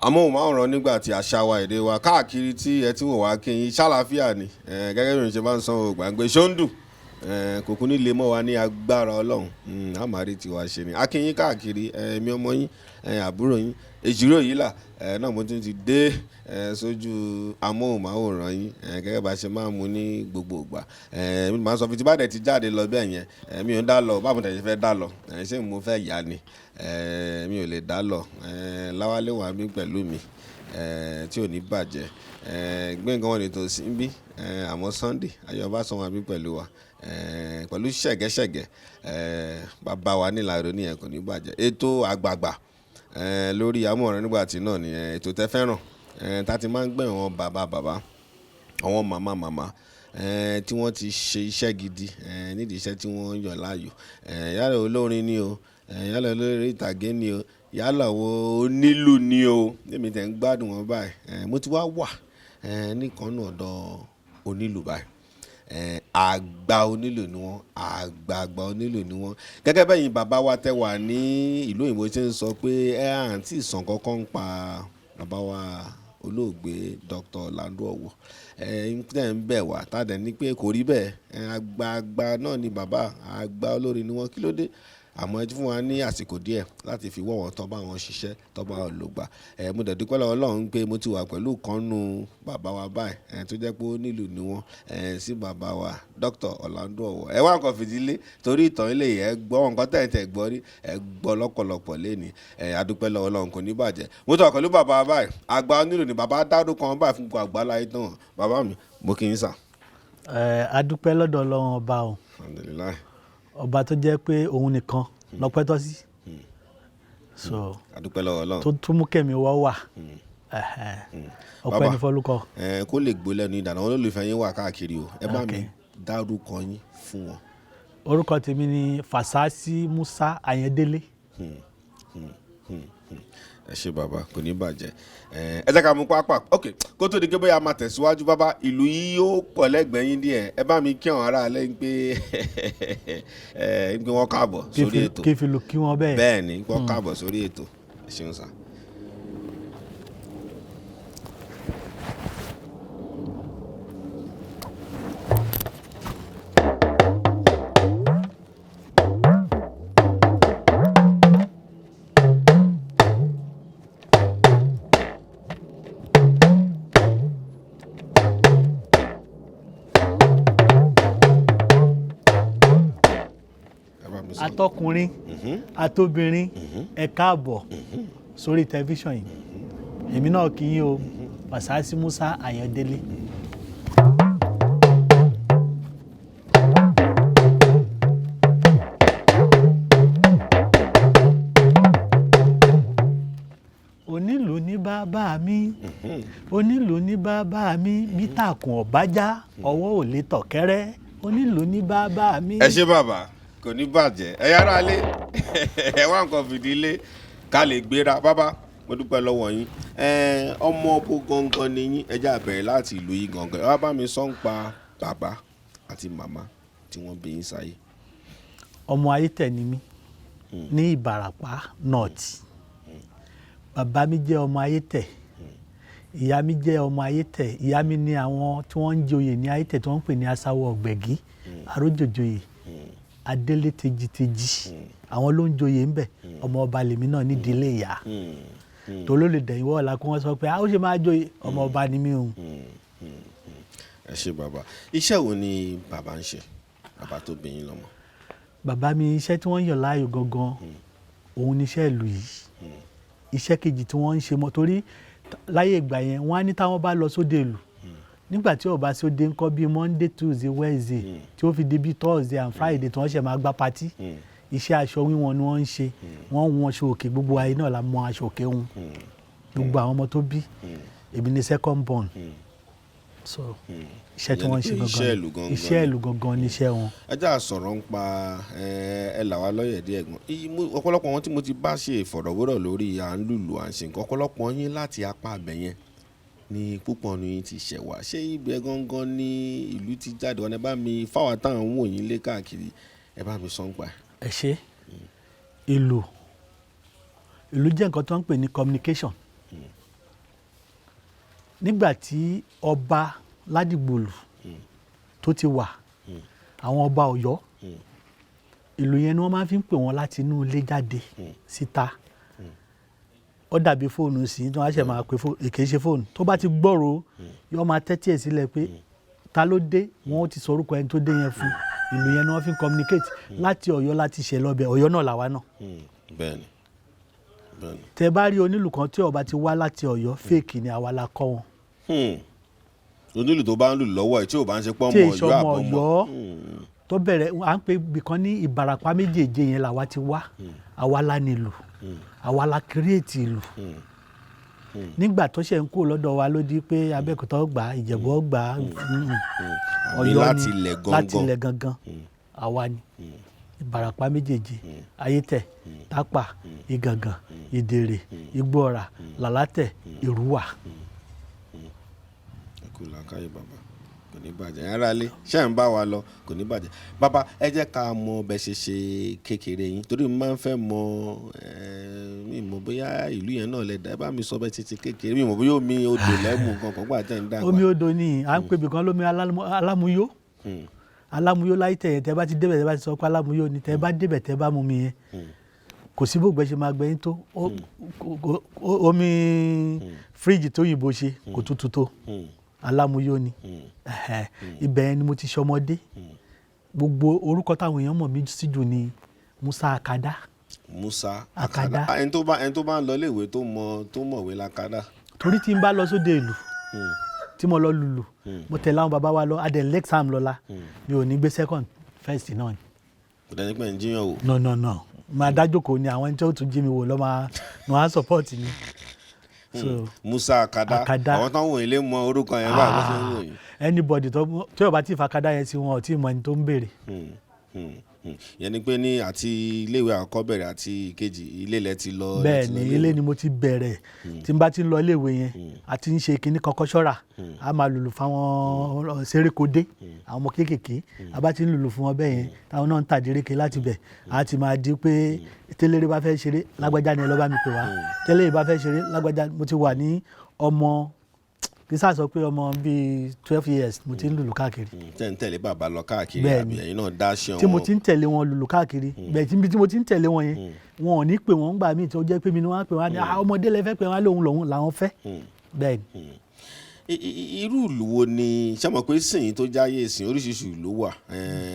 amóhùnmáwòrán nígbà tí àṣà wa èdè wa káàkiri tí ẹ ti wò wá kí yín ṣàlàáfíà ni gẹ́gẹ́ bí mo ṣe máa ń san ògbàǹgbé ṣóńdù kòkó nílé mọ́ wa ní agbára ọlọ́run àmàrí tiwa ṣe ni akínyín káàkiri ẹ̀mí ọmọ yín àbúrò yín èjìrò yìí là náà mo ti dé sójú amóhùnmáwòrán yín gẹ́gẹ́ bá ṣe máa mú ní gbogbo ìgbà mi máa ń sọ fi tí bá dẹ̀ ti jáde lọ bẹ́ẹ̀ yẹn mi ò ń dá lọ báwo tẹ̀ ṣe fẹ́ dá lọ ṣé mo fẹ́ yá ni mi ò lè dá lọ láwálé wà mí pẹ̀lú mi tí ò ní bàjẹ́ gbẹ̀ngàn wọn ni tó sí bí àmọ́ Sunday ayọ̀bá sọ wọn bí pẹ̀lú wa pẹ̀lú ṣẹ̀gẹ́ṣẹ̀gẹ́ bàbá wa nílà ìròní yẹn kò ní bàjẹ́ ètò àgbààgbà lórí amóhùnmáwòrán nígbà tí náà ni ètò tẹ́ fẹ́ràn tá ti máa ń gbẹ̀ wọn bàbá àwọn màmá tí wọ́n ti ṣe iṣẹ́ gidi nídìí iṣẹ́ tí wọ́n yàn láàyò yálà olórin ni o yálà olórin ìtàgé ni o yálà wo onílù ni o èmi tẹ̀ ń gbádùn wọn báyìí mo ti wá wà nìkan náà ọ̀dọ̀ onílù báyìí àgbà onílù ni wọ́n àgbààgbà onílù ni wọ́n gẹ́gẹ́ bẹ́yìn bàbá wa tẹ́ wà ní ìlú òyìnbó ṣe ń sọ pé àǹtí ìsàn kankan ń pa bàbá wa olóògbé Dr Orlando Owoh tẹ́ ń bẹ̀ wá tàdé ní pé kò rí bẹ́ẹ̀ àgbààgbà náà ni bàbá àgbà olórin ni wọ́n kí ló dé àmọ́ ẹ ti fún wa ní àsìkò díẹ̀ láti fi wọ́ wọn tọ́ bá wọn ṣiṣẹ́ tọ́ bá wọn lò gbà mo dẹ̀ dúpẹ́ lọ́wọ́ Ọlọ́run pé mo ti wà pẹ̀lú kọ́nù bàbá wa báyìí tó jẹ́ pé ó nílùú ni wọ́n sí bàbá wa Dr Orlando Owoh ẹ wá nǹkan fìdílé torí ìtàn ilé yìí ẹ gbọ́ nǹkan tẹ̀ gbọ́ rí ẹ gbọ́ lọ́pọ̀lọpọ̀ lẹ́ni adúpẹ́ lọ́wọ́ Ọlọ́run kò ní bàjẹ́ mo tọ̀ pẹ̀lú bàbá wa báyìí àgbà onílù ni bàbá dárúkọ wọn báyìí fún gbogbo àgbà láyé tán bàbá mi mo kì í sà. adúpẹ́ lọ́dọ̀ Ọlọ́run ọba o ọba tó jẹ́ pé òun nìkan lọ́pẹ́ tọ́ sí so adúpẹ́ lọ́wọ́ Ọlọ́run tó tún mú kẹ́mi wá wà ọpẹ́ ní fọlúkọ. kó lè gbó lẹ́nu ìdáná wọn olólùfẹ́ yín wà káàkiri o ẹ bá mi dárúkọ yín fún wọn. orúkọ tèmi ni Alhaji Musa Ayandele. ẹ ṣé bàbá kò ní bàjẹ́ ẹ jẹ́ ká mú pápá ok kó tó di pé bóyá máa tẹ̀síwájú bàbá ìlú yìí yóò pọ̀ lẹ́gbẹ̀ẹ́ yín díẹ̀ ẹ bá mi kí àwọn ará alẹ́ ń pé wọ́n káàbọ̀ sórí ètò kí fi lù kí wọ́n bẹ́ẹ̀. bẹ́ẹ̀ ni wọ́n káàbọ̀ sórí ètò ẹ ṣeun sá. atọkùnrin àtobìnrin ẹ káàbọ̀ sórí tẹlifíṣàn yìí èmi náà kí yín o Alhaji Musa Ayandele. onílù ní bàbá mi onílù ní bàbá mi bí tàkùn ọ̀bájá ọwọ́ ò lè tọ̀kẹ́rẹ́ onílù ní bàbá mi. ẹ ṣé bàbá kò ní bàjẹ́ ẹ yára lé ẹ wá nǹkan fìdílé ká lè gbéra bàbá mo dúpẹ́ lọ́wọ́ yín ọmọ ọbọ gangan ni yín ẹ jẹ́ á bẹ̀rẹ̀ láti ìlú yìí gangan ẹ wá bá mi sọ ń pa bàbá àti màmá tí wọ́n bí yín sáyé. ọmọ Ayétẹ̀ ni mí ní Ìbàràpá North bàbá mi jẹ́ ọmọ Ayétẹ̀ ìyá mi jẹ́ ọmọ Ayétẹ̀ ìyá mi ní àwọn tí wọ́n ń joyè ní Ayétẹ̀ tí wọ́n ń pè ní asáwọ̀ ọ̀gbẹ̀gí arójòjòyè adélé tejiteji àwọn ló ń joyè ń bẹ ọmọ ọba lèmi náà nídìílé ìyá tó ló lè dẹ̀yìn wọ́ọ̀la kí wọ́n sọ pé ó ṣe máa joyè ọmọ ọba ni mí o. ẹ ṣé bàbá iṣẹ́ wo ni bàbá ń ṣe bàbá tó bí yín lọ́mọ. bàbá mi iṣẹ́ tí wọ́n yàn láàyò gangan òun ni iṣẹ́ ìlú yìí iṣẹ́ kejì tí wọ́n ń ṣe mọ́ torí láyé ìgbà yẹn wọ́n á ní táwọn bá lọ sóde ìlú nígbà tí ó bá sóde ńkọ́ bíi Monday Tuesday Wednesday tí ó fi di bíi Thursday and Friday tí wọ́n ṣe máa gbá patí iṣẹ́ aṣọ wíwọ̀n ni wọ́n ń ṣe wọ́n wọ́n aṣọ òkè gbogbo ayé náà la mọ aṣọ òkè wọn gbogbo àwọn ọmọ tó bí èmi ni second born so iṣẹ́ tí wọ́n ń ṣe gangan iṣẹ́ iṣẹ́ ìlú gangan ni iṣẹ́ wọn. ẹ já sọ̀rọ̀ ń pa ẹ là wá lọ́yẹ̀ díẹ̀ gan ọ̀pọ̀lọpọ̀ wọn tí mo ti bá ṣe ìfọ̀rọ̀wérọ̀ lórí à ń lùlù à ń ṣe nǹkan ọ̀pọ̀lọpọ̀ yín láti apá abẹ yẹn ni púpọ̀ ní yín ti ṣẹ̀ wá ṣé ibẹ̀ gangan ni ìlú ti jáde wọn ẹ bá mi fáwọn táwọn wò yín lé káàkiri ẹ bá mi sọ ń pa. ẹ ṣe ìlú jẹ́ nǹkan tó ń pè ní communication. nígbà tí ọba ládìgbòlù tó ti wà àwọn ọba Ọ̀yọ́ ìlú yẹn ni wọ́n máa fi ń pè wọ́n láti inú ilé jáde síta ó dàbí fóònù sí tí wọ́n á ṣe máa pè fóònù èké ṣe fóònù tó bá ti gbọ́rọ̀ yóò máa tẹ́tí ẹ̀ sílẹ̀ pé ta ló dé wọ́n ti sọ orúkọ ẹni tó dé yẹn fún ìlú yẹn ni wọ́n fi ń communicate láti Ọ̀yọ́ láti ṣe lọ́bẹ̀ Ọ̀yọ́ náà làwa náà. bẹ́ẹ̀ni. tẹ bá rí onílù kan tí ó bá ti wá láti Ọ̀yọ́ fèkì ni àwa la kọ́ wọn. onílù tó bá ń lù lọ́wọ́ ẹ̀ tí ò bá ń ṣe pọ́ tí mọ́ Ọ̀yọ́ Ọ̀yọ́ tó bẹ̀rẹ̀ à ń pè bìkan ní Ìbàràpá méjèèjì yẹn làwa ti wá àwa la nílù àwa la kírèètì ìlú nígbà tó ṣe ń kó lọ́dọ̀ wa ló di pé Abẹ́òkúta ó gbà Ìjẹ̀bú ó gbà Ọ̀yọ́ ni láti ilẹ̀ gangan àwa ni Ìbàràpá méjèèjì Ayétẹ̀ Tápà Ìgàngàn Ìdèrè Ìgbọ̀ọ̀rà Làlátẹ̀ Èrúwà. kò lákàyè bàbá kò ní bàjẹ́ ara lé ṣé ń bá wa lọ kò ní bàjẹ́ bàbá ẹ jẹ́ ká mọ bẹ́ẹ̀ ṣe ṣe kékeré yín torí mo máa ń fẹ́ mọ mi mọ̀ bóyá ìlú yẹn náà lẹ́dà ẹ bá mi sọ bẹ́ẹ̀ ṣe kékeré mi mọ̀ bóyá omi odò lẹ́mú kankan gbà tẹ̀ ń dàgbà. omi odò ni à ń pè bìkan lómi alámúyó alámúyó láyé tẹ̀ yẹn tẹ́ bá ti débẹ̀ tẹ́ bá ti sọ pé alámúyó ni tẹ́ bá débẹ̀ tẹ́ bá mú mi yẹn kò sí bó gbẹ ṣe máa gbẹ̀yìn tó omi fíríjì tó yìnbó ṣe kò tútù tó alámúyó ni ibẹ̀ yẹn ni mo ti ṣọmọdé gbogbo orúkọ táwọn èèyàn mọ̀ mí sí jù ni Musa Akada. Musa Akada ẹni tó bá ń lọ iléèwé tó mọ̀wé lakada. torí tí n bá lọ sóde ìlú tí mo lọ lùlù mo tẹ̀lé àwọn bàbá wa lọ adẹ̀ lexam lọ́la mi ò ní gbé second first náà ni. kò dẹ́ni pé ń jíyàn o. no máa dájókòó ni àwọn ẹni tí ó tún jí mi wò lọ́ máa support mi. So, Musa Akada àwọn tó ń wò ilé mọ orúkọ yẹn báyìí wọ́n ṣe ń wò yín. anybody tí ó bá ti fa Akada yẹn sí wọn ò tí ì mọ ẹni tó ń béèrè. yẹn ni pé ní àti iléèwé àkọ́bẹ̀rẹ̀ àti ìkejì ilé ilẹ̀ ti lọ. bẹ́ẹ̀ ni ilé ni mo ti bẹ̀rẹ̀ tí n bá ti ń lọ iléèwé yẹn àti ń ṣe kinní kankan ṣọ́ra a máa lùlù fáwọn ṣerékodé àwọn ọmọ kéékèèké a bá ti ń lùlù fún wọn bẹ́ẹ̀ yẹn táwọn náà ń tàdéréke láti bẹ̀ a ti máa di pé tẹ́lẹ̀rẹ́ bá fẹ́ ṣeré lágbájá ni ẹ lọ́ bá mi pè wá tẹ́lẹ̀rẹ́ bá fẹ́ ṣeré lágbájá mo ti wà ní ọmọ kì í sá sọ pé ọmọ bíi 12 years mo ti ń lùlù káàkiri. tẹ́ ń tẹ̀lé bàbá lọ káàkiri àbí ẹ̀yin náà dá ṣe wọn. tí mo ti ń tẹ̀lé wọn lùlù káàkiri bẹ́ẹ̀ tí mo ti ń tẹ̀lé wọn yẹn wọn ò ní pè wọ́n gbà míì tó jẹ́ pé mi ni wọ́n á pè wọ́n á ní ọmọdé lẹ fẹ́ pè wọ́n á lóhun làwọn fẹ́ bẹ́ẹ̀ ni. irú ìlú wo ni ṣé mo pé sìn tó jáyé ìsìn oríṣiríṣi ìlú wà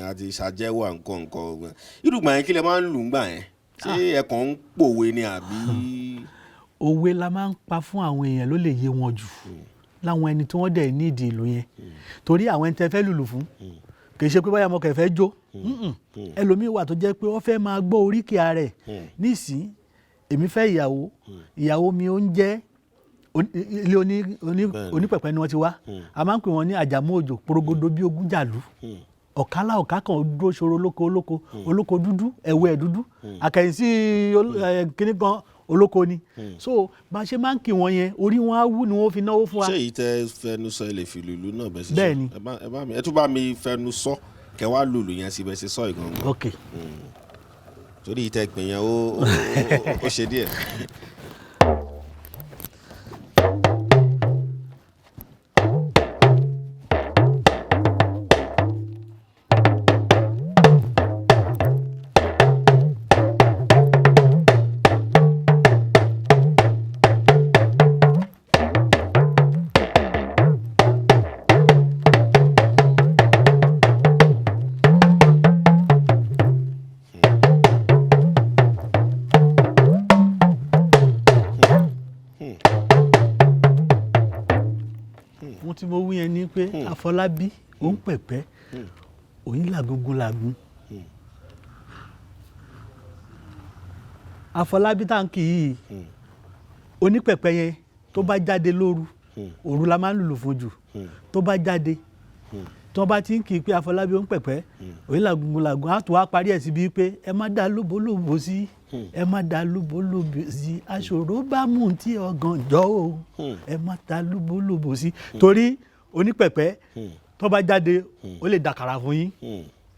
àti ìṣàjẹwà nǹkan irúgbà yẹn kí lẹ máa ń lù ńgbà yẹn ṣé ẹ̀kọ́ ń pòwe ni àbí. òwe la máa ń pa fún àwọn èèyàn ló lè yé wọn jù láwọn ẹni tí wọ́n dẹ̀ ní ìdí ìlú yẹn torí àwọn ẹni tẹ́ fẹ́ lùlù fún kì í ṣe pé báyà mo kẹ̀ fẹ́ jó ẹlòmíín wà tó jẹ́ pé wọ́n fẹ́ máa gbọ́ oríkì ara ẹ̀ nísìn èmi fẹ́ ìyàwó mi ó ń jẹ́ ilé onípẹ̀pẹ̀ ni wọ́n ti wá a máa ń pè wọ́n ní àjàmú òjò porogodo bí ogún jàlú ọ̀kálá ọ̀ká kan dúró ṣòro olóko dúdú ẹ̀wẹ̀ dúdú àkẹ́yìn sí kíní kan olóko ni so bá a ṣe máa ń kí wọn yẹn orí wọn á wú ni wọn fi náwó fún wa. ṣé èyí tẹ fẹnu sọ ẹ lè fi lùlù náà bẹ́ẹ̀ ṣe sọ bẹ́ẹ̀ ni ẹ tún bá mi fẹnu sọ kẹ wá lùlù yẹn sí bẹ́ẹ̀ ṣe sọ ìgangan. ok torí ìtẹ gbìn yẹn ó ṣe díẹ̀. tí mo wí yẹn ni pé Afọlábí òun pẹ̀pẹ́ òyìn làgógún làgún Afọlábí táǹkì yìí onípẹ̀pẹ́ yẹn tó bá jáde lóru òru la máa ń lùlù fún jù tó bá jáde tí wọ́n bá ti ń kí i pé Afọlábí ó ń pẹ̀pẹ́ òye làgùn á tó wá parí ẹ̀ síbi pé ẹ má dá lóbólóbó sí ẹ má dá lóbólóbó sí aṣòro bá mú tí ọ̀gànjọ́ o ẹ má dá lóbólóbó sí torí onípẹ̀pẹ́ tó bá jáde ó lè dàkàrà fún yín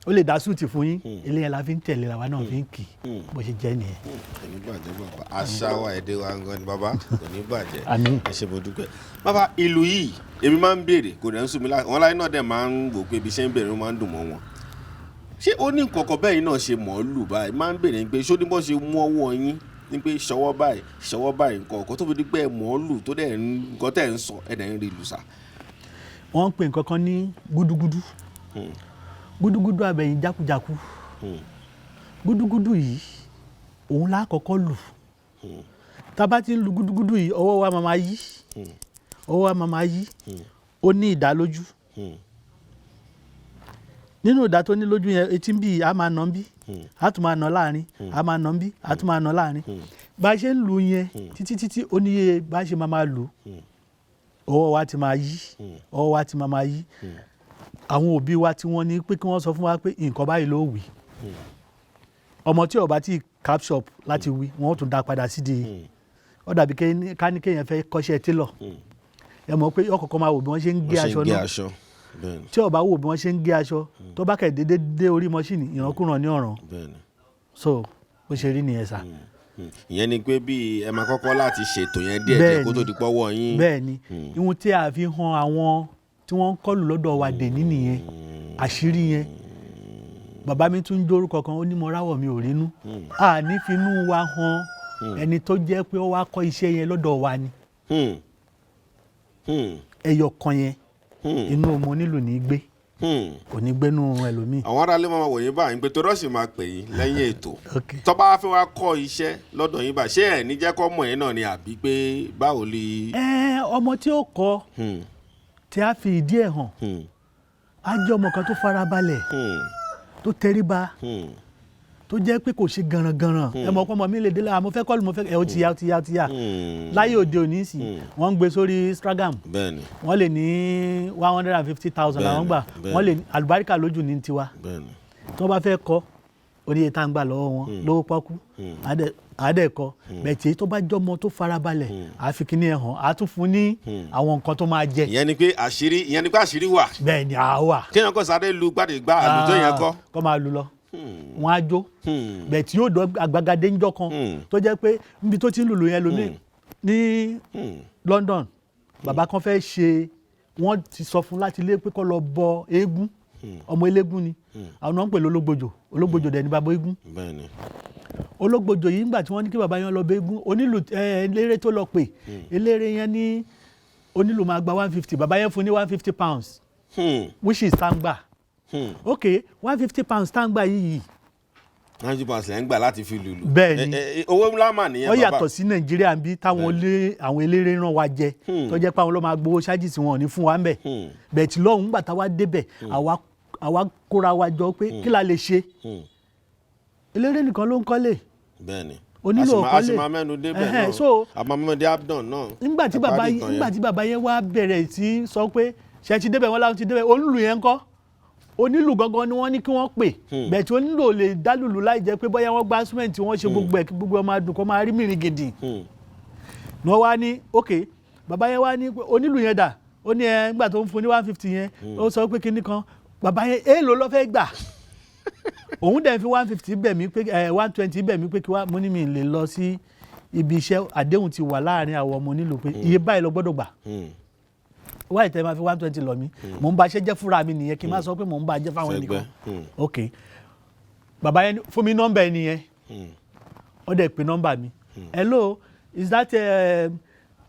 ó lè dá súùtì fún yín eléyìí la fi ń tẹ̀lé la wa náà fi ń kì í bó ṣe jẹ́ nìyẹn. kò ní bàjẹ́ bàbá àṣà wa èdè wa gan ni bàbá kò ní bàjẹ́ ẹ ṣe mo dúpẹ́. bàbá ìlú yìí èmi máa ń béèrè kò dẹ̀ ń sùn mí láti wọn láyé náà dẹ̀ máa ń wò pé ibi iṣẹ́ ń bẹ̀rẹ̀ ó máa ń dùn mọ́ wọn. ṣé ó ní nǹkan kan bẹ́ẹ̀ yìí náà ṣe mọ̀ ọ́ lù báyìí máa ń béèrè pé ṣó ní bọ́ ṣe mú ọwọ́ yín ní pé ṣọwọ́ báyìí nǹkan ọ̀kan tó fi di pé ẹ mọ̀ ọ́ lù tó dẹ̀ nǹkan tẹ̀ ń sọ ẹ̀ dẹ̀ ń rí lù sá. wọ́n ń pè nǹkan kan ní gúdúgúdú gúdúgúdú abẹ̀yìn jákujàku gúdúgúdú yìí òun la kọ́kọ́ lù tá bá ti ń lu gúdúgúdú yìí ọwọ́ wa máa yí ó ní ìdá lójú nínú ìdá tó ní lójú yẹn etí ń bí a máa nà ń bí a tún máa nà láàrin a máa nà ń bí a tún máa nà láàrin bá a ṣe ń lu yẹn títí ó níye bá a ṣe máa lù ọwọ́ wa ti máa yí àwọn òbí wa tí wọ́n ní pé kí wọ́n sọ fún wa pé nǹkan báyìí ló wí ọmọ tí ó bá ti cap shop láti wí wọ́n tún dá padà sídìí ó dàbí ká ní kéèyàn fẹ́ kọ́ṣẹ́ télọ̀ ẹ mọ̀ pé ọkọ̀ọ̀kan máa wò bí wọ́n ṣe ń gé aṣọ náà tí ó bá wò bí wọ́n ṣe ń gé aṣọ tó bá kẹ̀ déédéé dé orí mọ́ṣíìnì ìrànkúràn ní ọ̀ràn so bó ṣe rí nìyẹn sà. ìyẹn ni pé bí ẹ máa kọ́kọ́ láti ṣètò yẹn díẹ̀ kó tó di pọ́wọ́ yín. bẹ́ẹ̀ ni ihun tí a fi hàn àwọn tí wọ́n ń kọlù lọ́dọ̀ wa dè ní nìyẹn àṣírí yẹn bàbá mi tún jórúkọ kan ó ní mo ráwọ̀ mi ò rínú a ní finú wa hàn ẹni tó jẹ́ pé ó wá kọ́ iṣẹ́ yẹn lọ́dọ̀ wa ni ẹyọ kan yẹn inú ọmọ onílù ní gbé kò ní gbénú ẹlòmíì. àwọn aráalé máa wò yín báyìí pé tó rọ́ọ̀ṣì máa pè yín lẹ́yìn ètò tó bá fẹ́ wá kọ́ iṣẹ́ lọ́dọ̀ yín báyìí ṣé ẹ̀ ní jẹ́ kọ́ mọ̀ yín náà ni àbí pé báwo lè. ọmọ tí ó kọ́ tí a fi ìdí ẹ̀ hàn á jẹ́ ọmọ kan tó farabalẹ̀ tó tẹríba tó jẹ́ pé kò ṣe gànràngànràn ẹ mọ̀ pé ọmọ mi lè délé àmọ́ fẹ́ kọ́ọ̀lù mo fẹ́ ẹ ó ti yá láyé òde òní sí wọ́n ń gbé sórí Instagram wọ́n lè ní 150,000 làwọn gbà wọ́n lè ní àlùbáríkà lójú ní tiwa tí wọ́n bá fẹ́ kọ́ oníye tá à ń gbà lọ́wọ́ wọn lówó pọ́kú àádẹ́kọ bẹ̀tì tó bá jọmọ tó farabalẹ̀ àfikíní ẹ̀ hàn á tún fún ní àwọn nǹkan tó máa jẹ. ìyẹn ni pé àṣírí wà. bẹ́ẹ̀ ni àá wà. kéèyàn kọ́ sáré lu gbàdégbà àlùjọ yẹn kọ́. kọ́ máa lu lọ wọn á jó bẹ̀tì yóò dọ́ àgbàgàdé ńjọ́ kan tó jẹ́ pé níbi tó ti ń lùlù yẹn lómi ní London bàbá kan fẹ́ ṣe wọ́n ti sọ fún láti lé pé kó lọ bọ eégún ọmọ eléégún ni àwọn náà ń pè ológbòjò dẹ̀ ní bàbá eégún ológbòjò yìí nígbà tí wọ́n ní kí bàbá yẹn lọ bẹ eégún onílù eléré tó lọ pè eléré yẹn ní onílù máa gba 150 bàbá yẹn fún ní 150 pounds which is tangba ok 150 pounds tangba yìí 90 pounds lẹ́ ń gbà láti fi lùlù. bẹ́ẹ̀ni owó ńlá mà nìyẹn bàbá. ó yàtọ̀ sí Nàìjíríà bí táwọn àwọn eléré ràn wá jẹ tó jẹ́ pé àwọn ló máa gbowó ṣáàjì tí wọn ò ní fún wa ń bẹ̀ bẹ́ẹ̀ tí lọ́hùn nígbà táwa débẹ̀ àwa kóra wa jọ pé kí la lè ṣe eléré nìkan ló ń kọ́lé bẹ́ẹ̀ni onílò ọ̀kọ́lé àṣìmá mẹ́nu débẹ̀ náà àmàmẹ́dé abdon náà. nígbà tí bàbá yẹn wá bẹ̀rẹ̀ sí sọ pé ṣe ti débẹ̀ wọn láwọn ti débẹ̀ onílù yẹn ń kọ́ onílù gangan ni wọ́n ní kí wọ́n pè bẹ́ẹ̀ tí onílù lè dálùlù láì jẹ́ pé bóyá wọ́n gbá cement wọ́n ṣe gbogbo ẹ̀ kí gbogbo ẹ̀ máa dùn kó máa rí mìíràn gidi ni wọ́n wá ní ok bàbá yẹn wá ní onílù yẹn dà ó ní ẹ nígbà tó ń fún ní 150 yẹn ó sọ pé kinní kan bàbá yẹn èèlò ló fẹ́ gbà òun dẹ̀ fi 150 bẹ̀ mí pé 120 bẹ̀ mí pé kí wá mo ní mi lè lọ sí ibi iṣẹ́ àdéhùn ti wà láàrin àwọn ọmọ onílù pé iye báyìí ló gbọ́dọ̀ gbà wáyé tẹ́ máa fi 120 lọ mí mò ń bá iṣẹ́ jẹ́ fúnra mi nìyẹn kí n má sọ pé mò ń bá jẹ́ fáwọn ẹnìkan ok bàbá yẹn fún mi nọ́mbà ẹ nìyẹn ó dẹ̀ pé nọ́mbà mi hello is that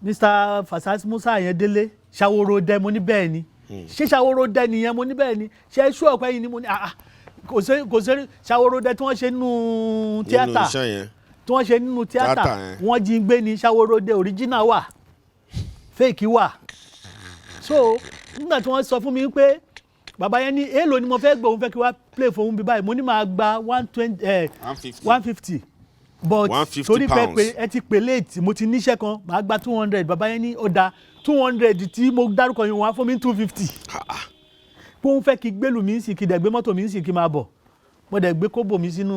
Mr. Alhaji Musa Ayandele Ṣàwòròdẹ mo ní bẹ́ẹ̀ ni ṣé Ṣàwòròdẹ nìyẹn mo ní bẹ́ẹ̀ ni ṣé ṣú ọ̀pẹ yìí ni mo ní kò sí Ṣàwòròdẹ tí wọ́n ṣe nínú tíátà tí wọ́n ṣe nínú tíátà wọ́n jí gbé ní Ṣàwòròdẹ original wà fake wà so nígbà tí wọ́n sọ fún mi pé bàbá yẹn ní èèlò ni mo fẹ́ gbọ́ òun fẹ́ kí wá play fún òun bí báyìí mo ní máa gba 150 but 150 torí pounds. pé ẹ ti pè late mo ti níṣẹ́ kan màá gba 200 bàbá yẹn ní ó da 200 tí mo dárúkọ yẹn wọ́n á fún mi 250 pé òun fẹ́ kí gbélù mi sì kí dẹ̀ gbé mọ́tò mi sì kí máa bọ̀ mo dẹ̀ gbé kóbò mi sínú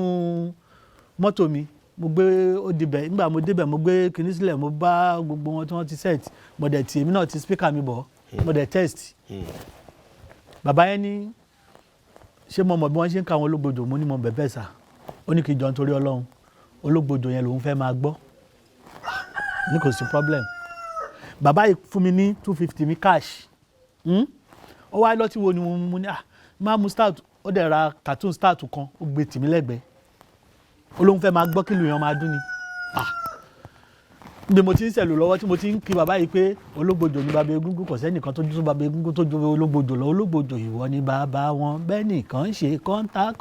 mọ́tò mi mo gbé ó dibẹ̀ nígbà mo débẹ̀ mo gbé kinní sílẹ̀ mo bá gbogbo wọn tí wọ́n ti set mo dẹ̀ tì èmi náà ti speaker mi bọ̀ mo dẹ̀ test bàbá yẹn ní ṣé mo mọ̀ bí wọ́n ṣe ń ka àwọn ológbòjò mo ní mo bẹ̀bẹ̀ sà ó ní kí n jọ nítorí ọlọ́run ológbòjò yẹn lòun fẹ́ máa gbọ́ ní kò sí problem bàbá yìí fún mi ní 250 mi cash ó wá lọ́tí wo ni mo ní máa mu start ó dẹ̀ ra cartoon start kan ó gbé tì mí lẹ́gbẹ̀ẹ́ ó lóun fẹ́ máa gbọ́ kí lóyún máa dún ni bí mo ti ń sẹ̀lù lọ́wọ́ tí mo ti ń kí bàbá yìí pé ológbòjò ní bàbá egúngún kò sẹ́nìkan tó dún bàbá egúngún tó ju ológbòjò lọ ológbòjò ìwọ ni bàbá wọn bẹ́ẹ̀ nìkan ṣe kọ́ńtà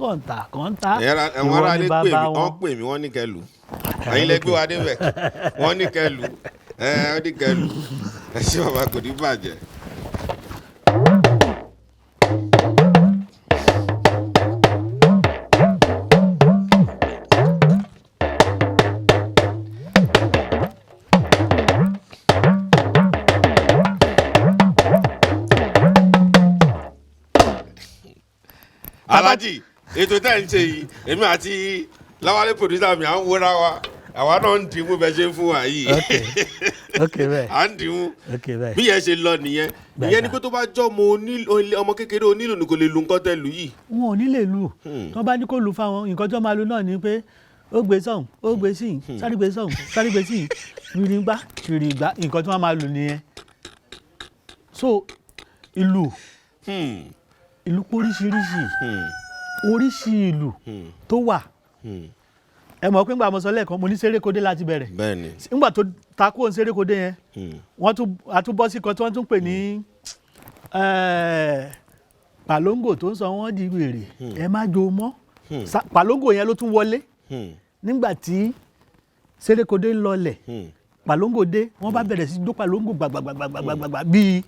ìwọ ni bàbá wọn. wọ́n pè mí wọ́n ní kẹlù ẹ̀yin lẹ gbé wa débẹ̀ wọ́n ní kẹlù wọ́n ní kẹlù ẹ ṣé bàbá kò ní bàjẹ́. Alhaji ètò tẹ́ ń ṣe yìí èmi àti láwálé producer mi à ń wúra wa àwa náà ń dìímú bẹ́ẹ̀ ṣe ń fún wa yìí à ń dìímú bí yẹn ṣe lọ nìyẹn ìyẹn ni pé tó bá jọ ọmọ kékeré onílù ni kò lè lu nǹkan tẹ́ lù yìí. wọn ò ní lè lù tí wọn bá ní kó lù fáwọn nǹkan tó máa lù náà ni pé ó gbé sọ̀hún ó gbé sí sáré gbé sọ̀hún sáré gbé sí rìrìngbá rìrìngbá nǹkan tí wọn máa lù nìyẹn so ìlù ìlú póríṣiríṣi oríṣi ìlú tó wà ẹ mọ̀ pé ńgbà mo sọ lẹ́ẹ̀kan mo ní sérékodé láti bẹ̀rẹ̀ ńgbà tó ta kúrò ní sérékodé yẹn wọ́n tún àtúbọ̀ sí kan tí wọ́n tún pè ní pàlóńgò tó ń sọ wọ́n di wèrè ẹ má jo mọ́ pàlóńgò yẹn ló tún wọlé nígbà tí sérékodé ń lọlẹ̀ pàlóńgò dé wọ́n bá bẹ̀rẹ̀ sí jó pàlóńgò gbàgbàgbàgbàgbà bíi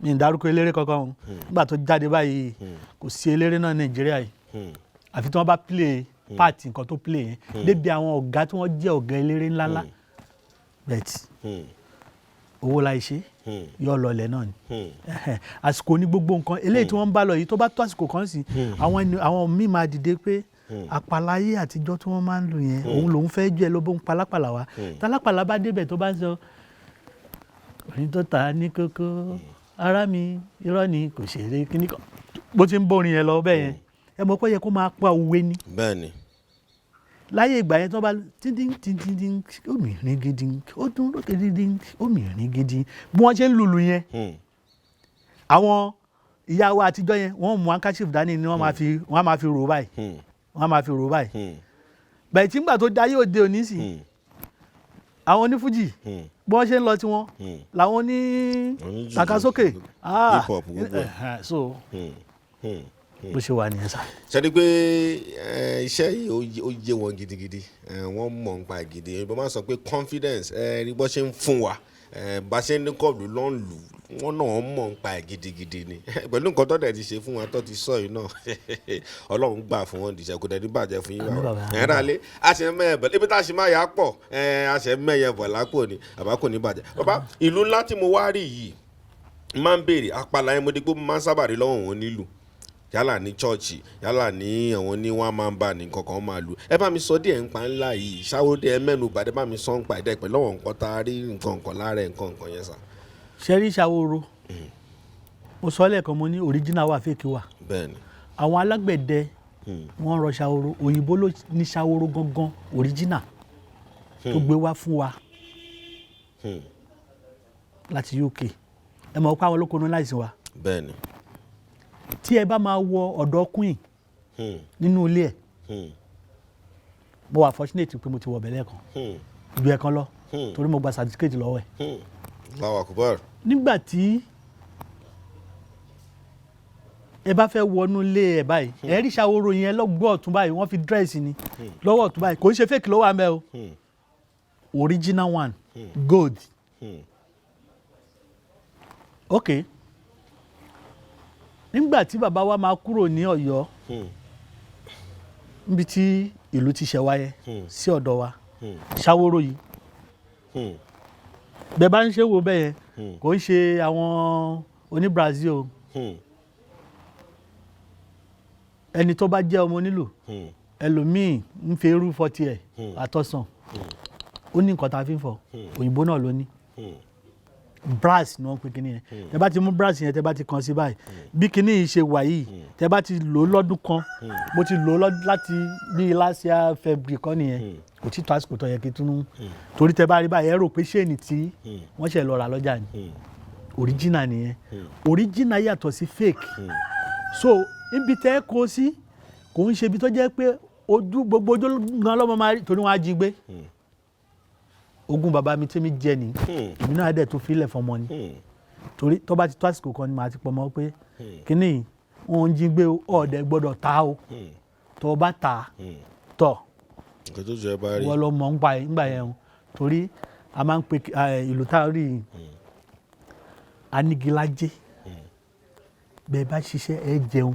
mi ń dárúkọ eléré kankan nígbà tó jáde báyìí kò sí eléré náà Nàìjíríà yìí àfi tí wọ́n bá play part nǹkan tó play yẹn débi àwọn ọ̀gá tí wọ́n jẹ́ ọ̀gá eléré ńláńlá bet owó la ṣe yọ lọlẹ̀ náà ni àsìkò ní gbogbo nǹkan eléyìí tí wọ́n ń bá lọ yìí tó bá tó àsìkò kan sí àwọn míì máa dìde pé àpàláyé àtijọ́ tí wọ́n máa ń lò yẹn òun lòun fẹ́ jẹ́ ló bó ń palápàlà wá tálápàlà bá débẹ̀ tó bá ń sọ orin tó ta ní kókó ara mi irọ́ ni kò ṣeré kíní kan bó ti ń bórin yẹn lọ bẹ́ẹ̀ yẹn ẹ mọ̀ pé yẹ kó máa pa òwe ni. bẹ́ẹ̀ni. láyé ìgbà yẹn tó bá tíndín òmìnirin gidi ó dún lókè dídín òmìnirin gidi bí wọ́n ṣe ń lùlù yẹn àwọn ìyá wa àtijọ́ yẹn wọ́n mú handkerchief dání ni wọ́n máa fi rò báyìí wọ́n máa fi rò báyìí bẹ́ẹ̀ tí ńgbà tó dayé òde òní sí àwọn onífújì bí wọ́n ṣe ń lọ tí wọ́n làwọn ní takasókè so bó ṣe wà nìyẹn sá. ṣẹ́ni pé iṣẹ́ yìí ó yé wọn gidigidi wọ́n mọ̀ nípa gidi yorùbá máa sọ pé confidence rí bó ṣe ń fún wa bá ṣe ń ní kọ́ọ̀lù lọ́n lù wọ́n náà mọ̀ nípa gidigidi ni pẹ̀lú nǹkan tó dẹ̀ ti ṣe fún wa tó ti sọ yìí náà ọlọ́run gbà fún wọn dìṣẹ́ kò dẹ̀ ní bàjẹ́ fún yín wá ẹ̀rọ alẹ́ àṣẹ mẹ́yẹ bọ̀ ibi tá a ṣe máa yà á pọ̀ àṣẹ mẹ́yẹ bọ̀ lápò ni àbá kò ní bàjẹ́ bàbá ìlú ńlá tí mo wá rí yìí máa ń béèrè apàlà yẹn mo dé pé mo máa ń sábà rí lọ́wọ́ wọn nílùú yálà ní chọ́ọ̀chì yálà ní àwọn ní wọ́n máa ń bá ní kankan máa lù ẹ bá mi sọ díẹ̀ ń pa ńlá yìí ṣáwódé ẹ mẹ́nu bàdé bá mi sọ ń pa ẹ̀dá ìpẹ́ lọ́wọ́ nǹkan tá a rí nǹkan lára ẹ̀ nǹkan yẹn sà. ṣẹ́rí ṣàwòrò mo sọ lẹ́ẹ̀kan mo ní original wà fake wà àwọn alágbẹ̀dẹ wọ́n rọ ṣàwòrò òyìnbó ló ní ṣàwòrò gangan original tó gbé wá fún wa láti UK ẹ mọ̀ pé àwọn olóko ní láìsí wa. bẹ́ẹ̀ni. tí ẹ bá máa wọ ọ̀dọ̀ queen nínú ilé ẹ̀ mo wà fortunate pé mo ti wọ bẹ̀lẹ̀ kan ju ẹ̀kan lọ torí mo gba certificate lọ́wọ́ ẹ̀. Allahu Akbar. nígbà tí ẹ bá fẹ́ wọnú ilé ẹ̀ báyìí ẹ rí ṣàwòrò yẹn lọ́gbọ́ ọ̀tún báyìí wọ́n fi dírẹ́sì ni lọ́wọ́ ọ̀tún báyìí kò ń ṣe fake lọ́wọ́ àmẹ́ o original one gold. ok nígbà tí bàbá wa máa kúrò ní Ọ̀yọ́ níbi tí ìlú ti ṣẹ̀ wáyé sí ọ̀dọ̀ wa ṣàwòrò yìí bẹ́ẹ̀ bá ń ṣe wo bẹ́ẹ̀ yẹn kò ń ṣe àwọn oní Brazil o ẹni tó bá jẹ́ ọmọ onílù ẹlòmíì ń fi irú fọ́ tiẹ̀ àtọ̀sàn ó ní nǹkan tá a fi ń fọ òyìnbó náà ló ní brass ni wọ́n pe kíní yẹn tẹ́ bá ti mú brass yẹn tẹ́ bá ti kàn sí báyìí bí kíní yìí ṣe wà yìí tẹ́ bá ti lò ó lọ́dún kan mo ti lò ó láti bí last year February kan nìyẹn kò tí tó àsìkò tó yẹ kí tún torí tẹ́ bá rí báyìí ẹ rò pé ṣéènì tí wọ́n ṣe lọ rà lọ́jà ni original nìyẹn original yàtọ̀ sí fake so ibi tẹ́ kó sí kò ń ṣe ibi tó jẹ́ pé ojú gbogbo ojú gan lọ́mọ máa rí torí wọ́n á jí gbé ogún bàbá mi tí mi jẹ ni èmi náà dẹ̀ tó filẹ̀ fọmọ ni torí tó bá ti tó àsìkò kan ni màá ti pọ̀ mọ́ pé kíní wọn ń jí gbé ọ̀ọ́dẹ gbọ́dọ̀ ta o tó bá ta tọ̀ wọ́n lọ mọ̀ ńgbà yẹn o torí a máa ń pe ìlú tá a rí anigilájé bẹ́ẹ̀ bá ṣiṣẹ́ ẹ jẹun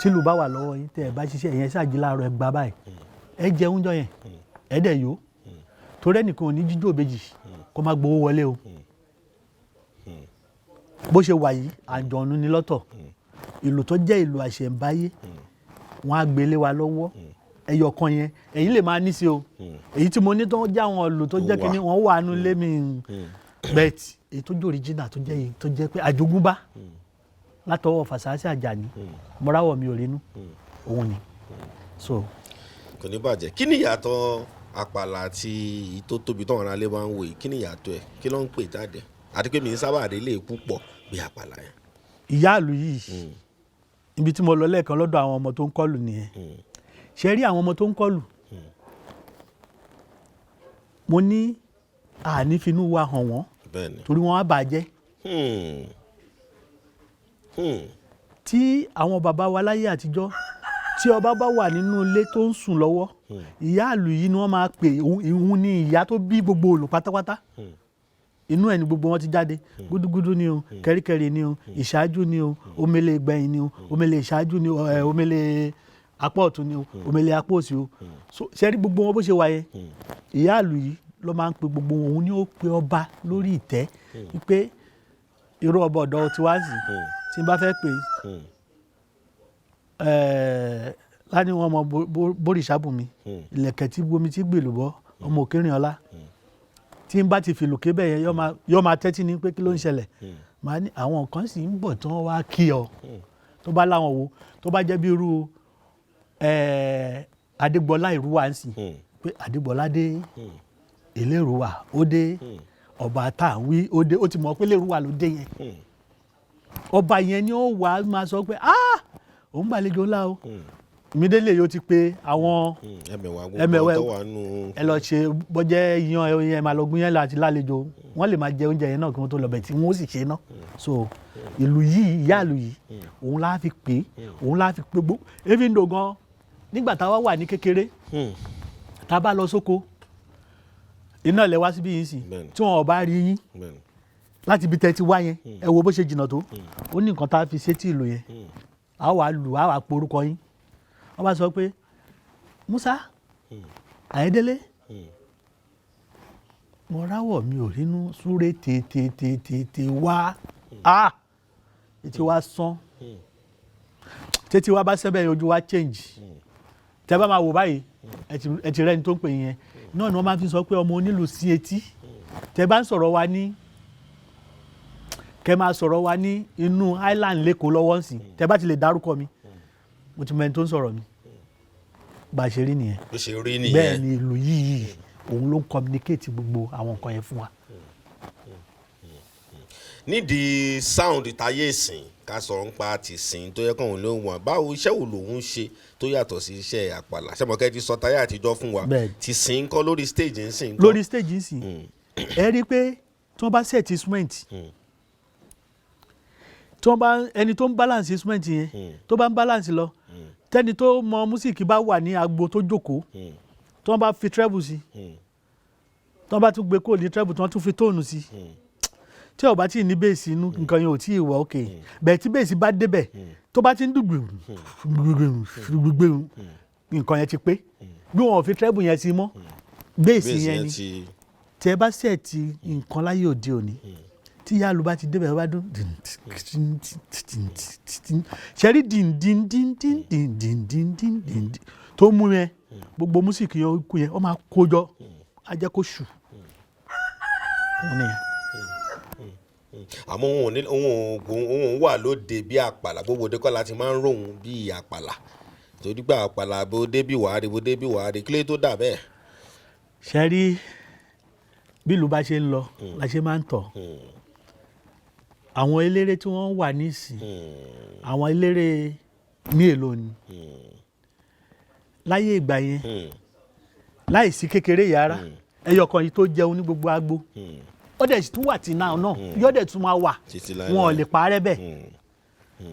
tílù bá wà lọ́wọ́ yín tẹ́ ẹ bá ṣiṣẹ́ ẹ̀yẹn ṣáàjì láàárọ̀ ẹ gbà báyìí ẹ jẹun jọ yẹn ẹ dẹ̀ yó torí ẹnìkan ò ní jíjó òbejì kó má gbowó wọlé o bó ṣe wà yìí àjọ̀nú ni lọ́tọ̀ ìlù tó jẹ́ ìlù àṣẹ̀ǹbáyé wọ́n á gbélé wa lọ́wọ́ ẹyọ kan yẹn èyí lè máa ní sí o èyí tí mo ní tó jẹ́ àwọn ìlù tó jẹ́ kínní wọ́n wà nú lé mi bẹ́ẹ̀tì èyí tó jẹ́ original tó jẹ́ èyí tó jẹ́ pé àjogúnbá látọwọ́ Fàsásí Àjàní mọ́ráwọ̀ mi ò rínú òun ni so. kò ní bàjẹ́ kí ni ìyàtọ̀ àpàlà àti èyí tó tóbi tó ọ̀ràn alẹ́ máa ń wò yìí kí ni ìyàtọ̀ ẹ̀ kí ló ń pè jáde àti pé mi ń sábà rí lè púpọ̀ bí àpàlà yẹn. ìyáàlú yìí ibi tí mo lọ lẹ́ẹ̀kan lọ́dọ̀ àwọn ọmọ tó ń kọlù nìyẹn ṣe rí àwọn ọmọ tó ń kọlù mo ní ànífinú wa hàn wọ́n torí wọ́n á bàjẹ́ tí àwọn bàbá wa láyé àtijọ́ tí ọba bá wà nínú ilé tó ń sùn lọ́wọ́ ìyáàlú yìí ni wọ́n máa pè ìhun ní ìyá tó bí gbogbo olù pátápátá inú ẹ̀ ni gbogbo wọn ti jáde gúdúgúdú ni o kẹ́ríkẹ́rí ni o ìṣáájú ni o omele ìgbẹ̀yìn ni o omele ìṣáájú ni o omele apá ọ̀tún ni o omele apá òsì o ṣe rí gbogbo wọn bó ṣe wáyé ìyáàlú yìí ló máa ń pe gbogbo òun ni ó pe ọba lórí ìtẹ́ wípé irú ọba ọ̀dọ́ tí wá sí tí n bá fẹ́ pè láni wọn mọ bóríṣàbùnmi ìlẹ̀kẹ̀ tí bomi tí gbèlú bọ́ ọmọ òkèrìn ọlá tí n bá ti fìlù kébẹ̀ yẹn yọ máa tẹ́tí ní pé kí ló ń ṣẹlẹ̀ màá ní àwọn kan sì ń bọ̀ tí wọ́n wá kí ọ tó bá láwọn wo tó bá jẹ́ bí irú Adégbọlá Ìrúwà ń sìn pé Adégbọlá dé Ìlérúwà ó dé ọba tá à ń wí ó dé ó ti mọ̀ pé Ìlérúwà ló dé yẹn ọba yẹn ni ó wà á máa sọ pé òun gbàlejò ńlá o ìmídélé yóò ti pé àwọn ẹmẹ̀wẹ̀ ẹ lọ ṣe bọ́jẹ́ yan ẹ máa lọ gún yẹn láti lálejò wọ́n lè máa jẹ oúnjẹ yẹn náà kí wọ́n tó lọ bẹ̀ tí wọ́n sì ṣe náà so ìlú yìí ìyáàlú yìí òun láà fi pé òun láà fi pé gbó even though gan nígbà táwa wà ní kékeré tá a bá lọ sóko iná ilẹ̀ wá síbí yìí sì tí wọn ò bá rí yín láti ibi tẹ́ ti wá yẹn ẹ wo bó ṣe jìnnà tó ó ní nǹkan tá a fi sétí ìlú yẹn a wà lù a wà porúkọ yín wọ́n bá sọ pé Musa Ayandele mo ráwọ̀ mi ò rínú súré tètè wá ètí wá sán tètè wá bá sẹ́bẹ̀ ojú wa change tẹ́ bá máa wò báyìí ẹ ti rẹ́ni tó ń pè yẹn náà ni wọ́n máa fi sọ pé ọmọ onílù sí etí tẹ́ bá ń sọ̀rọ̀ wa ní kẹ́ máa sọ̀rọ̀ wa ní inú island lẹ́kọ̀ọ́ lọ́wọ́ sí tẹ́ bá ti lè dárúkọ mi mo ti mẹ́ni tó ń sọ̀rọ̀ mi bá a ṣe rí nìyẹn bẹ́ẹ̀ ni ìlú yìí òun ló ń communicate gbogbo àwọn nǹkan yẹn fún wa. nídìí sound táyé ìsìn ká sọ̀rọ̀ nípa ti sìn tó yẹ kàn òun ló ń wọ̀n báwo iṣẹ́ wo lòun ṣe tó yàtọ̀ sí iṣẹ́ àpàlà ṣẹ́mọ̀kẹ́ ti sọ táyé àtijọ́ fún wa ti sìn kọ́ lórí stage ń sìn kọ́. lórí stage ń sìn ẹ rí i pé tí wọ́n bá set instrument tí wọ́n bá ẹni tó ń balance instrument yẹn tó bá ń balance lọ tẹ́ni tó mọ músíkì bá wà ní agbo tó jókòó tí wọ́n bá fi treble sí tí wọ́n bá tún gbé kóòlì treble tí wọ́n tún fi tóònù sí tí ó bá tí ní bẹ́ẹ̀sì inú nǹkan yẹn ò tí ì wọ òkè bẹ́ẹ̀ tí bẹ́ẹ̀sì bá débẹ̀ tó bá ti ń dùgbò nǹkan yẹn ti pé bí wọn ò fi treble yẹn sí mọ́ bẹ́ẹ̀sì yẹn ni tẹ́ bá sẹ́ẹ̀tì nǹkan láyé òde òní tí yálù bá ti débẹ̀ bá dún ṣẹ́rí díndín tó mú yẹn gbogbo músìkì yẹn kú yẹn ó máa kójọ á jẹ́ kó ṣù. àmọ́ òun wà lóde bí àpàlà gbogbo òde kọ́ láti máa ń ròhun bí àpàlà torí gbà àpàlà bó débí wàárí kílé tó dà bẹ́ẹ̀. ṣẹ́rí bí ìlú bá ṣe ń lọ la ṣe máa ń tọ̀ àwọn eléré tí wọ́n wà nísìn àwọn eléré ní èlò ni láyé ìgbà yẹn láìsí kékeré yàrá ẹyọkan yìí tó jẹun ní gbogbo agbo ó dẹ̀ tún wà tí náà yóò dẹ̀ tún máa wà wọn ò lè parẹ́ bẹ́ẹ̀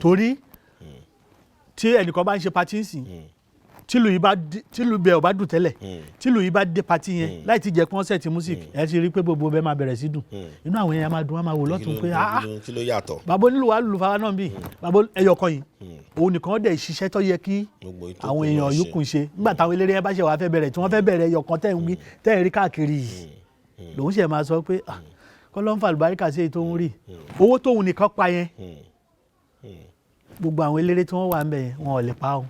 torí tí ẹnìkan bá ń ṣe patí nsìn tílù bẹ́ẹ̀ ò bá dùn tẹ́lẹ̀ tílù yìí bá dé patí yẹn láì ti jẹ́ kọ́nsẹ̀tì music ẹ ti rí pé gbogbo bẹ́ẹ̀ máa bẹ̀rẹ̀ sí dùn inú àwọn èèyàn máa dùn wọn máa wò lọ́tún pé kí ló yàtọ̀. bàbá onílù wa lùlù fáwọn náà bì bàbá ẹyọkan yìí òun nìkan dẹ̀ ṣiṣẹ́ tó yẹ kí àwọn èèyàn yòókù ṣe nígbà táwọn eléré yẹn bá ṣe wàá fẹ́ bẹ̀rẹ̀ tí wọ́n fẹ́ bẹ̀rẹ̀ ẹyọkan tẹ́ ń rí káàkiri yìí lòun ṣe máa sọ pé kọ́lọ́ńfà àlùbáríkà sí èyí tó ń rí owó tóun nìkan pa yẹn gbogbo àwọn eléré tí wọ́n wà ń bẹ̀ yẹn wọn ò lè pa ọ́.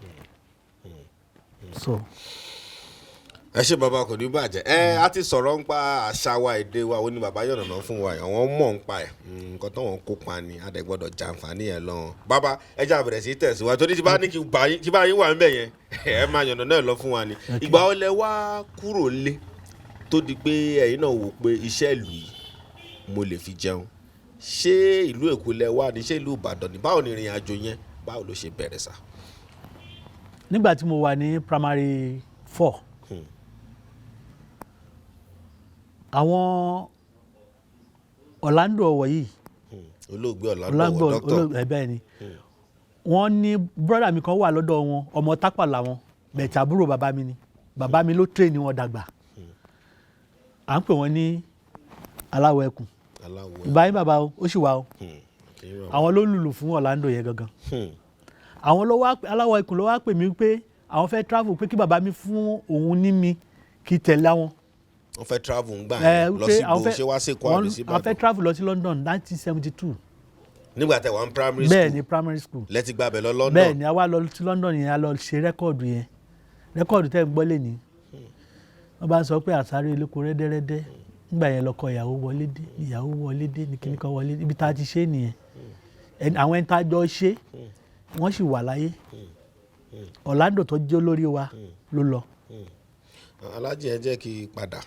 ẹ ṣe bàbá kò ní bàjẹ́ a ti sọ̀rọ̀ ń pa àṣà wa èdè wa ó ní bàbá yọ̀nàná fún wa àwọn mọ̀ ń pa ẹ̀ nǹkan tó wọn kópa ni a dẹ̀ gbọ́dọ̀ jàǹfààní ẹ̀ lọ́wọ́ bàbá ẹ já bẹ̀rẹ̀ sí tẹ̀síwájú torí tí bá ní kí bá yín wà ń bẹ̀ yẹn ẹ máa yọ̀nàná ẹ̀ lọ fún wa ni ìgbà wo lẹ wá kúrò lé tó di pé ẹ̀yin náà wò pé iṣẹ́ ìlú yìí mo lè fi jẹun ṣé ìlú Èkó lẹ wá ní ṣé ìlú Ìbàdàn ní báwo ni ìrìn àjò yẹn báwo ló ṣe bẹ̀rẹ̀ sá. nígbà tí mo wà ní primary 4 àwọn Orlando Owoh yìí olóògbé Orlando Owoh dókítà bẹ́ẹ̀ ni wọ́n ní brọ́dà mi kan wà lọ́dọ̀ wọn ọmọ tápà làwọn bẹ̀tẹ̀ àbúrò bàbá mi ni bàbá mi ló tírèènì wọn dàgbà à ń pè wọ́n ní aláwọ̀ ẹkùn ìbáyé bàbá ó sì wà ó àwọn ló lùlù fún Orlando yẹn gangan àwọn aláwọ̀ ẹkùn ló wá pè mí pé àwọn fẹ́ travel pé kí bàbá mi fún òun ní mi kí tẹ̀lé àwọn. wọ́n fẹ́ travel ń gbà yẹn lọ sí ibo ṣé wá sí Èkó àbí sí Ìbàdàn. wọ́n fẹ́ travel lọ sí London 1972. nígbà tẹ wà ní primary school bẹ́ẹ̀ ni primary school. lẹ́tí gbàbẹ̀ lọ London. bẹ́ẹ̀ ni a wá lọ sí London yẹn a lọ ṣe rẹ́kọ̀dù yẹn rẹ́kọ̀dù tẹ́ ń gbọ́ lé ní. wọ́n bá ń sọ pé àsáré eléko rẹ́dẹ́rẹ́dẹ́ nígbà yẹn lọkọ ìyàwó wọlé dé ní kíníkan wọlé ibi tá a ti ṣe nìyẹn àwọn ẹni tá a jọ ṣe wọ́n sì wà láyé Orlando tó jẹ́ olórí wa ló lọ. alájì ẹ jẹ́ kí padà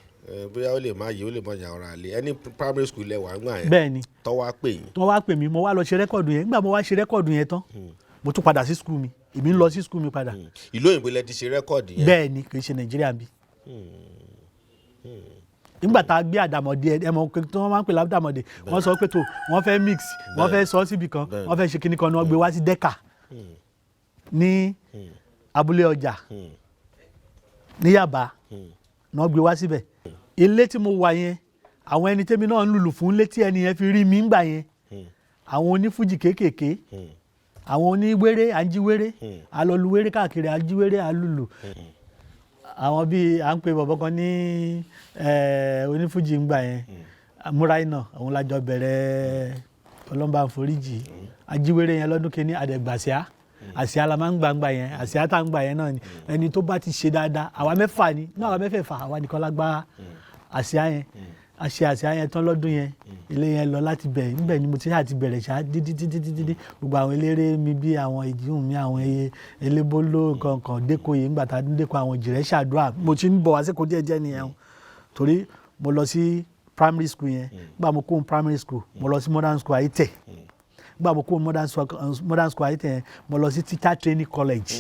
bóyá ó lè má yí ó lè má yà ọ̀rọ̀ àlè ẹni primary school lẹ wà ń gbà yẹn. bẹ́ẹ̀ ni tọ́wọ́ pè yín. tọ́wọ́ pè mí mo wá lọ ṣe rẹ́kọ̀dù yẹn nígbà mo wá ṣe rẹ́kọ̀dù yẹn tán mo tún padà sí skul mi èmi ń lọ sí skul mi padà. ìlú òyìnbó lẹ ti ṣe rẹ́kọ̀dù yẹn. bẹ́ẹ̀ ni kì í ṣe Nàìjíríà bí. nígbà tá a gbé àdàmọ̀dé ẹ mọ̀ tí wọ́n máa ń pè lábàdàmọ̀dé wọ́n sọ pé tó wọ́n fẹ́ mix wọ́n fẹ́ sọ síbi kan wọ́n fẹ́ ṣe kíní kan ni wọ́n gbé wá sí Dẹ́kà ní abúlé ọjà ní Yaba ni wọ́n gbé wá síbẹ̀ ilé tí mo wà yẹn àwọn ẹni tẹ́mi náà ń lùlù fún létí ẹni yẹn fi rí mi ńgbà yẹn àwọn onífújì kéékèèké àwọn oníwéré àjíwéré alọluwéré káàkiri àjíwéré alùlù àwọn bíi à ń pè bọ̀bọ̀ kan ní onífújì ńgbà yẹn múráìnà òun lájọ bẹ̀rẹ̀ ọlọ́mbà foríjì àjíwéré yẹn lọ́dún kìíní àdẹ̀gbàsíá àsíá la máa ń gbàǹgbà yẹn àsíá tá ń gbà yẹn náà ni ẹni tó bá ti ṣe dáadáa àwa mẹ́fà ni náà àwa mẹ́fẹ̀ẹ̀fà àwa nìkan lágbá àsíá yẹn àṣẹ àsíá yẹn tán lọ́dún yẹn ilé yẹn lọ láti bẹ̀ níbẹ̀ ni mo ti ṣáà ti bẹ̀rẹ̀ ṣáà dídí gbogbo àwọn eléré mi bí àwọn ìjìhùn mi àwọn elébóló nǹkan dékòyè ńgbà tá a dékò àwọn jìrẹ́ ṣàdúrà mo ti ń bọ̀ wá sí kó díẹ̀ nìyẹn torí mo lọ sí primary school yẹn gbà mo kó primary school mo lọ sí modern school Ayite gbà mo kó modern school Ayite yẹn mo lọ sí teacher training college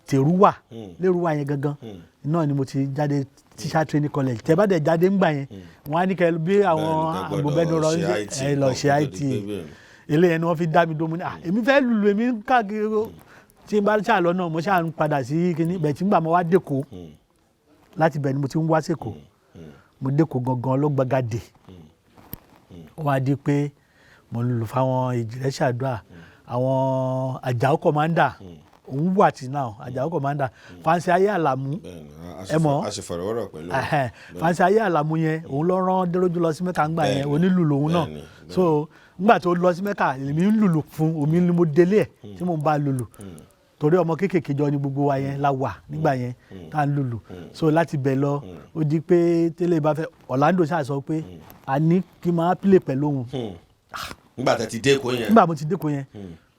tèrúwà lérúwà yẹn gangan náà ni mo ti jáde teacher training college tẹ́ bá dẹ̀ jáde ńgbà yẹn wọ́n á ní kẹ́ bí àwọn agbóbẹ́dọ̀rọ̀ ẹ lọ ṣe IT eléyẹn ni wọ́n fi dá mi dómú ní èmi fẹ́ lùlù èmi káàkiri tí n bá ṣáà lọ náà mo ṣáà ń padà sí kíní bẹ̀ tí ń gbà mo wá dẹ́kọ̀ láti bẹ̀ ni mo ti ń wá sẹ́kọ̀ mo dẹ́kọ̀ gangan ló gbàgàdé ó wá di pé mo lùlù fáwọn ìjìrẹ́ ṣàdúrà àwọn àjàó kọ̀mándà òun wà tí náà Àjàó commander Fancy Ayé Àlàmú ẹ mọ̀ àṣefọ̀rọ̀wọ́rọ̀ pẹ̀lú Fancy Ayé Àlàmú yẹn òun ló rán Déròjú lọ sí Mẹ́kà ńgbà yẹn onílù lòun náà so ńgbà tó lọ sí Mẹ́kà èmi ń lùlù fún omi ni mo délé ẹ̀ tí mo ń bá lùlù torí ọmọ kéékèèké jọ ni gbogbo wa yẹn la wà nígbà yẹn tá à ń lùlù so láti bẹ̀ lọ ó di pé tẹ́lẹ̀ bá fẹ́ Orlando ṣáà sọ pé a ní kí n máa play pẹ̀lú òun. nígbà tí a ti dé Èkó yẹn. nígbà mo ti dé Èkó yẹn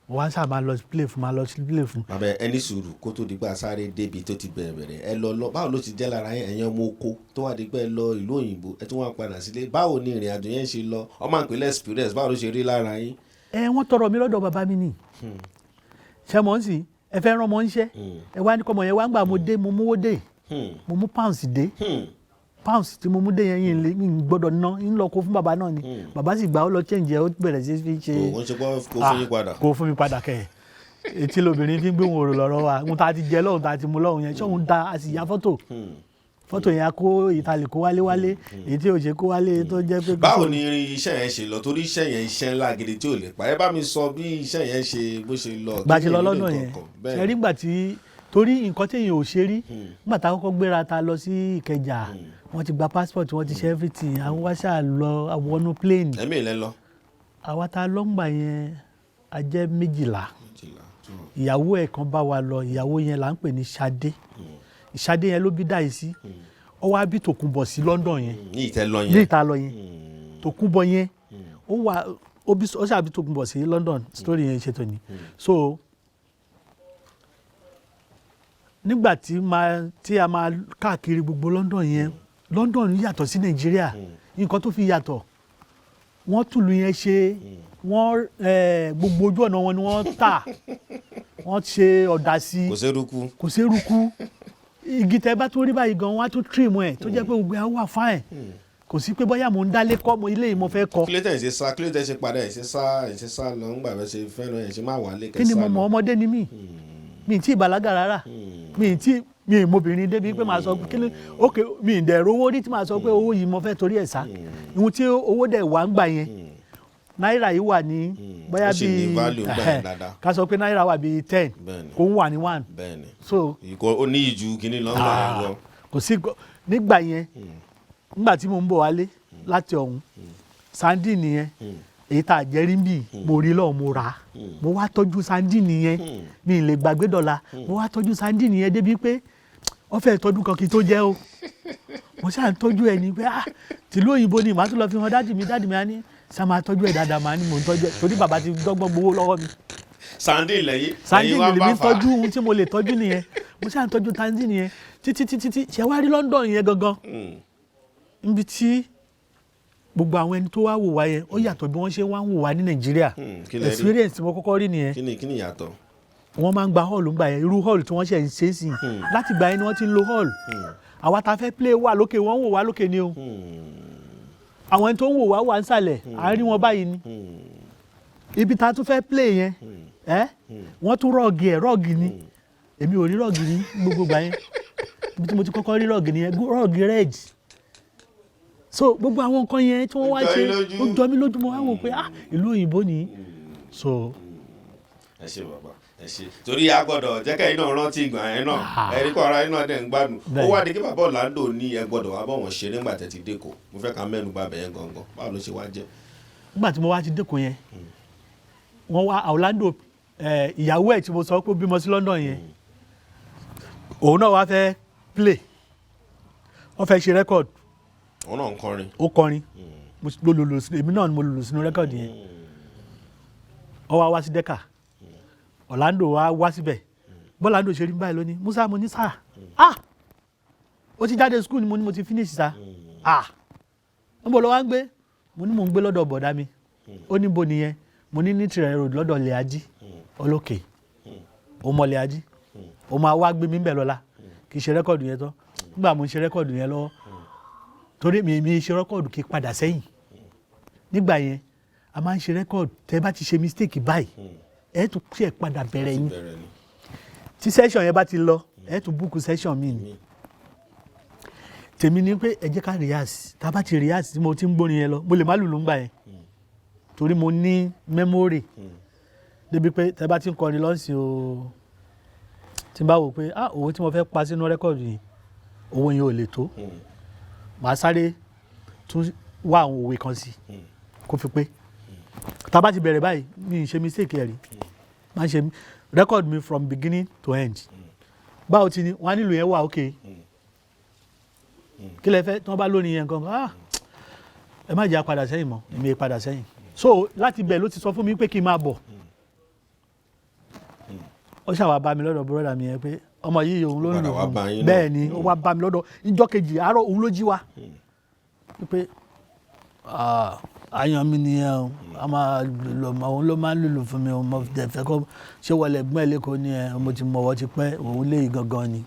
wọ́n á sábà máa lọ play fún. bàbá ẹni sùúrù kó tó di pé asáré débi tó ti bẹ̀rẹ̀ ẹ lọ báwo ló ti jẹ́ lára yẹn ẹ̀yàn ọmọ oko tó wà dípẹ́ lọ ìlú òyìnbó ẹ tún wá padà sílé báwo ni ìrìn àjò yẹn ṣe lọ ọmọ àpilẹ̀ experience báwo ló ṣe rí lára yín. wọ́n tọrọ mi lọ́dọ̀ bàbá mi nì ṣe mọ̀ ń sìn ẹ fẹ́ rán ọmọ níṣẹ́ ẹ wá ní kọ́mọ yẹn wá ń gbà mo dé mo mówó dé mo mú pounds dé pounds tí mo mú dé yẹn yìí gbọ́dọ̀ ná ń lọ kó fún bàbá náà ni bàbá sì gbà ó lọ change ẹ ó bẹ̀rẹ̀ sí fi ṣe kó fún mi padà kẹ̀ etí lóbìnrin fi ń gbé òun òrò lọ́rọ́ wa ohun tá a ti jẹ lọ́hùn tá a ti mú lọ́hùn yẹn ṣé òun da a sì ya fọ́tò yẹn a kó ìtàlẹ̀ kó wálé èyí tí ò ṣe kó wálé tó jẹ́ pé. báwo ni iṣẹ́ yẹn ṣe lọ torí iṣẹ́ yẹn iṣẹ́ ńlá gidi tí ò lè pa ẹ bá mi sọ bí iṣẹ́ yẹn ṣe bó ṣe lọ. gbàṣẹ lọ lọ́nà yẹn ṣe rí gbà tí torí nǹkan téèyàn ò ṣe rí nígbà tá a kọ́kọ́ gbéra ta lọ sí Ìkẹjà wọ́n ti gba passport wọ́n ti ṣe everything àwọn wá ṣáà lọ àwọn plane. ẹ̀mí ìlẹ́ lọ. àwa tá a lọ ń gbà yẹn a jẹ́ 12 ìyàwó ẹ̀ kan bá wa lọ ìyàwó yẹn là ń pè ní Ṣadé Ṣadé yẹn ló bí Dáìsí ó wá bí Tòkunbọ̀ sí London yẹn ní ìta lọ yẹn Tòkunbọ̀ yẹn ó ṣàbí Tòkunbọ̀ sí London story yẹn ṣètò ni so nígbà tí a máa káàkiri gbogbo London yẹn London yàtọ̀ sí Nàìjíríà nǹkan tó fi yàtọ̀ wọ́n tùlù yẹn ṣe wọ́n gbogbo ojú ọ̀nà wọn ni wọ́n tà wọ́n ṣe ọ̀dà sí kò séruku igi tẹ bá tó rí báyìí gan wọ́n á tún trim ẹ̀ tó jẹ́ pé gbogbo ẹ̀ wà fine kò sí pé bóyá mò ń dálé kọ́ mo ilé yìí mo fẹ́ kọ́. kílódé ṣe padà ẹ̀ ṣe sá lọ ńgbà bẹ́ẹ̀ ṣe fẹ́ràn ẹ̀ ṣe máa wà lé kẹsàn-án. kí ni mo mọ ọmọdé ni mí mi tí ìbàlágà rárá mi ìmọbìnrin débi pé màá sọ kí ni ok mi ì dẹ̀ rówó rí tí màá sọ pé owó yìí mo fẹ́ torí ẹ̀ sá ìhun tí owó dẹ̀ wà ń gbà yẹn náírà yìí wà ní bóyá bíi ká sọ pé náírà wà bíi 10 kó ń wà ní 1 so ó ní ìju kínní lọ́nà yẹn lọ. kò sí nígbà yẹn nígbà tí mo ń bọ̀ wálé láti ọ̀hún sandini yẹn èyí tá a jẹ́ rí bíi mo rí lọ́wọ́ mo rà á mo wá tọ́jú sandini yẹn mi ì lè gbàgbé dọ̀la mo wá tọ́jú sandini yẹn débi pé wọ́n fẹ́ tọ́jú kan kí n tó jẹ́ o mo ṣáà ń tọ́jú ẹ̀ ní pé tìlú òyìnbó ni màá tún lọ fi hàn dádì mi á ní sá máa tọ́jú ẹ̀ dáadáa máa ní mò ń tọ́jú ẹ̀ torí bàbá ti dọ́gbọ́n gbowó lọ́wọ́ mi. sandin lẹ́yìn lèmi ń tọ́jú ohun tí mo lè tọ́jú nìyẹn mo ṣáà ń tọ́jú tanzin nìyẹn títí ṣe wá rí London yẹn gangan níbi tí gbogbo àwọn ẹni tó wá wò wá yẹn ó yàtọ̀ bí wọ́n ṣe wá ń wò wá ní Nàìjíríà experience tí mo kọ́kọ́ rí nìyẹn. kí ni yàtọ̀. wọ́n máa ń gba hall ńgbà yẹn irú hall tí wọ́n ṣe ń ṣe sí láti gbà yẹn ni wọ́n ti ń lo hall àwa tá fẹ́ play wà lókè wọ́n ń wò wá lókè ni o àwọn ẹni tó ń wò wá wà ń sàlẹ̀ à ń rí wọn báyìí ni ibi tá a tún fẹ́ play yẹn wọ́n tún rọ́ọ̀gì ni èmi ò rí rọ́ọ̀gì ní gbogbo gbà yẹn ibi tí mo ti kọ́kọ́ rí rọ́ọ̀gì nìyẹn rọ́ọ̀gì red so gbogbo àwọn nǹkan yẹn tí wọ́n wá ṣe ó jọ mí lójú mo wá wò pé ìlú òyìnbó ni so. ẹ ṣe bàbá ẹ ṣe torí a gbọ́dọ̀ jẹ́ kẹ́yìn náà rántí ìgbà yẹn náà ẹ̀rí kọ́ ara yín náà dẹ̀ ń gbádùn ó wá di kí bàbá Orlando ní ẹ gbọ́dọ̀ wá bọ̀ wọ́n ṣe nígbà tẹ̀ ti dẹ́kọ̀ mo fẹ́ ká mẹ́nu bà bẹ̀yẹn gangan báwo ló ṣe wá jẹ́. nígbà tí mo wá ti dẹ́kọ̀ yẹn wọ́n wá Orlando ìyàwó ẹ̀ tí mo sọ pé bímọ sí London yẹn òun náà wá fẹ́ play wọ́n fẹ́ ṣe record. òun náà ń kọrin. ó kọrin èmi náà ni mo lòlò sínú record yẹn ó wá sí dẹ́kà Orlando wá síbẹ̀ bọ́láńdò ṣe rí báyìí lónìí Musa mo ní sáà ó ti jáde school ni mo ní mo ti finish sa níbo ló wá ń gbé mo ní mo ń gbé lọ́dọ̀ bọ̀dá mi ó ní bo nìyẹn mo ní tirẹ̀ road lọ́dọ̀ Lẹ́àjí olókè ó mọ Lẹ́àjí ó máa wá gbé mi ń bẹ̀ lọ́la kì í ṣe rẹ́kọ̀dù yẹn tán nígbà mo ń ṣe rẹ́kọ̀dù yẹn lọ́wọ́ torí mi ṣe rẹ́kọ̀dù kí padà sẹ́yìn nígbà yẹn a máa ń ṣe rẹ́kọ̀dù tẹ́ bá ti ṣe mistake báyìí ẹ tún ṣe padà bẹ̀rẹ̀ yín tí session yẹn bá ti lọ ẹ tún búùkù session mi ni tèmi ni pé ẹ jẹ́ ká rehearse tá a bá ti rehearse tí mo ti ń gbórin yẹn lọ mo lè má lùlù ń gbà yẹn torí mo ní memory débi pé tẹ́ bá ti ń kọrin lọ́sìn o tí n bá wò pé owó tí mo fẹ́ pa sínú rẹ́kọ̀dù yìí owó yẹn ò lè tó màá sáré tún wá àwọn òwe kan sí kó fi pé tá a bá ti bẹ̀rẹ̀ báyìí mi ì ṣe mistake ẹ̀ rí máa ṣe record mi from beginning to end báwo ti ni wọ́n á nílò yẹn wà ok kí lẹ fẹ́ tí wọ́n bá lónìí yẹn gan ẹ má jẹ́ àpadà sẹ́yìn mọ́ èmi ì padà sẹ́yìn so láti bẹ̀ ló ti sọ fún mi pé kí n máa bọ̀ ó ṣàwà bá mi lọ́dọ̀ bọ́dà mi yẹn pé ọmọ yìí òun ló ń lò fún mi bẹ́ẹ̀ ni ó wá bá mi lọ́dọ̀ ìjọ́ kejì àárọ̀ òun ló jí wa pé àyàn mi nìyẹn o a máa lò òun ló máa ń lùlù fún mi o mo fẹ́ kó ṣé wọlé ẹ̀gbọ́n ẹ̀ lẹ́kọ̀ọ́ ni ẹ mo ti mọ̀wọ́ ti pẹ́ òun lé gangan ni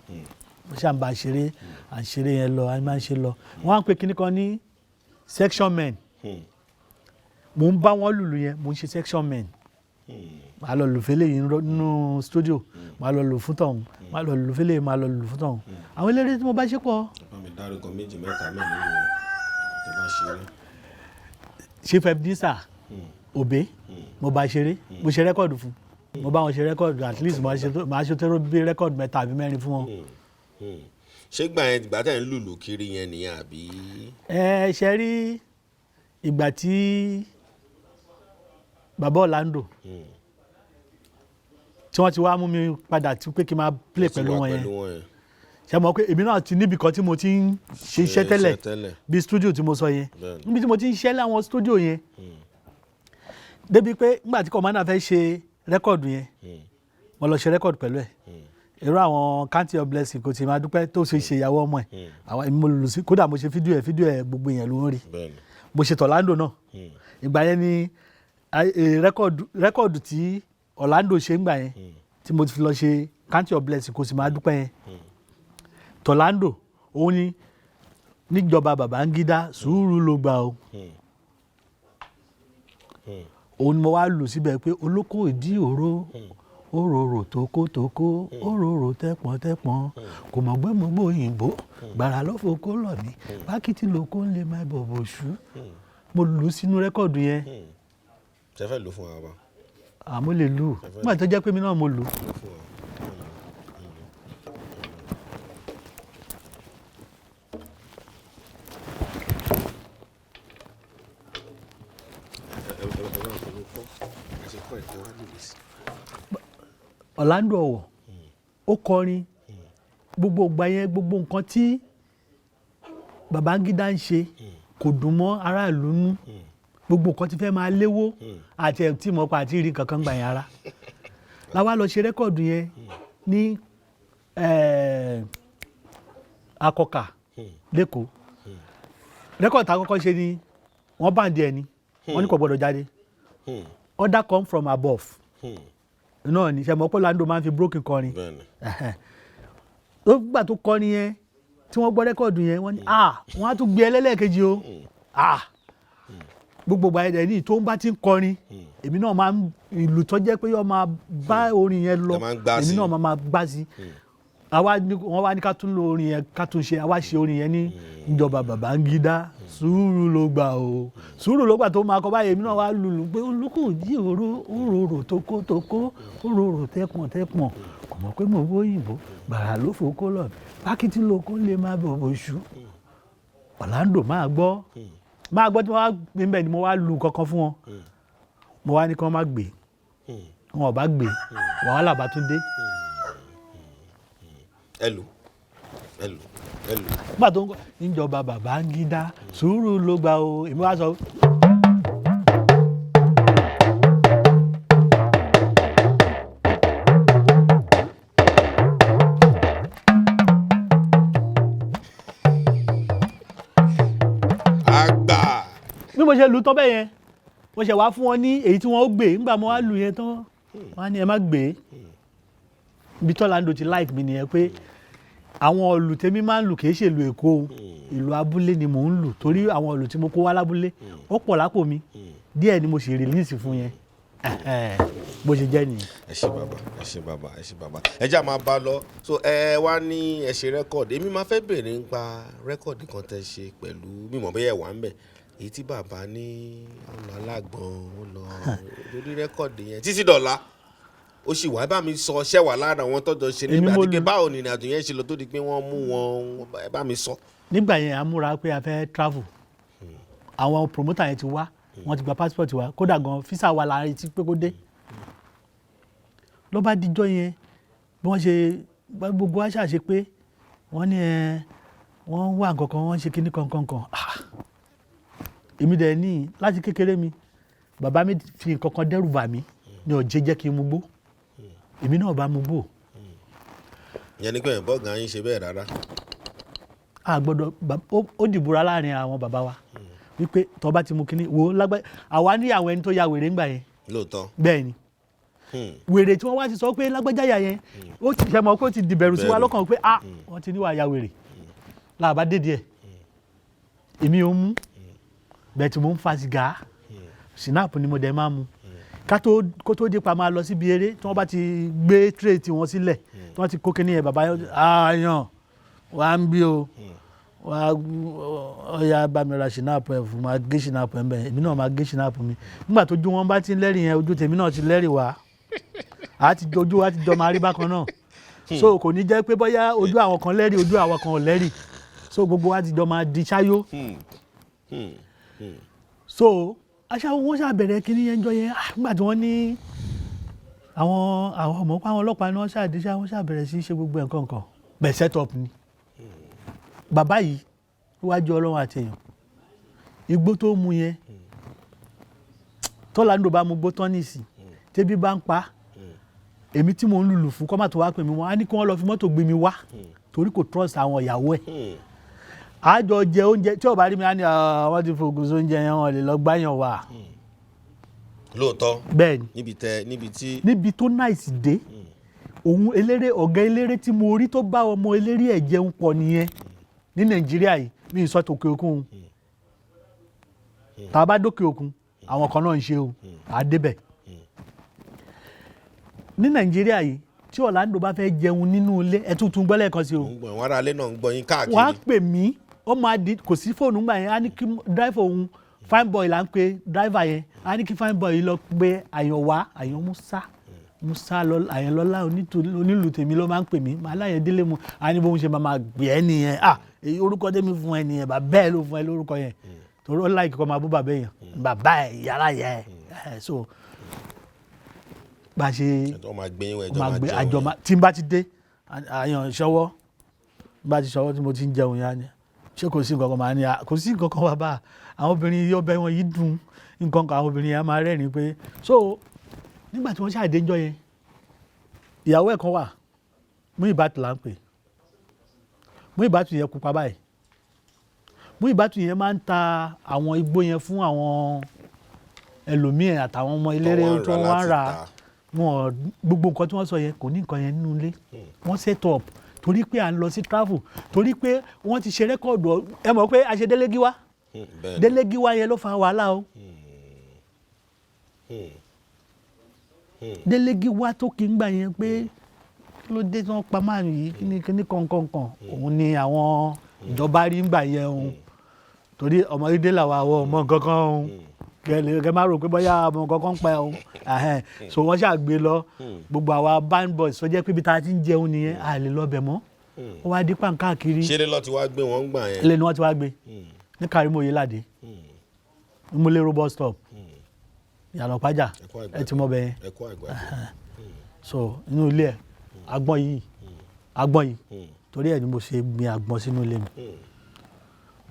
mo ṣáà ń bá ṣeré à ń ṣeré yẹn lọ à ń máa ń ṣe lọ wọ́n á pè kíní kan ní section men mo ń bá wọn lùlù yẹn mo ń ṣe section men màá lọ lù fẹ́lẹ̀ yìí nínú studio màá lọ lù fún tọ̀hún màá lọ lù fẹ́lẹ̀ màá lọ lù fún tọ̀hún àwọn eléré tí mo bá ṣe pọ̀. mi dárúkọ méjì mẹ́ta mẹ́rin nínú tó bá ṣeré. chief ebenezer obe mo bá ṣeré mo ṣe rẹ́kọ̀dù fún mo bá wọn ṣe rẹ́kọ̀dù at least màá ṣe tó bí rẹ́kọ̀dù mẹ́ta àbí mẹ́rin fún wọn. ṣé gbà yẹn ìgbà tẹ̀ ń lùlù kiri yẹn nìyẹn àbí. ṣe rí ìgbà tí bàbá Orlando tí wọ́n ti wá mú mi padà tí pé kí n máa play pẹ̀lú wọn yẹn ṣe mọ̀ pé èmi náà ti níbi kan tí mo ti ń ṣe iṣẹ́ tẹ́lẹ̀ bí studio tí mo sọ yẹn níbi tí mo ti ń ṣiṣẹ́ láwọn studio yẹn débi pé nígbà tí commander fẹ́ ṣe rẹ́kọ̀dù yẹn mo lọ ṣe rẹ́kọ̀dù pẹ̀lú ẹ̀ èrò àwọn count your blessing kò tí máa dúpẹ́ tó ṣe ìyàwó ọmọ ẹ̀ àwọn èmi mo lù sí kódà mo ṣe fídíò ẹ̀ gbogbo yẹn ló ń rí mo ṣe Orlando náà ìgbà yẹn ni rẹ́kọ̀dù tí Orlando ṣe ń gbà yẹn tí mo ti fi lọ ṣe count your blessing kò sì máa dúpẹ́ yẹn Orlando òun ni níjọba Babangida sùúrù ló gbà o òun ni mo wá lù síbẹ̀ pé olóko ìdí òró òróró tókótókó òróró tẹ́pọ̀ntẹ́pọ̀n kò mọ̀ gbé mo gbó òyìnbó gbàrà lọ́fọ̀ kó lọ mí pákìtì lóko ń lè má bọ̀bọ̀ ṣú mo lù sínú rẹ́kọ̀dù yẹn. ṣe fẹ́ lù fún wa bá. àmọ́ lè lù nígbà tó jẹ́ pé mi náà mo lù. Orlando Owoh ó kọrin gbogbo ìgbà yẹn gbogbo nǹkan tí Babangida ń ṣe kò dùn mọ́ aráàlú nú gbogbo nǹkan tí fẹ́ máa léwó àti ẹ̀ tí mo pa àti rí kankan gbà yẹn ara la wá lọ ṣe rẹ́kọ̀dù yẹn ní Akọkà lẹ́kọ̀ọ́ rẹ́kọ̀dù tá a kọ́kọ́ ṣe ni wọ́n bàǹdì ẹ̀ ni wọ́n ní kò gbọ́dọ̀ jáde order come from above náà ní sẹ́mo pé Orlando máa ń fi broken kọrin tó gbà tó kọrin yẹn tí wọ́n gbọ́ rẹ́kọ̀dù yẹn wọ́n ní wọ́n á tún gbé ẹlẹ́lẹ́kejì o gbogbo ìgbà yẹn ní tó ń bá ti ń kọrin èmi náà máa ń ìlù tó jẹ́ pé yóò máa bá orin yẹn lọ èmi náà máa gbá sí wọ́n wá ní ká tún lo orin yẹn ká tún ṣe àwa ṣe orin yẹn ní ìjọba Babangida sùúrù ló gbà o sùúrù ló gbà tó máa kọ báyìí èmi náà wá lùlù pé olùkọ́ òjì òróró tókótókó òróró tẹ́pọ̀ntẹ́pọ̀n kò mọ̀ pé mo bó òyìnbó gbàrà ló fò kó lọ pákìtì lóko lè má bọ̀bọ̀ ṣú Orlando máa gbọ́ tí wọ́n wá níbẹ̀ ni mo wá lu kankan fún wọn mo wá ní kí wọ́n má gbé wọn ò bá gbé wàhálà bá tún dé. ẹlò. nígbà tó ń kọ́ níjọba Babangida sùúrù ló gbà o èmi wá sọ. bí mo ṣe lù tán bẹ́ẹ̀ yẹn mo ṣe wá fún wọn ní èyí tí wọ́n ó gbé nígbà mo wá lù yẹn tán wọ́n á ní ẹ má gbé ibi tí Orlando ti like mi nìyẹn pé àwọn ìlù tèmi máa ń lù kì í ṣe ìlù Èkó ìlù abúlé ni mò ń lù torí àwọn ìlù tí mo kó wá lábúlé ó pọ̀ lápò mi díẹ̀ ni mo sì rìlíìsì fún yẹn bó ṣe jẹ́ nìyẹn. ẹ ṣé bàbá ẹ já máa bá lọ so ẹ wá ní ẹ ṣe rẹ́kọ̀dì èmi máa fẹ́ bèrè nípa rẹ́kọ̀dì kan tẹ́ ṣe pẹ̀lú mímọ̀ bẹ́ẹ̀ wà ń bẹ̀ èyí tí bàbá ní ọ̀nà Alagbon ó lọ lórí rẹ́kọ̀dì yẹn títí dọ̀la ó sì wá bá mi sọ ṣẹ́wà lára àwọn tọ́jọ́ ṣe nígbà tí pé báwo ni ìrìnàjò yẹn ṣe lọ tó di pé wọ́n mú wọn ẹ bá mi sọ. nígbà yẹn a múra pé a fẹ́ travel àwọn promoter yẹn ti wá wọ́n ti gba passport wa kódà gan visa wa la retí pé kó dé ló bá dijọ́ yẹn bí wọ́n ṣe gbogbo wa ṣàṣe pé wọ́n ní wọ́n wà nǹkankan wọ́n ṣe kíní kankan èmi dẹ̀ ní láti kékeré mi bàbá mi fi nǹkankan dẹ́rù bà mí ní ọ̀jẹ̀ jẹ́ kí n mugbó èmi náà bá mugbó. ìyẹn ní pé bọ́ọ̀gà yín ṣe bẹ́ẹ̀ rárá. a gbọ́dọ̀ ó dìbòrà láàrin àwọn bàbá wa wípé tó bá ti mú kíní wo lágbá àwa ní àwọn ẹni tó ya wèrè ńgbà yẹn. lóòótọ́. bẹ́ẹ̀ ni wèrè tí wọ́n wá ti sọ pé lágbájáyà yẹn ó ti ṣe mọ̀ pé ó ti dìbẹ̀rù sí wa lọ́kàn pé wọ́n ti níwà ya wèrè làbá dé díẹ̀ èmi ò mú bẹ́ẹ̀ tí mo ń fa sìgá sinapu ni mo dẹ̀ máa mu kó tó dé pa máa lọ síbi eré tí wọ́n bá ti gbé tray tí wọ́n sílẹ̀ tí wọ́n ti kó kíní yẹn bàbá yàn wá ń bí o wá ọ̀ya bá mi ra sinapu ẹ̀ fún máa gé sinapu ẹ̀ ń bẹ̀ èmi náà máa gé sinapu mi nígbà tójú wọn bá ti ń lẹ́rìí yẹn ojú tèmi náà ti lẹ́rìí wá ojú wa ti jọ máa rí bákan náà so kò ní jẹ́ pé bóyá ojú àwọn kan lẹ́rìí ojú àwọn kan ò lẹ́rìí so gbogbo wa ti jọ máa di ṣáyó so aṣáájú wọn ṣàbẹ̀rẹ̀ kí ní yẹn jọ yẹn nígbà tí wọ́n ní àwọn ọmọ pa àwọn ọlọ́pàá ni wọ́n ṣàdéṣà wọ́n ṣàbẹ̀rẹ̀ sí ṣe gbogbo nǹkan kan bẹ̀ set up ni bàbá yìí wájú ọlọ́run àti èèyàn igbó tó mu yẹn tọ́lá bá mu gbó tán nìsí tẹ́bí bá ń pa èmi tí mò ń lùlù fún kọ́mà tó wá pè mí wọn á ní kí wọ́n lọ fi mọ́tò gbé mi wá torí kò trust àwọn ìyàwó ẹ̀ àjọ jẹ oúnjẹ tí ò bá rí mi á ní wọ́n ti fògùn sí oúnjẹ yẹn wọ́n lè lọ gbáyàn wá. lóòótọ́ bẹ́ẹ̀ ni níbi tó náìsì dé òun eléré ọ̀gá eléré tí mo rí tó bá ọmọ eléré ẹ̀ jẹun pọ̀ nìyẹn ní nàìjíríà yìí mi ì sọ tòkè òkun tá a bá dókè òkun àwọn kan náà ń ṣe o àdébẹ̀ ní nàìjíríà yìí tí Orlando bá fẹ́ jẹun nínú ilé ẹ tuntun gbọ́lẹ̀ kan sí o. àwọn ará ilé náà ń gbọ́ yín káàkiri. wọ́n á pè mí ó máa di kò sí fóònù gbà yẹn á ní kí driver òun fine boy là ń pe driver yẹn á ní kí fine boy lọ pé àyàn Musa Ayandele onílù tèmi ló máa ń pè mí aláyẹn délé mu á ní bóun ṣe máa gbé ẹ nìyẹn èyí orúkọ tèmi fún ẹ nìyẹn bàbá ẹ ló fún ẹ lórúkọ yẹn torí ó láì kíkọ́ máa bú bàbá yẹn bàbá ẹ yàrá yẹn so bá a ṣe àjọ tí n bá ti dé àyàn ìṣọwọ́ bá ti ṣọwọ́ tí mo ti ń jẹun yá ni ṣé kò sí nǹkan kan máa ní kò sí nǹkan kan wá bá àwọn obìnrin yóò bẹ wọn yìí dùn nǹkan kan àwọn obìnrin yẹn máa rẹ́rìn pé so nígbà tí wọ́n ṣàdé ńjọ́ yẹn ìyàwó ẹ̀ kan wà mú ìbátú là ń pè mú ìbátú yẹn pupa báyìí mú ìbátú yẹn máa ń ta àwọn igbó yẹn fún àwọn ẹlòmíì àtàwọn ọmọ eléré tó wọ́n ń ra wọn gbogbo nǹkan tí wọ́n sọ yẹn kò ní nǹkan yẹn nínú ilé wọ́n set up torí pé à ń lọ sí travel torí pé wọ́n ti ṣe rẹ́kọ̀dù ẹ mọ̀ pé a ṣe délégiwá délégiwá yẹn ló fa wàhálà o délégiwá tó kì í gbà yẹn pé kí ló dé tí wọ́n pa máa yìí kíní kankankan òun ni àwọn ìjọba rí ń gbà yẹn o torí ọmọ ìdílé làwọn àwọn ọmọ kankan o kẹ máa rò pé bóyá ọmọ kankan pẹ́ o so wọ́n ṣàgbé lọ gbogbo àwa band boys sọ jẹ́ pé ibi tá a ti ń jẹun nìyẹn a lè lọ bẹ̀ mọ́ ó wá dín pàǹkáàkiri. ṣé lè lọ ti wá gbé wọn gbà yẹn. ilé ni wọ́n ti wá gbé ní Karimo Oyelade múlẹ́rọ bus stop ìyànà pàjá ẹ ti mọ bẹ́ẹ̀ so inú ilé ẹ̀ agbọ́n yìí torí ẹ̀ ni mo ṣe gbin àgbọn sínú ilé mi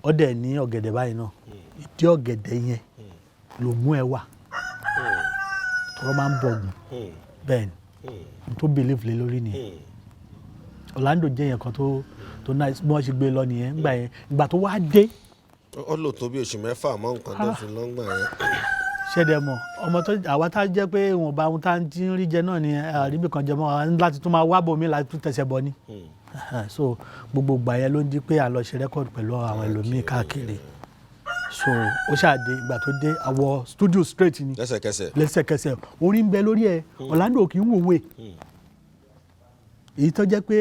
ó dẹ̀ ní ọ̀gẹ̀dẹ̀ báyìí náà ìdí ọ̀gẹ̀dẹ̀ yẹn lògùn ẹ wà tọrọ máa ń bọ̀gùn bẹ́ẹ̀ ni tó believe lé lórí nìyẹn Orlando jẹ́ yẹn kan tó nice bí wọ́n ṣe gbé lọ nìyẹn gbà yẹn ìgbà tó wá dé. ó lò tó bí oṣù mẹ́fà mọ́ nǹkan tó fi lọ́ngbà yẹn. ṣẹ̀dẹ̀ mọ̀ ọmọ tó àwa tá jẹ́ pé ìwọ̀nba ohun tá a ti ń rí jẹ náà ni àríbì kan jẹ mọ́ láti tún máa wábò mí láti tún tẹ̀sẹ̀ bọ̀ ni so gbogbo ìgbà yẹn ló ń di pé à lọ ṣe rẹ́kọ̀dù pẹ̀lú àwọn ẹlòmíì káàkiri so ó ṣàdé ìgbà tó dé àwọ studio straight ni lẹ́sẹ̀kẹsẹ̀ orin ń bẹ lórí ẹ̀ Orlando kì í wòwe èyí tó jẹ́ pé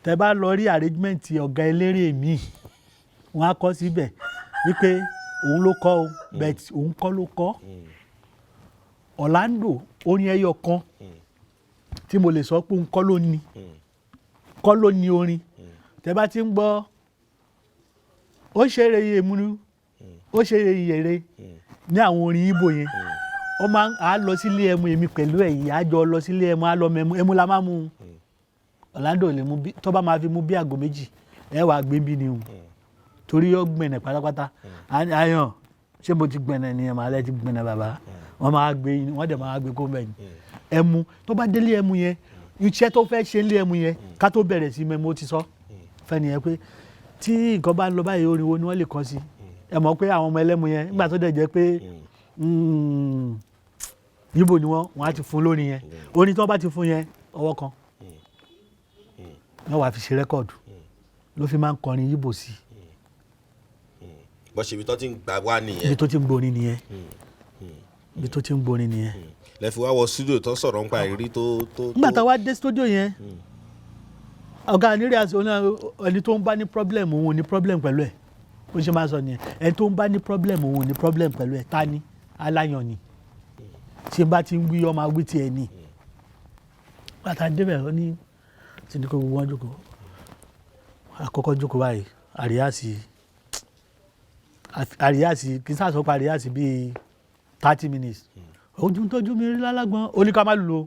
tẹ bá lọ rí arrangement ọ̀gá eléré mi wọ́n á kọ síbẹ̀ wípé òun ló kọ o but òun kọ́ ló kọ Orlando orin ẹyọ kan tí mo lè sọ pé ń kọ́ ló ní orin tẹ́ bá ti ń gbọ́ ó ṣeré yèmúnú ó ṣeré yèrè ní àwọn orin Ìgbò yẹn ó máa ń lọ sílé ẹmu èmi pẹ̀lú ẹ̀yìn àjọ lọ sílé ẹmu á lọ mẹ́mu ẹmu la máa mú Orlando lè mú tó bá máa fi mú bí àgọ́ méjì ẹ wàá gbé bí ni o torí yóò gbẹ̀nẹ̀ pátápátá àyàn ṣé mo ti gbẹ̀nẹ̀ ni ẹ̀ máa lẹ́ ti gbẹ̀nẹ̀ bàbá wọ́n máa gbé wọ́n dẹ̀ máa gbé kó bẹ́ẹ̀ ni ẹmu tó bá délé ẹmu yẹn iṣẹ́ tó fẹ́ ṣe lé ẹmu yẹn ká tó bẹ̀rẹ̀ sí mẹ́mu ó ti sọ fẹ́ni yẹn pé tí nǹkan bá ń lọ báyìí orin wo ni wọ́n lè kọ sí ẹ mọ̀ pé àwọn ọmọ ẹlẹ́mu yẹn nígbà tó dẹ̀ jẹ́ pé Ìgbò ni wọ́n á ti fún lórin yẹn orin tí wọ́n bá ti fún yẹn ọwọ́ kan wọ́n wá fi ṣe rẹ́kọ̀dù ló fi máa ń kọrin Ìgbò sí. bó ṣe ibi tó ti ń gbà wá nìyẹn. ibi tó ti ń gborin nìyẹn. ibi tó ti ń gborin nìyẹn. lẹ fi wá wọ studio tó sọ̀rọ̀ nípa ìrírí tó. nígbà tá a wá dé studio yẹn ọ̀gá nírí àti ẹni tó ń bá ní problem òun ò ní problem pẹ̀lú ẹ̀ ó ṣe máa sọ nìyẹn ẹni tó ń bá ní problem òun ò ní problem pẹ̀lú ẹ̀ ta ni aláyàn ni tí n bá ti ń wí ọmọ awí tiẹ̀ ni bàtà débẹ̀ ó ní tí ní kó gbogbo wọn jókòó àkọ́kọ́ jókòó báyìí àríyáàsì kì í sáà sọ pé àríyáàsì bíi 30 minutes ojú tójú mi rí lálágbọ́n ó ní ká má lùlù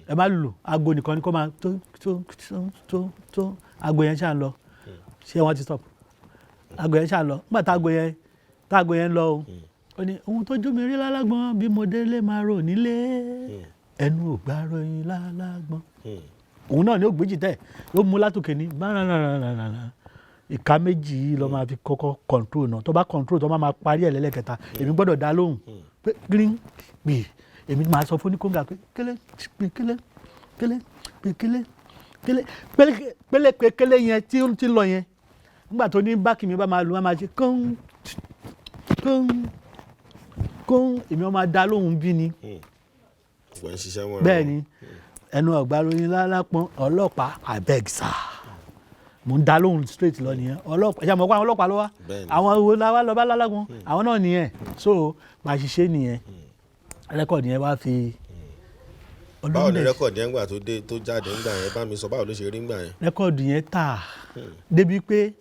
ẹ má lùlù aago nìkan ni kó máa tó aago yẹn ṣáà ń lọ ṣé wọ́n ti stop aago yẹn ṣáà ń lọ nígbà táago yẹn ń lọ o ó ní ohun tójú mi rí lálágbọ́n bí mo délé máa rò nílé ẹnu ò gbà ròyìn lálágbọ́n òun náà ni ó gbéjì tẹ̀ ó mú látòkè ní báranà ìka méjì yìí lọ máa fi kọ́kọ́ control náà tó bá control tó máa parí ẹ̀ lẹ́lẹ́kẹta èmi gbọ́dọ̀ dá lóhùn pé green pè èmi máa sọ fún oníkóńgà pé kélé pé kélé yẹn tí ó ti lọ yẹn nígbà tó ní báàkì mi bá máa lu máa ṣe kún èmi ó máa dá lóhùn bí ni bẹ́ẹ̀ ni ẹnu ọ̀gbà ròyìn lálápọn ọlọ́pàá abeg sir mo ń dá lóhùn straight lọ nìyẹn ọlọ́pàá ṣe àmọ́ pé àwọn ọlọ́pàá ló wá àwọn owó láwá lọ bá lálágbọn àwọn náà nìyẹn so máa ṣiṣẹ́ nìyẹn rẹ́kọ̀dì yẹn wá fi. báwo ni rẹ́kọ̀dì yẹn gbà tó jáde ńgbà yẹn bá mi sọ báwo ló ṣe rí ńgbà yẹn. rẹ́kọ̀dì yẹn tà débi pé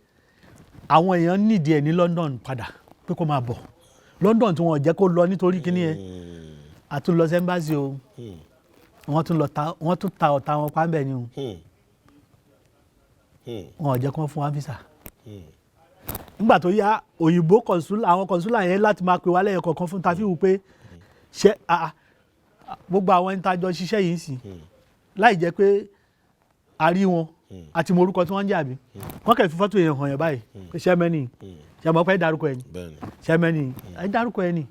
àwọn èèyàn nídìí ẹ̀ ní London padà pé kó máa bọ̀ London tí wọ́n jẹ́ kó lọ nítorí kíní yẹn àtúnlọ sẹ́ńbàṣì o wọ́n tún ta ọ̀tá wọn pàmbẹ́ ni o wọn ò jẹ́ kí wọ́n fún wa visa nígbà tó yá òyìnbó àwọn kọ̀nsúlà yẹn láti máa pè wá lẹ́yìn kọ̀ọ̀kan fún tàfíwù pé ṣe gbogbo àwọn ẹni tájọ ṣiṣẹ́ yìí sì láì jẹ́ pé a rí wọn àti mọ orúkọ tí wọ́n ń jà bí wọ́n kẹ̀ fi fọ́tò yẹn hàn yẹn báyìí pé ṣẹ́mẹ́nì ṣẹ́mọ́ pé dárúkọ ẹni ṣẹ́mẹ́nì ẹ dárúkọ ẹni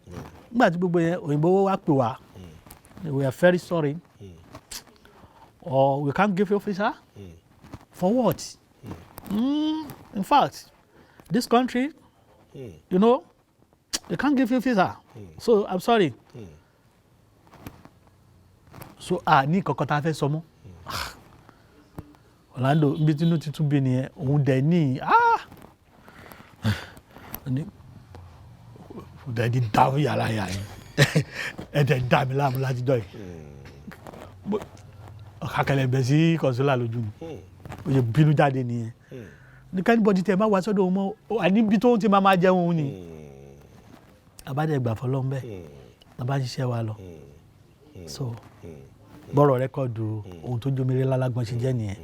nígbà tí gbogbo yẹn òyìnbó wá pè wá we are very sorry or we can't give you visa for what in fact this country you know they can't give you visa so I'm sorry so ní kankan tá a fẹ́ sọ mọ́ Orlando ibi tinú títún bí nìyẹn òun dẹ̀ ní dẹ̀ ní dáhùn yàrá yàrá yìí ẹ dẹ̀ dá mi láàmú láti jọ yìí ọ̀kàkẹ́lẹ̀ bẹ̀ sí kọ̀ǹsólà lójú mi ó yẹ bínú jáde nìyẹn ní kẹ́nìbọ̀dì tẹ̀ máa wá sọ́dọ̀ òun mọ́ àníbi tó ń ti máa jẹun òun ni àbádẹ́ gbà fọlọ́n bẹ́ẹ̀ bàbá ṣiṣẹ́ wa lọ so bọ́rọ̀ rẹ́kọ̀dù ohun tó jómi rí lálágbọ́n ṣe jẹ́ nìyẹn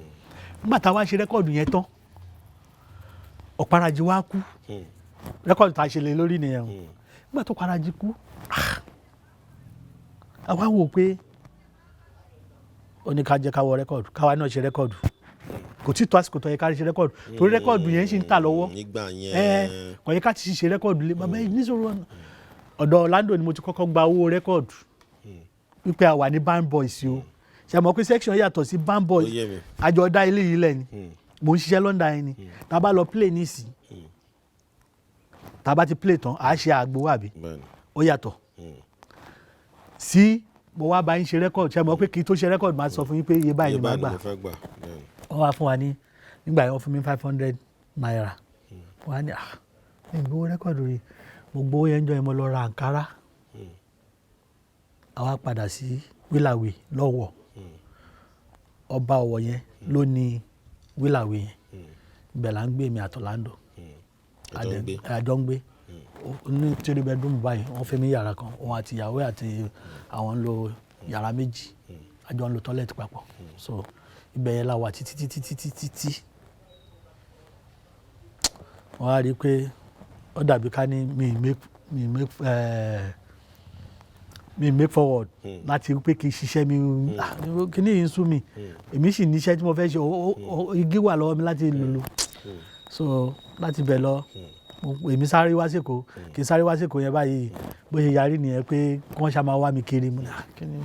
nígbà tá a wá ṣe rẹ́kọ̀dù yẹn tán ọ̀páraji wá kú rẹ́kọ̀dù tá a ṣe lé lórí nìyẹn nígbà tó ọ̀páraji kú àwa wò pé ó ní ká jẹ́ ká wọ rẹ́kọ̀dù káwa náà ṣe rẹ́kọ̀dù kò tí tó àsìkò tó yẹ ká ṣe rẹ́kọ̀dù torí rẹ́kọ̀dù yẹn ṣì ń tà lọ́wọ́ kò yẹ ká ti ṣe rẹ́kọ̀dù lé bàbá yìí níṣòro ọ̀dọ̀ Orlando ni mo ti kọ́kọ́ gba owó rẹ́kọ̀dù wípé a wà ní band boys o ṣe mọ̀ pé section yàtọ̀ sí band boys àjọ ọ̀dá ilé yìí lẹ̀ ni mò ń ṣiṣẹ́ London yẹn ni tá a bá lọ play nísì tá a bá ti play tán à á ṣe àgbo àbí ó yàtọ̀ sí mo wá bá yín ṣe rẹ́kọ̀dù ṣe mọ̀ pé kí n tó ṣe rẹ́kọ̀dù máa sọ fún yín pé iye báyìí ni màá gbà wọ́n wá fún wa ní nígbà yẹn wọ́n fún mi 500 naira wọ́n á ní ìgbówó rẹ́kọ̀dù rí gbogbo owó yẹn ń jọ yẹn mo lọ ra àǹkárá àwa padà sí wílàwé lọ́wọ́ ọba Ọ̀wọ̀ yẹn ló ní wílàwé yẹn ibẹ̀ là ń gbé mi àti Orlando àjọ ń gbé ní 3 bedroom báyìí wọ́n fẹ́ mi yàrá kan òun àti ìyàwó àti àwọn ń lo yàrá méjì àjọ ń lo toilet papọ̀ so ibẹ̀ yẹn la wà títí wọ́n á rí i pé ó dàbí ká ní mi make forward láti rí pé kì í ṣiṣẹ́ mi kí ni yìí ń sú mi èmi sì níṣẹ́ tí mo fẹ́ ṣe igi wà lọ́wọ́ mi láti lùlù so láti bẹ̀ lọ èmi sáré wá sèkó kí n sáré wá sèkó yẹn báyìí bó ṣe yarí nìyẹn pé kí wọ́n ṣá máa wá mi kiri kí ni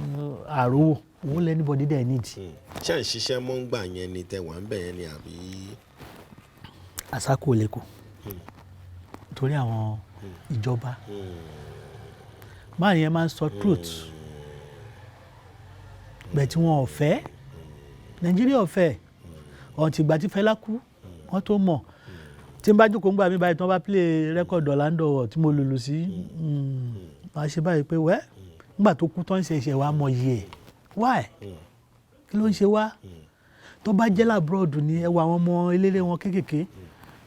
àròwò owó lẹ́nìbọ̀dì dẹ̀ nídìí. ṣé à ń ṣiṣẹ́ mọ́ ń gbà yẹn ni tẹ̀wá ń bẹ̀ yẹn ni àbí. àsákò lẹ́kọ̀ọ́ torí àwọn ìjọba máa yẹn máa ń sọ truth bẹ́ẹ̀ tí wọ́n ò fẹ́ Nàìjíríà ò fẹ́ ọ̀n tìgbà tí Fẹlá kú wọ́n tó mọ̀ tí n bá jókòó ń gbà mí báyìí tí wọ́n bá play record Orlando Owoh tí mo lùlù sí máa ṣe báyìí pé wẹ́ nígbà tó kú tó ń ṣe wa mọ̀ yìí ẹ̀ why kí ló ń ṣe wá tó bá jẹ́ labroad ni ẹ wo àwọn ọmọ eléré wọn kéékèèké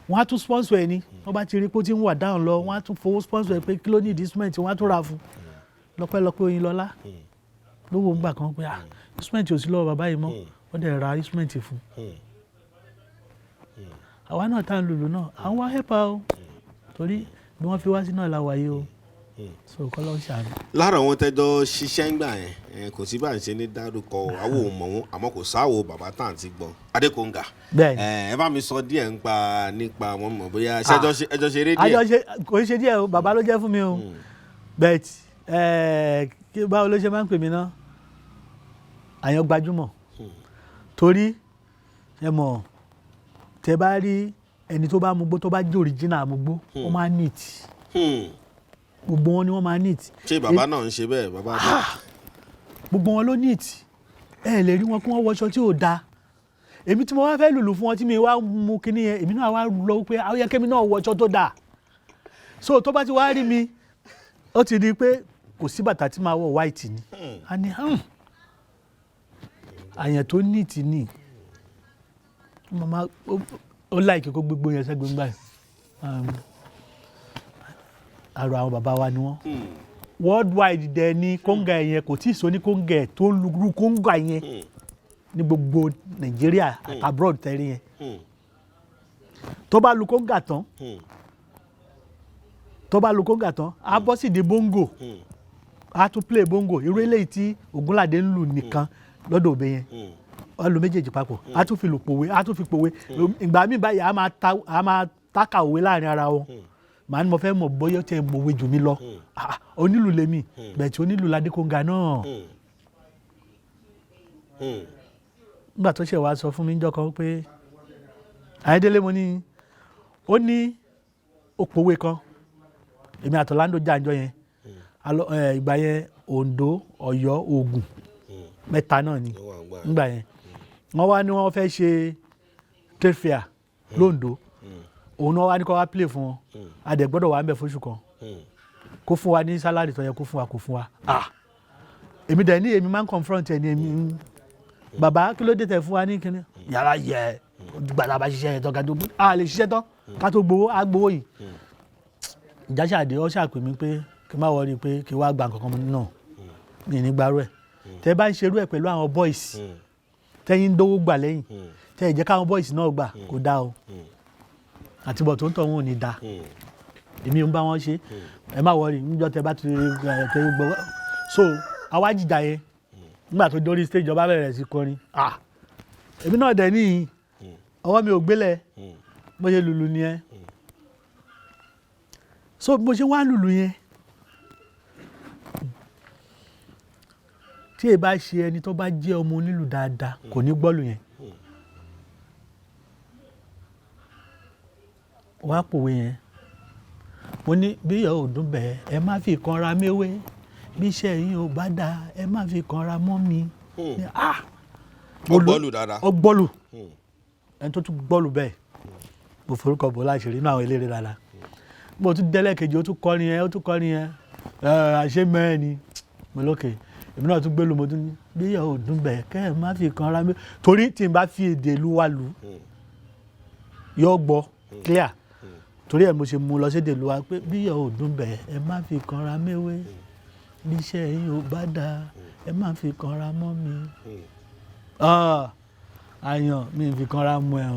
wọ́n á tún sponsor ẹ ní wọ́n bá ti rí pé ó ti ń wà dáhùn lọ wọ́n á tún fowó sponsor ẹ pé kí ló ní instrument wọ́n á tún ra fún lọ́pẹ́lọpẹ́ Oyinlọ́lá lówó ń gbà kan pé instrument ò sí lọ́wọ́ bàbá yìí mọ́ wọ́n dẹ̀ ra instrument fún àwa náà tá à ń lùlù náà àwọn wá hẹ́pà o torí bí wọ́n fi wá sí náà la wáyé o so kọ́ ló ń ṣàánú. lára àwọn tẹjọ ṣiṣẹ́ ń gbà yẹn kò sí bá ń ṣe ní dárúkọ àwọn ò mọ̀ wọn àmọ́ kò sáwò bàbá tá à ń ti gbọ́ Adékòǹgà ẹ bá mi sọ díẹ̀ nípa wọn mọ̀ bóyá ẹjọ́ ṣeré díẹ̀. kò ń ṣe díẹ̀ o bàbá ló jẹ́ fún mi o bet kí báwo ló ṣe máa ń pè mí náà àyàn gbajúmọ̀ torí ẹ mọ̀ tẹ bá rí ẹni tó bá mugbó tó bá jẹ́ original mugbó ó máa neat gbogbo wọn ni wọ́n máa neat. ṣé bàbá náà ń ṣe bẹ́ẹ̀ bàbá náà. gbogbo wọn ló neat ẹ lè rí wọn kí wọ́n wọṣọ tí ò dáa èmi tí mo wá fẹ́ lùlù fún wọn tí mi wá mú kinní yẹn èmi náà wá lọ pé àwọn yẹ kémi náà wọṣọ tó dáa so tó bá ti wá rí mi ó ti di pé kò sí bàtà tí máa wọ white ni a ní àyàn tó neat ni mama ó láìkí kó gbogbo yẹn sẹ́gbẹ̀ẹ́ báyìí àrò àwọn bàbá wa ni wọ́n worldwide dẹ̀ ni kóńgà yẹn kò tí ì sọ ní kóńgà tó ń lu kóńgà yẹn ní gbogbo Nàìjíríà àti abroad tẹ̀rí yẹn tó bá lu kóńgà tán á bọ́ sí di bongo á tún play bongo irú eléyìí tí Ògúnládé ń lù nìkan lọ́dọ̀ òbí yẹn wọ́n lu méjèèjì papọ̀ á tún fi lù pòwe á tún fi pòwe ìgbà míì báyìí á máa tákà òwe láàrin ara wọn màá ní mo fẹ́ mọ̀ bóyá tẹ mọ̀wé jù mí lọ onílù lèmi bẹ́ẹ̀ tí onílù l'Adékòǹgà náà nígbà tó ṣe wá sọ fún mi níjọ́ kan pé Ayandele mo ní ó ní òpòwe kan èmi àti Orlando jàǹjọ yẹn ìgbà yẹn Oǹdó Ọ̀yọ́ Ògùn mẹ́ta náà ni nígbà yẹn wọ́n wá ní wọ́n fẹ́ ṣe trade fair l'Oǹdó òun náà wá ní kó wá play fún wọn a dẹ̀ gbọ́dọ̀ wà ń bẹ̀ fóṣù kan kó fún wa ní sálárì tó yẹ kó fún wa kó fún wa èmi dẹ̀ ní èmi máa ń confront ẹ̀ ní èmi bàbá kí ló dé tẹ̀ fún wa ní kíní yàrá yẹ gbàdá bá ṣiṣẹ́ yẹn tán ká tó gbó lè ṣiṣẹ́ tán ká tó gbowó á gbowó yìí ìjáṣàdé ọ ṣàpè mí pé kí n má wọrí pé kí wá gba nǹkan kan náà mi ní gbárù ẹ̀ tẹ́ bá ń ṣerú ẹ̀ pẹ̀lú àwọn boys tẹ́yìn ń dówó gbà lẹ́yìn tẹ́ ẹ̀ jẹ́ káwọn boys náà gbà kó dá o àtibọ̀ tó ń tọ̀ wọn ò ní da èmi ń bá wọn ṣe ẹ má wọrí níjọ́ tẹ́ bá ti tẹ́ gbọ́ so àwa jìjà yẹn nígbà tó dórí stage ọba bẹ̀rẹ̀ sí kọrin èmi náà dẹ̀ níyìn ọwọ́ mi ò gbélẹ̀ bó ṣe lùlù nìyẹn so bó ṣe wá lùlù yẹn tí ẹ bá ṣe ẹni tó bá jẹ́ ọmọ onílù dáadáa kò ní gbọ́lù yẹn wá pòwe yẹn mo ní bí ìyá òdùn bẹ́ẹ̀ ẹ má fi kanra méwé bí iṣẹ́ yín ò bá dáa ẹ má fi kanra mọ́ mi. ọgbọ́lù dáadáa. ọgbọ́lù ẹni tó tún gbọ́lù bẹ́ẹ̀ mo forúkọ bò láṣìírí nínú àwọn eléré dáadáa mo tún délẹ̀ kejì ó tún kọrin yẹn àṣé mẹ́rin ni mo lókè èmi náà tún gbé lu mo tún ní bíyọ̀ ò dùn bẹ̀ kẹ́ ẹ̀ má fi kan ra mi torí tí n bá fi èdè ìlú wa lù yóò gbọ́ clear torí ẹ̀ mo ṣe mú lọ sí èdè ìlú wa pé bíyọ̀ ò dùn bẹ̀ ẹ má fi kan ra méwé bí iṣẹ́ yìí ò bá dáa ẹ má fi kan ra mọ́ mi àyàn mi fi kan ra mọ́ ẹ̀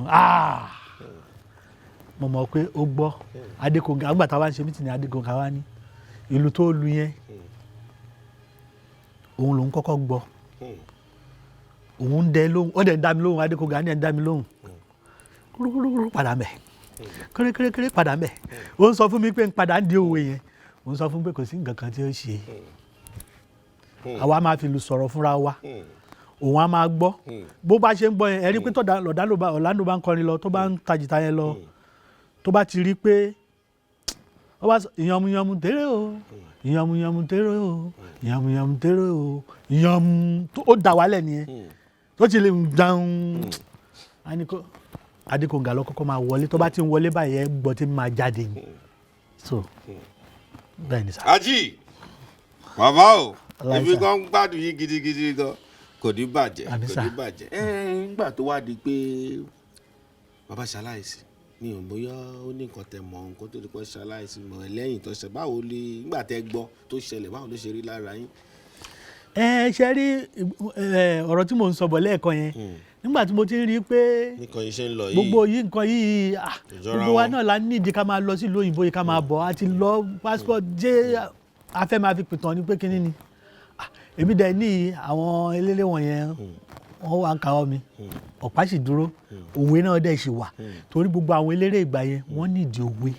mo mọ̀ pé ó gbọ́ Adékòǹgà àgbà táwa ń ṣe mítìní Adékòǹgà wa ní ìlú tó lu yẹn òun lòun kọ́kọ́ gbọ́ òun dẹ lóhùn ó dẹ̀ ń dá mi lóhùn Adékòǹgà ní ẹ̀ ń dá mi lóhùn kúrúkúrú padà mẹ́ kéré padà mẹ́ ó ń sọ fún mi pé ń padà ń di òwe yẹn ó ń sọ fún mi pé kò sí nǹkan kan tí ó ṣe àwa máa fi lù sọ̀rọ̀ fúnra wa òun á máa gbọ́ bó bá ṣe ń gbọ́ yẹn ẹ rí pé Orlando bá ń kọrin lọ tó bá ń tajìta yẹn lọ tó bá ti rí pé ó bá ìyànmùyànmù tèrè o ìyànmùyànmù tèrè o ìyànmùyànmù tèrè o ìyànmù ó dà wálẹ̀ nìyẹn tó ti lè dáhùn Adékòǹgà lọ kọ́kọ́ máa wọlé tó bá ti ń wọlé báyìí ẹ gbọ́ tí máa jáde ni so bẹ́ẹ̀ ni sá. Ají bàbá o èmi kan gbádùn yín gidigidi gan kò ní bàjẹ́ nígbà tó wá di pé bàbá ṣaláìsí mi ò bóyá ó ní nǹkan tẹ́ mọ̀ nǹkan tó di pé ṣaláìsí mọ̀ lẹ́yìn tó ṣe báwo lè nígbà tẹ́ gbọ́ tó ṣẹlẹ̀ báwo ló ṣe rí lára yín. ṣe rí ọ̀rọ̀ tí mò ń sọ bọ̀ lẹ́ẹ̀kan yẹn nígbà tí mo ti rí i pé gbogbo yìí nǹkan yìí gbogbo wa náà la nídìí ká máa lọ sí ìlú òyìnbó yìí ká máa bọ̀ àti lọ passport jẹ́ afẹ́ máa fi pìtàn ní pé kínní ni èmi dẹ̀ ní àwọn eléré wọ̀nyẹn wọ́n wá ń kàwọ́ mi ọ̀pá sì dúró òwe náà dẹ̀ sì wà torí gbogbo àwọn eléré ìgbà yẹn wọ́n nídìí òwe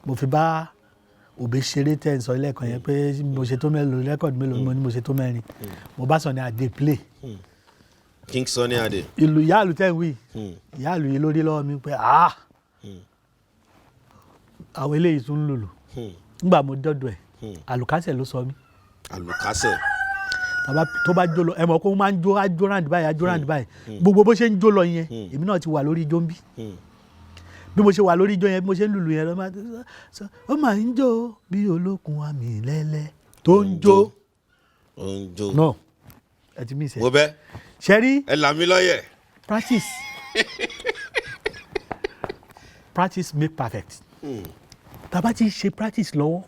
mo fi bá òbí ṣeré tẹ́ ń sọ lẹ́ẹ̀kan yẹn pé mo ṣe tó mélòó rẹ́kọ̀dì mélòó mo ní mo ṣe tó mẹ́rin mo bá Sunny Adé play King Sunny Adé ìlú ìyáàlú tẹ́ ń wí ìyáàlú yìí lórí lọ́wọ́ mi pé àwọn eléyìí tún ń lòlò nígbà mo dọ́dọ̀ ẹ̀ àlùkásẹ̀ ló sọ mí. àlùkásẹ̀. tó bá jó lọ ẹ mọ̀ kó máa ń jó ráǹdì báyìí gbogbo bó ṣe ń jó lọ yẹn èmi náà ti wà lórí ijó ń bí bí mo ṣe wà lórí ijó yẹn bí mo ṣe ń lùlù yẹn ó máa ń jó bí olókun àmì lẹ́lẹ́ tó ń jó. ó ń jó. no ẹ ti mí sẹ. wo bẹ. ṣẹ́rí. ẹ là mí lọ́yẹ̀. practice make perfect. tá a bá ti ṣe practice lọ́wọ́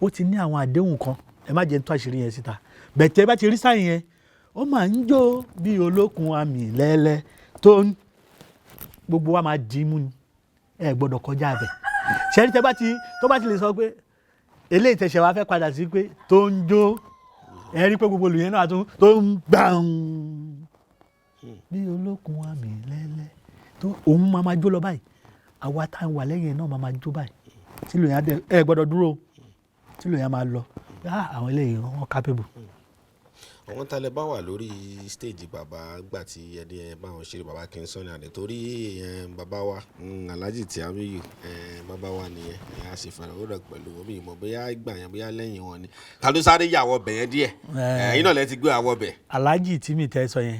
ó ti ní àwọn àdéhùn kan ẹ má jẹ́ ń tó àṣírí yẹn síta bẹ̀tẹ̀ bá ti rí sáyìn yẹn ó máa ń jó bí olókun àmì lẹ́lẹ́ tó ń gbogbo wa máa dì í mú ni ẹ gbọ́dọ̀ kọjá abẹ ṣẹ́rí tó bá ti lè sọ pé eléyìí tẹ̀sẹ̀ wa fẹ́ padà sí pé tó ń jó ẹ rí pé gbogbo olùyẹn náà tó ń gbàùn bí olókun àmì lẹ́lẹ́ tó òun máa jó lọ báyìí àwa tá à ń wà lẹ́yìn náà máa jó báyìí tí lóyún ẹ gbọ́dọ̀ dúró tí lóyún máa lọ àwọn eléyìí wọn capable. àwọn talẹ bá wà lórí stage bàbá gbà tí ẹni ẹ bá wọn ṣeré bàbá King Sunny Adé torí bàbá wa Alhaji Musa bàbá wa nìyẹn a sì fẹ́ràn ó rẹ̀ pẹ̀lú omi ìmọ̀ bóyá ìgbà yẹn bóyá lẹ́yìn wọn ni ta ló sáré yà wọ bẹ̀ yẹn díẹ̀ ẹ̀yin náà lẹ ti gbé àwọ̀ bẹ̀. Alhaji tí mi tẹ́ sọ yẹn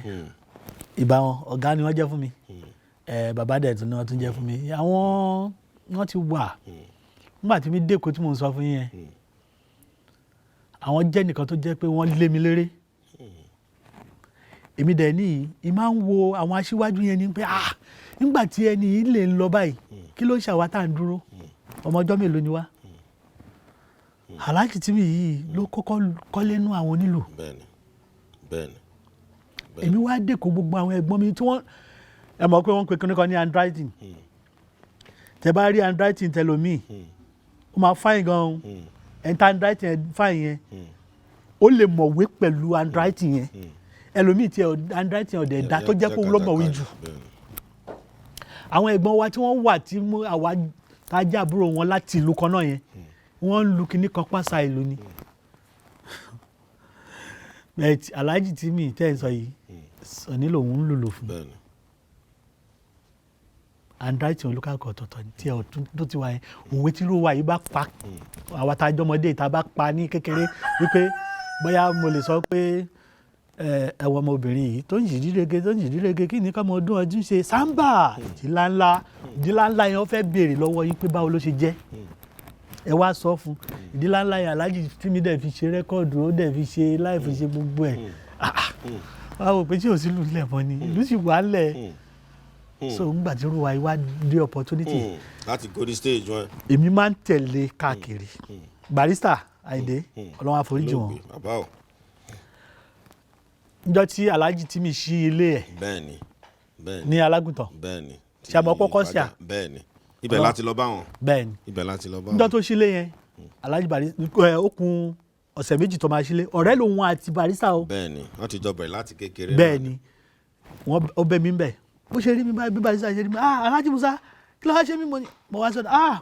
ìbá wọn ọ̀gá ni wọ́n jẹ́ fún mi bàbá dẹ̀ tún ni wọ́n tún jẹ́ fún mi àwọn wọ́n ti wà nígbà tí mi dẹ́kọ̀ tí mò ń sọ fún yẹn àwọn jẹ́ nìkan tó jẹ́ pé wọ́n lé mi léré èmi dẹ̀ ní ì máa ń wo àwọn aṣíwájú yẹn ni pé nígbà tí ẹni yìí lè ń lọ báyìí kí ló ṣàwá tá à ń dúró ọmọ ọjọ́ mélòó ni wá Alhaji tí mi yìí ló kọ́kọ́ kọ́lé nú àwọn onílù èmi wá dẹ́kọ̀ gbogbo àwọn ẹ̀gbọ́n mi tí wọ́n ẹ mọ̀ pé wọ́n pe kíní kan ní handwriting tẹ bá rí handwriting tẹlomi ó máa fáyìn gan-an ẹ̀ńtà handwriting ẹ̀ fáyìn yẹn ó lè mọ̀wé pẹ̀lú handwriting yẹn ẹlòmíì tí handwriting ọ̀dẹ̀ ẹ̀dá tó jẹ́ pé òun ló mọ̀wé jù àwọn ẹ̀gbọ́n wa tí wọ́n wà tí àwa tá a jẹ́ àbúrò wọn láti ìlú kan náà yẹn wọ́n ń lu kíní kan pàṣà ìlú ni Alhaji tí mi tẹ́ ẹ sọ yìí Sunny lòun ń lùlù fún handwriting olùkàkọ̀ ọ̀tọ̀ọ̀tọ̀ tí ẹ ọ̀tún tó ti wà yẹn òwe tí ló wà yìí bá pa àwa tá a jọmọdé ìta bá pa ní kékeré wípé bóyá mo lè sọ pé ẹwọ ọmọbìnrin yìí tó ń yìí rege kí ni kọ́mọ ọdún ọdún ṣe sáńbà ìdílá ńlá yẹn wọ́n fẹ́ béèrè lọ́wọ́ yín pé báwo ló ṣe jẹ́ ẹ wá sọ fún ìdí ńláńlá yẹn Alhaji tí mi dẹ̀ fi ṣe rẹ́kọ̀dù ó dẹ̀ fi ṣe láìfi ṣe gbogbo ẹ̀ wá wò pé tí ò sí lù lẹ̀ mọ́ ni ìlú sì wà lẹ̀ so ńgbà tí olúwa yìí wá dé opportunity láti go the stage wọn. èmi máa ń tẹ̀lé káàkiri Barrister Ayinde Ọlọ́run àforíjì wọn níjọ́ tí Alhaji tí mi ṣí ilé ẹ̀ bẹ́ẹ̀ni ní Alágùntàn bẹ́ẹ̀ni ṣàbọ̀ kọ́kọ́ sí à bẹ́ẹ̀ni ibẹ̀ láti lọ bá wọn bẹ́ẹ̀ni ibẹ̀ láti lọ bá wọn níjọ́ tó ṣílé yẹn Alhaji ó kún ọ̀sẹ̀ méjì tó máa ṣílé ọ̀rẹ́ lòun àti Barrister o bẹ́ẹ̀ni wọ́n ti jọ bẹ̀rẹ̀ láti kékeré bẹ́ẹ̀ni ó bẹ̀ mí bẹ̀ bó ṣe rí mi báyìí bí Barrister ṣe rí mi Alhaji Musa kí ló wá ṣe mí mo wá sọ́dọ̀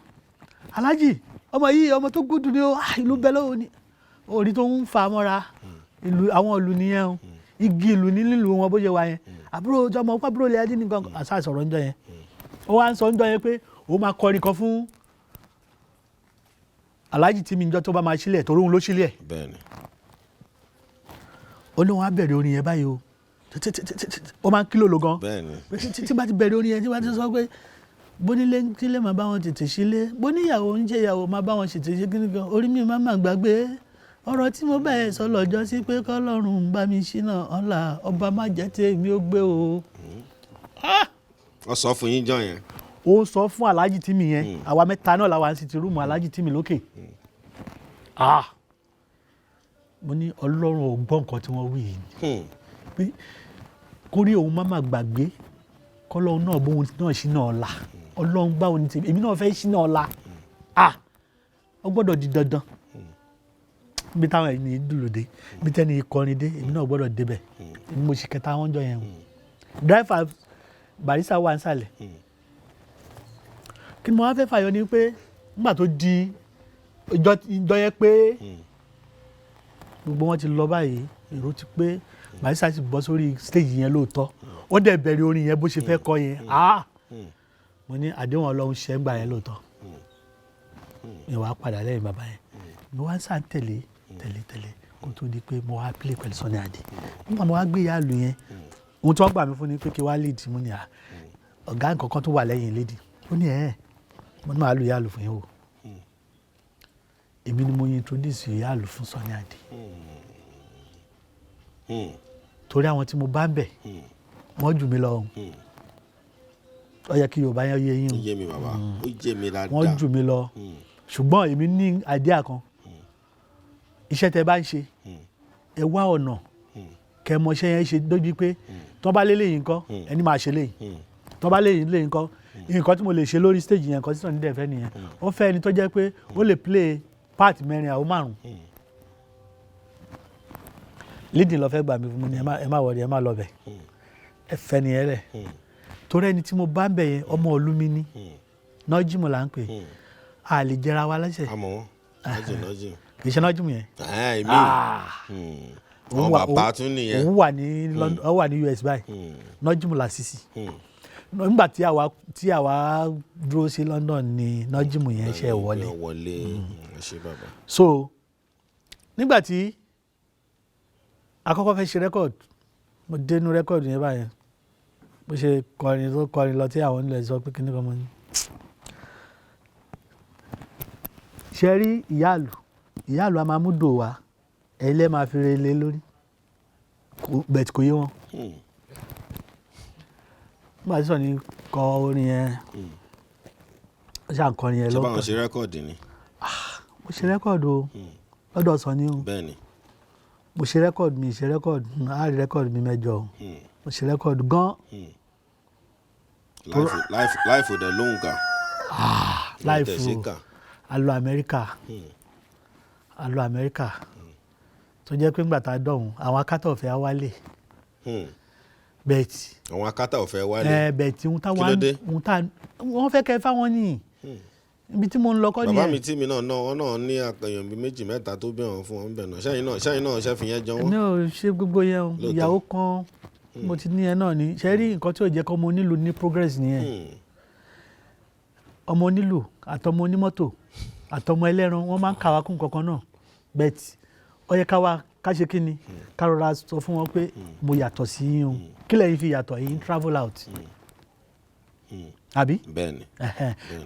Alhaji ọmọ yìí ọmọ tó gúdù ni ó ìlú bẹ́ẹ̀ lọ́wọ́ ni orí tó ń fa mọ́ra ìlú àwọn ìlú nìyẹn o igi ìlú nílùú wọn bó ṣe wà yẹn àbúrò ọmọ àbúrò ilé adé nìkan àṣà sọ̀rọ̀ ńjọ́ yẹn ó wá ń sọ ńjọ́ yẹn pé ó máa kọrin kan fún Alhaji tí mi ń jọ́ tó bá máa sílẹ̀ torí òun ló sílẹ̀ bẹ́ẹ̀ni ó ní wọn á bẹ̀rẹ̀ orin yẹn báyìí o ó máa ń kílò ló gan bẹ́ẹ̀ni tí bá ti bẹ̀rẹ̀ orin yẹn tí bá ti sọ pé bónílé ń kílé máa bá wọn tètè sílé bóníyàwó ń jẹ ìyàwó máa bá wọn tètè ṣe kíní kan orí mi máa máa gbàgbé ọ̀rọ̀ tí mo bá ẹ sọ lọ́jọ́ sí pé kọ́lọ́run bá mi ṣínà ọ̀la ọba má jẹ́ tí èmi ó gbé o. wọ́n sọ fún yín jọ yẹn. ó sọ fún Alhaji tí mi yẹn àwa mẹ́ta náà làwa ń sì ti rúùmù Alhaji tí mi lókè. mo ní Ọlọ́run ò gbọ́ nǹkan tí wọ́n wí yìí pé kórí òun má má gbàgbé kọ́lọ́run náà bóun náà ṣínà ọ̀la Ọlọ́run báwo ni tèmi èmi náà fẹ́ ṣínà ọ̀la ó gbọ́dọ̀ di dandan bí táwọn ẹni dùlù dé bí tẹ́ni kọrin dé èmi náà gbọ́dọ̀ débẹ̀ èmi mo ṣì kẹta wọn jọ yẹn o driver Barrister wà nísàlẹ̀ kí ni mo wá fẹ́ fàyọ ni pé nígbà tó di ìjọ yẹn pé gbogbo wọn ti lọ báyìí èrò ti pé Barrister ti bọ́ sórí stage yẹn lóòótọ́ ó dẹ̀ bẹ̀rẹ̀ orin yẹn bó ṣe fẹ́ kọ yẹn mo ní àdéhùn Ọlọ́run ṣẹ́ ń gbà yẹn lóòótọ́ mi wàá padà lẹ́yìn bàbá yẹn mi wá ń sàn tẹ̀lé kó tó di pé mo wá play pẹ̀lú Sunny Adé nígbà mo wá gbé ìyá àlù yẹn ohun tí wọ́n gbà mí fún ni pé kí wá lead mo ní ọ̀gá nǹkan kan tó wà lẹ́yìn lady ó ní mo ní máa lu ìyá àlù fún yín o èmi ni mo introduce ìyá àlù fún Sunny Adé torí àwọn tí mo bá ń bẹ̀ wọ́n jù mí lọ ó yẹ kí Yorùbá yẹn yé yín o ó yé mi bàbá ó yé mi dáadáa wọ́n jù mí lọ ṣùgbọ́n èmi ní idea kan iṣẹ́ tẹ́ bá ń ṣe ẹ wá ọ̀nà kẹ́ mọ iṣẹ́ yẹn ṣe dójú pé tó bá lé léyìn nǹkan ẹni máa ṣe léyìn tó bá léyìn nǹkan nǹkan tí mo lè ṣe lórí stage yẹn nǹkan tí Sunny dẹ̀ fẹ́ nìyẹn ó fẹ́ ẹni tó jẹ́ pé ó lè play part 4 àwọn 5 leading lọ fẹ́ gbà mí fún mi ni ẹ má wọlé ẹ má lọ bẹ̀ ẹ fẹ́ nìyẹn rẹ̀ torí ẹni tí mo bá ń bẹ̀ yẹn ọmọ ìlú mi ní nọ́jìmọ̀ là ń pè a lè jẹra wa lẹ́sẹ̀ nọ́jì kì í ṣe nọ́jìmọ̀ yẹn àwọn bàbá tún nìyẹn òun wà ní London ó wà ní US báyìí nọ́jìmọ̀ là sísì nígbà tí àwa dúró sí London ni nọ́jìmọ̀ yẹn ṣe wọlé so nígbà tí àkọ́kọ́ fẹ́ ṣe rẹ́kọ̀d mo dénú rẹ́kọ̀d yẹn báyẹn bó ṣe kọrin lọ tí àwọn onílẹ̀ sọ pé kíní kan mọ́ ni ṣe rí ìyáàlú a máa mú dò wá ẹ̀yin lẹ́ máa fi relé lórí bẹ̀t kò yé wọn nígbà tí Sunny kọ orin yẹn ó ṣàǹkọrin yẹn lọ́kàn ṣé báwọn ṣe rẹ́kọ̀dì ni mo ṣe rẹ́kọ̀dù o lọ́dọ̀ Sunny o bẹ́ẹ̀ni mo ṣe rẹ́kọ̀dù mi ṣe rẹ́kọ̀dù á rí rẹ́kọ̀dù mi 8 o mo ṣe rẹ́kọ̀dù gan. láìfò dẹ̀ lóhùn kà láìfò alo Amẹ́ríkà tó jẹ́ pé ńgbà tá a dọ̀hún àwọn akátá ọ̀fẹ́ á wálé bẹ́ẹ̀tì àwọn akátá ọ̀fẹ́ wálé bẹ́ẹ̀tì wọ́n fẹ́ kẹ́ fáwọn ní ibi tí mo ń lọ kọ́ nìyẹn. bàbá mi tí mi náà wọ́n náà ní àkànyàn bíi 2 mẹ́ta tó bí wọn fún wọn bẹ̀ náà ṣẹ́yìn náà ṣẹ́ fi yẹn jọ wọ́n. mi ò ṣe gbogbo yẹn o ìyàwó kan mo ti ní yẹn náà ni ṣe rí nǹkan tí ò jẹ́ kọ́ ọmọ onílù ní progress nìyẹn ọmọ onílù àtọmọ onímọ́tò àtọmọ ẹlẹ́ran wọ́n máa ń kà wá kún kankan náà bẹ́ẹ̀tì ó yẹ ká ṣe kí ni ká rọra sọ fún wọn pé mo yàtọ̀ sí yín o kí lẹ́yìn fi yàtọ̀ yín travel out àbí bẹ́ẹ̀ni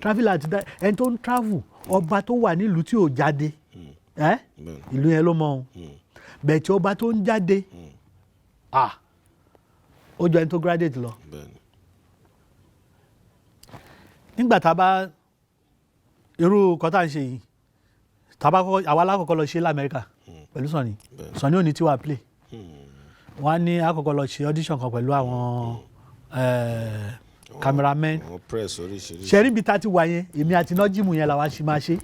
travel out ẹni tó ń travel ọba tó wà nílùú tí ò jáde ìlú yẹn ló mọ òun bẹ́ẹ̀ tí ọba tó ń jáde ó jọ ẹni tó graduate lọ nígbà tá a bá irú kọ́tà ń ṣe yìí àwa alákọ̀ọ́kọ́ lọ ṣe lamẹ́ríkà pẹ̀lú Sunny òní tí wàá play wọ́n á ní àkọ́kọ́ lọ ṣe audition kan pẹ̀lú àwọn cameramen ṣẹ́rí ibi tá a ti wà yẹn èmi àti nọ́jìmù yẹn làwa ṣe máa ṣe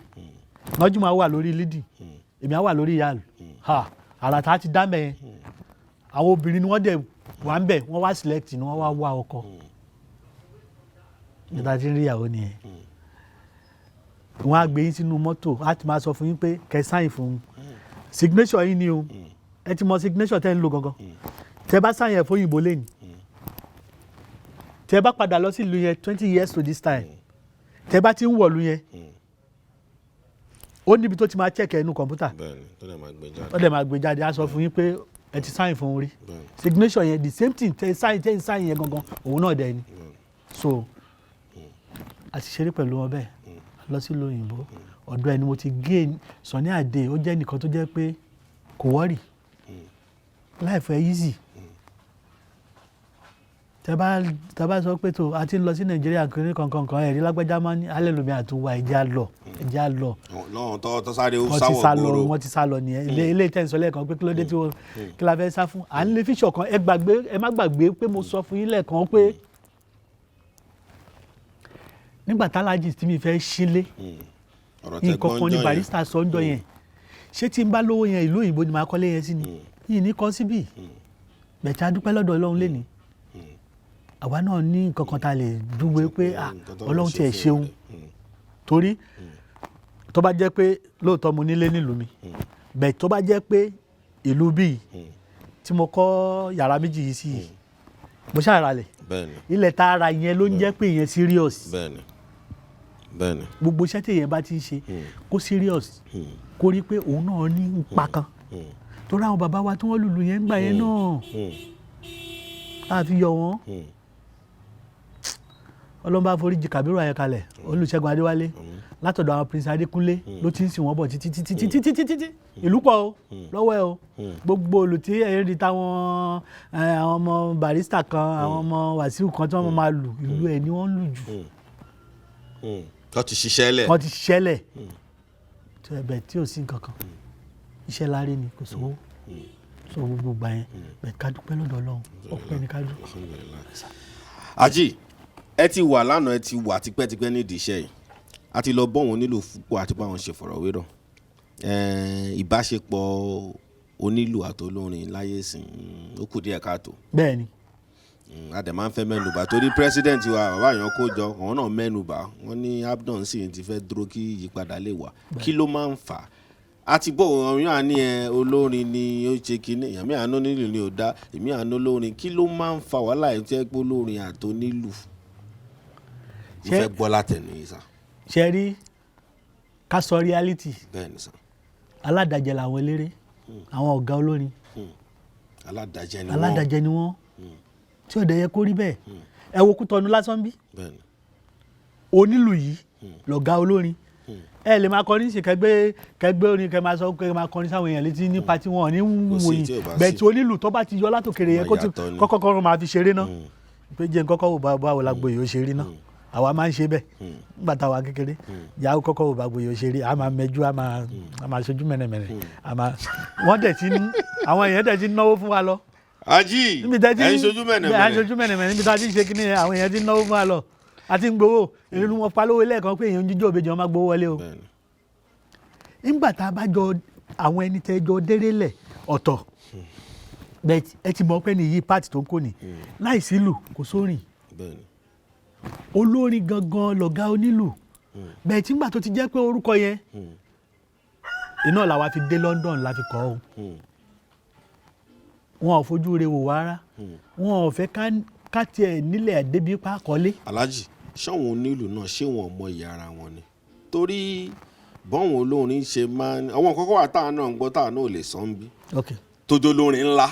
nọ́jìmù á wà lórí leading èmi á wà lórí yàrá àrà tá a ti dá mẹ́yẹn àwọn obìnrin ni wọ́n dẹ̀ wà ń bẹ̀ wọ́n wá select ni wọ́n wá ọkọ nígbà tí ń rí ìyàwó nìyẹn wọ́n á gbé yín sínú mọ́tò á ti máa sọ fún yín pé kẹ́ sáyìn fún signature yín ni o ẹ ti mọ signature tẹ́ ń lò gangan tẹ́ bá sáyìn ẹ̀ fún òyìnbó lẹ́nu tẹ́ bá padà lọ sí ìlú yẹn 20 years to this time tẹ́ bá ti ń wọ̀lú yẹn ó níbi tó ti máa check ẹnu kọ̀ǹpútà ó dẹ̀ máa gbé jáde á sọ fún yín pé ẹ ti sáyìn fún orí signature yẹn the same thing tẹ́ sáyìn yẹn gangan òun náà dẹ̀ ni so àti ṣeré pẹ̀lú wọn bẹ́ẹ̀ lọ sí ìlú òyìnbó ọ̀dọ̀ ẹni mo ti gé Sunny Adé ó jẹ́ nìkan tó jẹ́ pé kò wọ́rì life ẹ easy tẹ́ bá sọ pé tó a ti ń lọ sí Nàìjíríà kiri kankan ẹ̀rí lágbájá máa ní alẹ́ lómi àtúwà ẹ̀jẹ̀ á lọ lọ́wọ́n tó sáré ó sáwọ̀ gbòòrò wọ́n ti sá lọ nìyẹn ilé ìtẹ́sọ̀ lẹ́ẹ̀kan pé kí ló dé tí kí la fẹ́ sá fún à ń lè fíṣọ̀ kan ẹ má gbàgbé pé mo sọ fún yín lẹ́ẹ̀kan pé nígbà tálájì tí mi fẹ́ sílé nǹkan kan ní barista sọ́njọ́ yẹn ṣé tí n bá lówó yẹn ìlú òyìnbó ni màá kọ́lé yẹn sí ni yìí ní kọ́ síbì bẹ̀tẹ̀ adúpẹ́ lọ́dọ̀ Ọlọ́run lé ní àwa náà ní nǹkan kan tá a lè dúwe pé Ọlọ́run tiẹ̀ ṣeun torí tó bá jẹ́ pé lóòótọ́ mo nílé nílùú mi bẹ̀ tó bá jẹ́ pé ìlú bíi tí mo kọ́ yàrá méjì yìí sí yìí mo ṣàralẹ̀ ilẹ̀ tá a ra yẹn ló ń jẹ́ pé ìyẹn serious gbogbo iṣẹ́ tí èèyàn bá ti ń ṣe kó serious kó rí pé òun náà ní ipa kan torí àwọn bàbá wa tí wọ́n lùlù yẹn ń gbà yẹn náà a fi yọ wọ́n ọlọ́mọba àforíjì Kàbírù Àyànkalẹ̀ Olúṣẹ́gun Adéwálé látọ̀dọ̀ àwọn Prince Adékúnlé ló ti ń sìn wọ́n bọ̀ títí ìlú pọ̀ o lọ́wọ́ ẹ o gbogbo olùtí ẹ̀yìn di táwọn àwọn ọmọ barista kan àwọn ọmọ wàsíù kan tí wọ́n máa lù ìlú ẹ̀ ni wọ́n ń lù jù. wọ́n ti ṣiṣẹ́ lẹ̀ tó ẹ̀bẹ̀ tí ò sí nǹkan kan iṣẹ́ láre ni kò sówó sọ gbogbo gbà yẹn bẹ̀ ká dúpẹ́ lọ́dọ̀ Ọlọ́run ọpẹ́ ni ká dúpẹ́. Àjì ẹ ti wà lánàá ẹ ti wà tipẹ́tipẹ́ nídìí iṣẹ́ yìí a ti lọ bọ́ wọn nílò púpọ̀ àti báwọn ṣe fọ̀rọ̀wérọ̀ ìbáṣepọ̀ onílù àtolórin láyé sìn ó kù díẹ̀ káàtó. bẹ́ẹ̀ni. a dẹ̀ máa ń fẹ́ mẹ́nubà torí president wa bàbá yẹn kó jọ àwọn náà mẹ́nubà wọ́n ní Abdon sì ti fẹ́ dúró kí ìyípadà lè wà kí ló máa ń fà á ti bọ̀ ọ̀run yóò ní olórin ni ó ṣe kínní èmi àánú nílù ni ò dá èmi àánú olórin kí ló máa ń fa wàhálà ẹ̀ tẹ́ pé olórin àtonílù mo fẹ́ gbọ́ látẹnu yìí sá. ṣe rí ká sọ reality bẹ́ẹ̀ni sá. aládàjẹ làwọn eléré àwọn ọ̀gá olórin aládàjẹ ni wọ́n tí ò dẹ̀ yẹ kó rí bẹ́ẹ̀ ẹ wo Kútọ́nù lásán bí onílù yìí lọ̀gá olórin ẹ lè máa kọrin sí kẹgbẹ́ orin kẹ máa sọ pé máa kọrin sáwọn èèyàn létí nípa tí wọn ò ní wòyìn bẹ́ẹ̀ tí onílù tó bá ti yọ látòkèrè yẹn kó ti kọ́kọ́ máa fi ṣeré náà pé jẹ́ kọ́kọ́ wò báwo lágbo yìí ó ṣe rí náà àwa máa ń ṣe bẹ́ẹ̀ nígbà táwa kékeré yàrá kọ́kọ́ wò báwo yìí ó ṣe rí a máa mẹ́jú a máa ṣojú mẹ́nẹ̀mẹ́nẹ̀ wọ́n dẹ̀ ti àwọn èèyàn dẹ̀ ti náwó fún wa lọ. Àjì ẹ̀yin ṣojú mẹ́nẹ̀mẹ́nẹ̀ níbi tá a ti ṣe kíní yẹn àwọn èèyàn ti náwó fún wa lọ àti ń gbowó èrè ni wọ́n pa lówó lẹ́ẹ̀kan pé èèyàn ń jíjọ́ òbejì wọn máa gbowó wọlé o. nígbà tá a bá jọ àwọn ẹni tẹ́ jọ déré lẹ̀ ọ̀tọ̀ bẹ́ẹ̀ ẹ ti mọ̀ pé nìyí pàtì tó ń kó ni láìsí lù kò sórin olórin gangan lọ̀gá onílù bẹ́ẹ̀ tí ngbà tó ti jẹ́ pé orúkọ yẹn iná làwa fi dé London la fi kọ́ o wọn ò fojú re wò wá rárá wọn ò fẹ́ ká tiẹ̀ nílẹ̀ débi pa kọ́lé. Alhaji ṣáwọn onílù náà ṣé wọn mọ ìyá ara wọn ni torí bọ́wọn olórin ṣe máa ń àwọn kọ́kọ́ wà táwọn náà ń gbọ́ táwọn náà ò lè sọ ń bí tójó lórin ńlá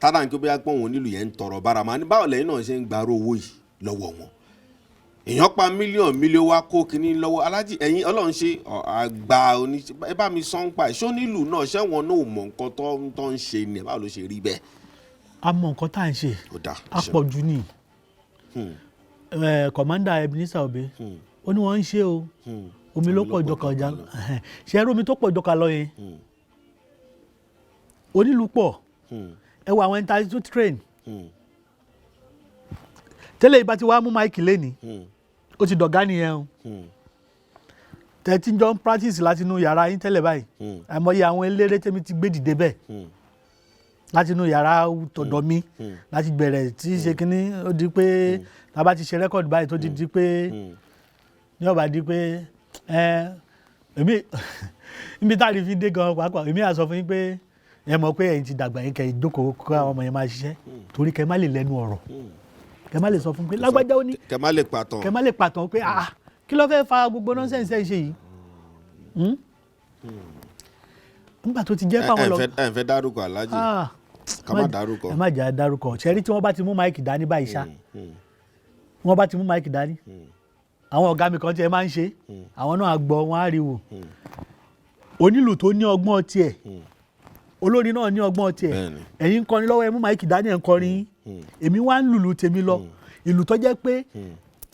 tádà ń kí ó bí agbọ́n onílù yẹn ń tọrọ bára máa ní báwo lẹ́yìn náà ṣe ń gbarú owó yìí lọ́wọ́ wọn èèyàn pa mílíọ̀nù wá kó kinní lọ́wọ́ alájì ẹ̀yin ọlọ́run ṣe àgbà oní ẹ bá mi sọ ń pa ìṣó nílùú náà ṣẹ́wọ̀n náà ò mọ nǹkan tó ń ṣe ni báwo ló ṣe rí bẹ́ẹ̀. a mọ nǹkan tá à ń ṣe a pọ̀ jù ní kọ̀mándà Ebenezer Obey ó ní wọ́n ń ṣe o omi ló pọ̀ jọkà ọjà ṣe é rí omi tó pọ̀ jọkà lọ yẹn onílùú pọ̀ ẹ wọ àwọn ẹni tó train tẹ́lẹ̀ ìbá ti wá mú máìkì lẹ́ni ó ti dọ̀gá nìyẹn o tẹ̀tí jọ ń practice láti inú yàrá yín tẹ́lẹ̀ báyìí àìmọye àwọn eléré tẹ́mi ti gbé dìde bẹ́ẹ̀ láti inú yàrá tọ̀dọ̀ mi láti bẹ̀rẹ̀ tí ṣe kínní ó di pé tá a bá ti ṣe rẹ́kọ̀dì báyìí tó ti di pé ní ọ̀bà di pé èmi níbi tá a lè fi dé gan pàápàá èmi à sọ fún yín pé ẹ mọ̀ pé ẹ̀yin ti dàgbà yín kẹ́ ẹ jókòó kó àwọn ọmọ yẹn máa ṣiṣẹ́ torí kẹ́ ẹ má lè lẹ́nu ọ̀rọ̀ kẹ́ ẹ má lè sọ fún pé lágbájá ó ní kẹ́ ẹ má lè pàtàn pé kí ló fẹ́ fa gbogbo nọ́ńsẹ̀nsì ẹ̀ ṣe yìí nígbà tó ti jẹ́ pàwọn lọ. ẹ fẹ́ dárúkọ alájì ká má dárúkọ. ẹ má jà dárúkọ ṣẹ́rí tí wọ́n bá ti mú máìkì dání báyìí ṣá wọ́n bá ti mú máìkì dání àwọn ọ̀gá mi kan tí ẹ máa ń ṣe àwọn náà gbọ́ wọn á rí wò onílù tó ní ọgbọ́n tiẹ̀ olórin náà ní ọgbọ́n tiẹ̀ ẹ̀yin ń kọrin lọ́wọ́ ẹ mú máìkì dání ẹ̀ ń kọrin èmi wá ń lùlù tèmi lọ ìlù tó jẹ́ pé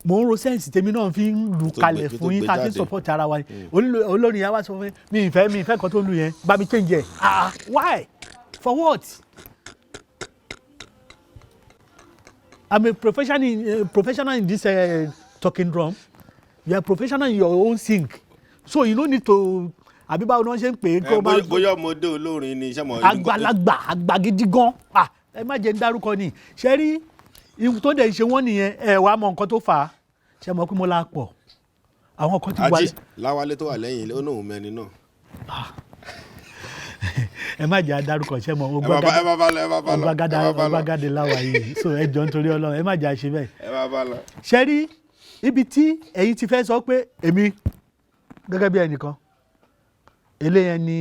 mò ń ro sẹ́ǹsì tèmi náà fi ń lù kalẹ̀ fún yín tá a fi ń support ara wa olórin yẹn wá sọ fún mi ìfẹ́ kan tó lù yẹn bá mi change ẹ̀ why for what I'm a professional in this talking drum you are professional in your own sing so you no need to àbí báwo ni wọ́n ṣe ń pè é kó máa. bóyá ọmọdé olórin ni iṣẹ́ mọ̀. àgbàlagbà àgbà gidi gan ẹ má jẹ́ ń dárúkọ ni ṣe rí ihun tó dẹ̀ ṣe wọ́n nìyẹn ẹ wàá mọ nǹkan tó fà á ṣe mọ̀ pé mo la pọ̀ àwọn kan ti wà. àjí láwálé tó wà lẹ́yìn ó náà mẹ́ni náà. ẹ má jẹ́ àdárúkọ ṣe mọ̀ ọgbàgádé láwa yìí so ẹ jọ nítorí Ọlọ́run ẹ má jẹ́ àṣẹ bẹ́ẹ̀. ẹ má bá lọ. ṣe rí ibi tí ẹ̀yin ti fẹ́ sọ pé èmi gẹ́gẹ́ bí ẹnìkan eléyẹn ni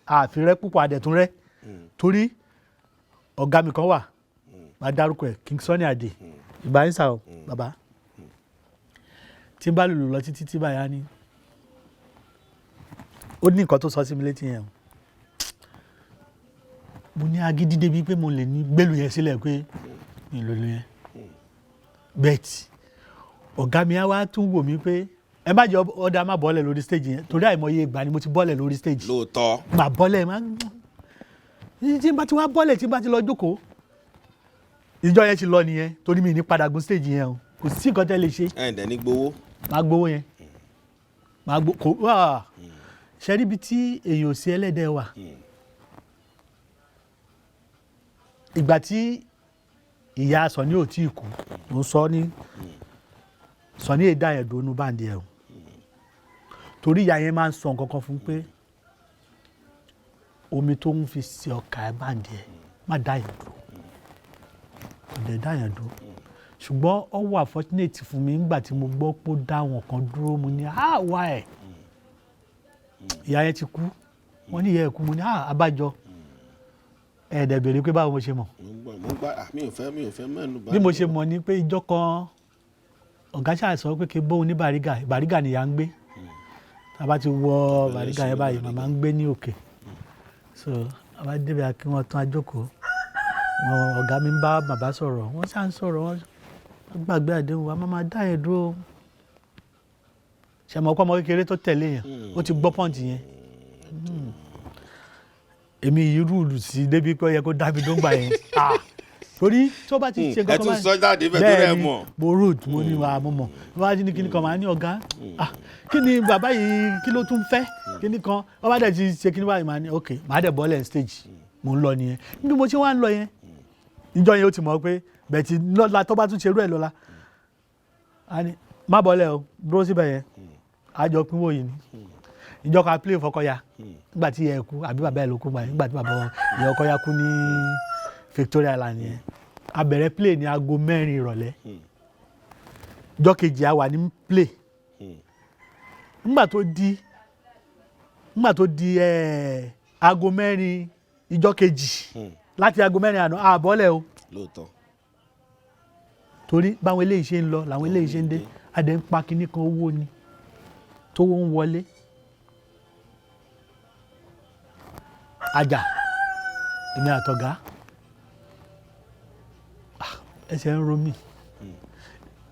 àfirẹ́ púpọ̀ àdẹ̀túnrẹ́ torí ọ̀gá mi kan wà máa dárúkọ ẹ̀ King Sunny Adé ìgbà yín sà ọ́ bàbá tí n bá lùlù lọ títí tí báyà ni ó ní nǹkan tó sọ sí mi létí yẹn mo ní agídí débi pé mo lè ní gbélù yẹn sílẹ̀ pé mi lòlù yẹn bẹ́ẹ̀tì ọ̀gá mi á wá tún wò mí pé ẹ má jẹ́ ọ̀dà má bọ́lẹ̀ lórí stage yẹn torí àìmọye ìgbà ni mo ti bọ́lẹ̀ lórí stage. lóòótọ́. má bọ́lẹ̀ má tí n bá ti wá bọ́lẹ̀ tí n bá ti lọ jókòó ìjọ yẹn ti lọ nìyẹn torí mi ní padà gun stage yẹn o kò sí nǹkan tẹ́ lè ṣe. ẹ̀ ǹdẹ̀ ní gbowó. má gbowó yẹn má gbó kò wá ṣe rí ibi tí èèyàn ò sí ẹlẹ́dẹ̀ wà ìgbà tí ìyá Sọ̀ní ò tí ì kú mo sọ ní Sọ̀ní èdè àyẹ̀dọ̀ onú báńdì ẹ̀ o torí ìyá yẹn máa ń sọ nǹkan kan fún pé omi tó ń fi ṣe ọkà ẹ̀ báńdì ẹ̀ má dá yẹn dúró kò dẹ̀ dá yẹn dúró ṣùgbọ́n ó wà fortunate fún mi nígbà tí mo gbọ́ pé ó dá wọn kan dúró mo ní wá ẹ̀ ìyá yẹn ti kú wọ́n ní ìyá ẹ̀ kú mo ní abájọ ẹ̀ẹ́dẹ̀ béèrè pé báwo mo ṣe mọ̀ mi ò fẹ́ mẹ́nu bá. bí mo ṣe mọ̀ ni pé ìjọ kan ọ̀gá ṣáà sọ pé kí n bóun ní Bàrígà nìyà ń gbé tá a bá ti wọ Bàrígà yẹn báyìí màmá ń gbé ní òkè so a bá débẹ̀ kí wọ́n tún ajókòó ọ̀gá mi ń bá bàbá sọ̀rọ̀ wọ́n ṣáà ń sọ̀rọ̀ wọ́n gbàgbé àdéhùn wa máa dá yẹn dúró ṣe mọ̀ ọkọ ọmọ kékeré tó tẹ̀lé yẹn ó ti gbọ́ pọ́ǹtì yẹn èmi yìí rúùlù sí débi pé ó yẹ kó dábì dóńgbà yẹn torí tó bá ti ṣe nǹkan kan bẹ́ẹ̀ ni mo rude mo ní wa mo mọ̀ wọ́n á ní kíní kan máa ní ọ̀gá kí ni bàbá yìí kí ló tún fẹ́ kíní kan wọ́n bá dẹ̀ ti ṣe kíní báyìí máa ní ok màá dẹ̀ bọ́ọ̀lẹ̀ stage mo ń lọ nìyẹn níbi mo ṣe wá ń lọ yẹn ìjọ yẹn ó ti mọ̀ pé bẹ̀tì lọ́la tó bá tún ṣerú ẹ̀ lọ́la a ní má bọ́ọ̀lẹ̀ o dúró síbẹ̀ yẹn àjọ pínwó yìí ni ìjọ kan play fọkọya nígbà tí ìyá ẹ̀ kú àbí bàbá ẹ̀ ló kú gbà nígbà tí bàbá ìyá ọkọ ya kú ní Victoria Island yẹn a bẹ̀rẹ̀ play ní aago 4 ìrọ̀lẹ́ ìjọ kejì a wà ní play nígbà tó di aago 4 ìjọ kejì láti aago 4 àná àbọ̀lẹ̀ o lóòótọ́ torí báwọn eléyìí ṣe ń lọ làwọn eléyìí ṣe ń dé adé ń pa kinní kan owó ni tó ń wọlé ajá èmi àtọ̀gá ẹsẹ̀ ń ro mí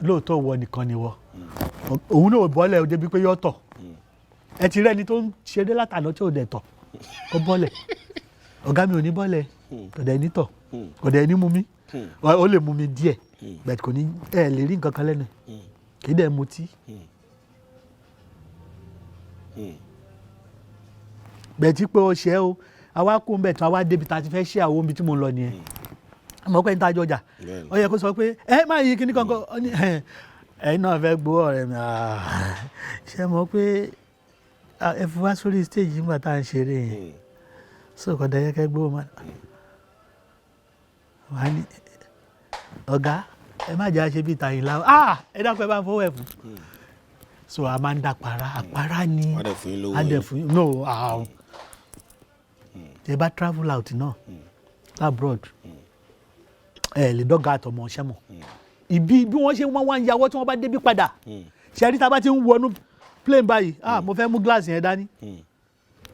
lóòótọ́ wọ nìkan ni wọ òun náà bọ́lẹ̀ ó débi pé yọ́ tọ̀ ẹ ti rẹ́ni tó ń ṣeré látàná tí ò dẹ̀ tọ̀ ó bọ́lẹ̀ ọ̀gá mi ò ní bọ́lẹ̀ kọ̀dẹ̀ ní tọ̀ kọ̀dẹ̀ ní mú mi ó lè mú mi díẹ̀ bẹ̀t kò ní ẹ lè rí nǹkan kan lẹ́nu kì í dẹ̀ mutí bẹ̀tí pé ó ṣe é o àwa kó ń bẹ̀ tán àwa débi tá a ti fẹ́ ṣe àwọn omi tí mo ń lọ nìyẹn àmọ́ pé ń tajọ ọjà ó yẹ kó sọ pé ẹ má yí kíní kankan ẹ̀yin náà fẹ́ gbowó ọ̀rẹ́ mi ṣe mọ̀ pé ẹ fi wá sórí stage nígbà tá à ń ṣeré yẹn sọ̀kọ̀ dẹ̀ yẹ kẹ́ gbowó máa wà ní ọ̀gá ẹ má jẹ́ àṣẹ bíi tàyìn láwọ́ ẹ dákun ẹ bá ń fọwọ́ ẹ̀ fún so a máa ń dà àpárá ni adẹ̀fún no tẹ bá travel out náà abroad ẹ lè dọ́gà àtọmọ ọṣẹ́ mọ̀ ibi bí wọ́n ṣe wọ́n wá ń yàwọ́ tí wọ́n bá débi padà ṣe àríta bá ti ń wọnú plane báyìí mo fẹ́ mú glass yẹn dání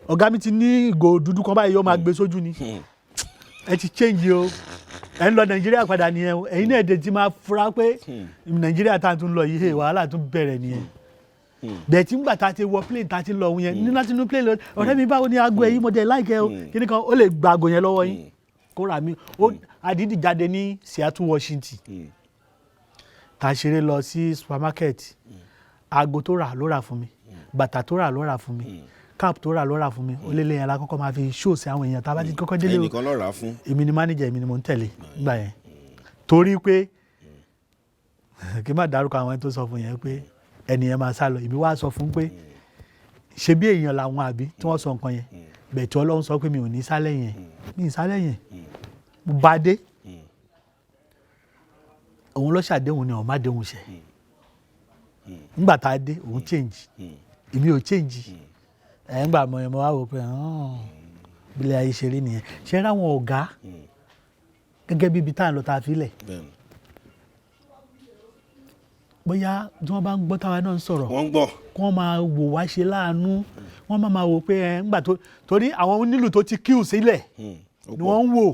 ọ̀gá mi ti ní ìgò dúdú kan báyìí yóò máa gbé sójú ni ẹ ti change o ẹ ń lọ nàìjíríà padà nìyẹn o ẹ̀yin náà èdè ti máa fura pé nàìjíríà tá à ń tún lọ yìí wàhálà tún bẹ̀rẹ̀ nìyẹn bẹ́ẹ̀ tí ń gbà tá a ti wọ plane tá a ti lọ òun yẹn ní láti inú plane lọ ọ̀rẹ́ mi báwo ni aago ẹ̀yìn mo dẹ̀ láìkẹ́ o kíní kan ó lè gba aago yẹn lọ́wọ́ yín kó rà mí ó àdídì jáde ní Seattle Washington tá a ṣeré lọ sí supermarket aago tó rà ló rà fún mi bàtà tó rà ló rà fún mi cap tó rà ló rà fún mi ó lé lẹ́yìn alákọ̀ọ́kọ́ máa fi show sí àwọn èèyàn tá a bá ti kọ́kọ́ délé o ẹnìkan ló rà fún èmi ni manager èmi ni mo ń tẹ̀lé nígbà yẹn torí pé kí n má dárúkọ àwọn ẹni tó sọ fún yẹn pé ẹni yẹn máa sá lọ èmi wá sọ fún pé ṣe bí èèyàn làwọn àbí tí wọ́n sọ nǹkan yẹn bẹ́ẹ̀ tí Ọlọ́run sọ pé mi ò ní sálẹ̀ yẹn mi ì sálẹ̀ yẹn mo bá dé òun ló ṣàdéhùn ni òun má déhùn ṣẹ nígbà tá a dé òun change èmi ò change nígbà mọ̀ yẹn mo wá wò pé bílẹ̀ ayé ṣe rí nìyẹn ṣe é ráwọn ọ̀gá gẹ́gẹ́ bí ibi tá à ń lọ tá a fi lẹ̀ bóyá tí wọ́n bá ń gbọ́ táwa náà ń sọ̀rọ̀ wọ́n gbọ́ kí wọ́n máa wò wá ṣe láàánú wọ́n máa wò pé ńgbà tó torí àwọn onílù tó ti kíù sílẹ̀ ni wọ́n ń wò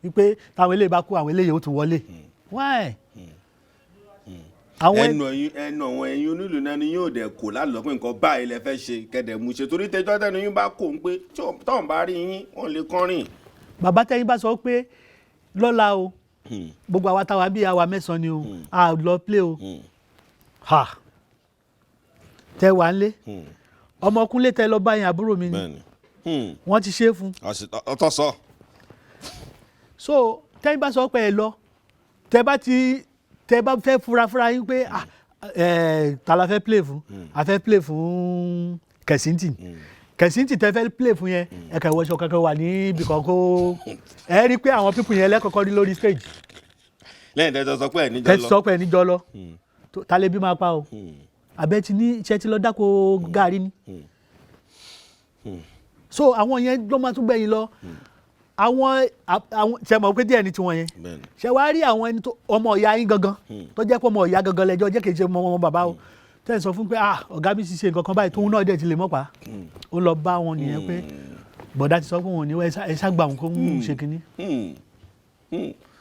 wípé táwọn eléyìí bá kú àwọn eléyìí ó tún wọlé wáì. ẹnu àwọn ẹyin onílù náà ni yóò dẹ̀ kó láti lọ pé nǹkan báyìí lẹ fẹ́ ṣe kẹ̀dẹ̀ mú ṣe torí tẹjọ́ tẹnu yín bá kó ń pé tọ́hún bá rí yín wọ́n lè kọ́rìn. bàbá tẹ́yìn bá sọ pé lọ́la o gbogbo àwa táwa bíi àwa mẹ́sàn-án ni o a lọ play o tẹ wà ń lé ọmọkúnlé tẹ lọ báyìí àbúrò mi ni wọ́n ti ṣe é fún. ọtọ sọ. so tẹ́yìn bá sọ pé ẹ lọ tẹ bá fẹ́ fura yín pé ta la fẹ́ play fún a fẹ́ play fún kẹ̀sìntì tẹ fẹ́ play fún yẹn ẹ kẹ̀ wọṣọ kankan wà ní ibì kan kó ẹ rí i pé àwọn pípù yẹn lẹ́kọ̀ọ́kọ́ rí lórí stage. lẹ́yìn tẹ́tọ́ sọ pé ẹ̀ níjọ́ lọ. tẹ́tọ́ sọ pé ẹ̀ níjọ́ lọ ta lè bí máa pa o àbẹ́ ti ní iṣẹ́ ti lọ dáko gàrí ni. so àwọn yẹn ló máa tún gbẹ̀yìn lọ àwọn ṣe mọ̀ pé díẹ̀ ní tiwọn yẹn ṣe wá rí àwọn ẹni tó ọmọ ìyá yín gangan tó jẹ́ pé ọmọ ìyá gangan lẹ́jọ́ jẹ́ kìí ṣe ọmọ bàbá o tẹ́ ẹ sọ fún pé ọ̀gá mi ti ṣe nǹkan kan báyìí tóun náà dẹ̀ ti lè mọ̀ pa ó lọ bá wọn nìyẹn pé bọ̀dá ti sọ pé wọn ò ní ẹ ṣàgbà wọn kó ń ṣe kínní.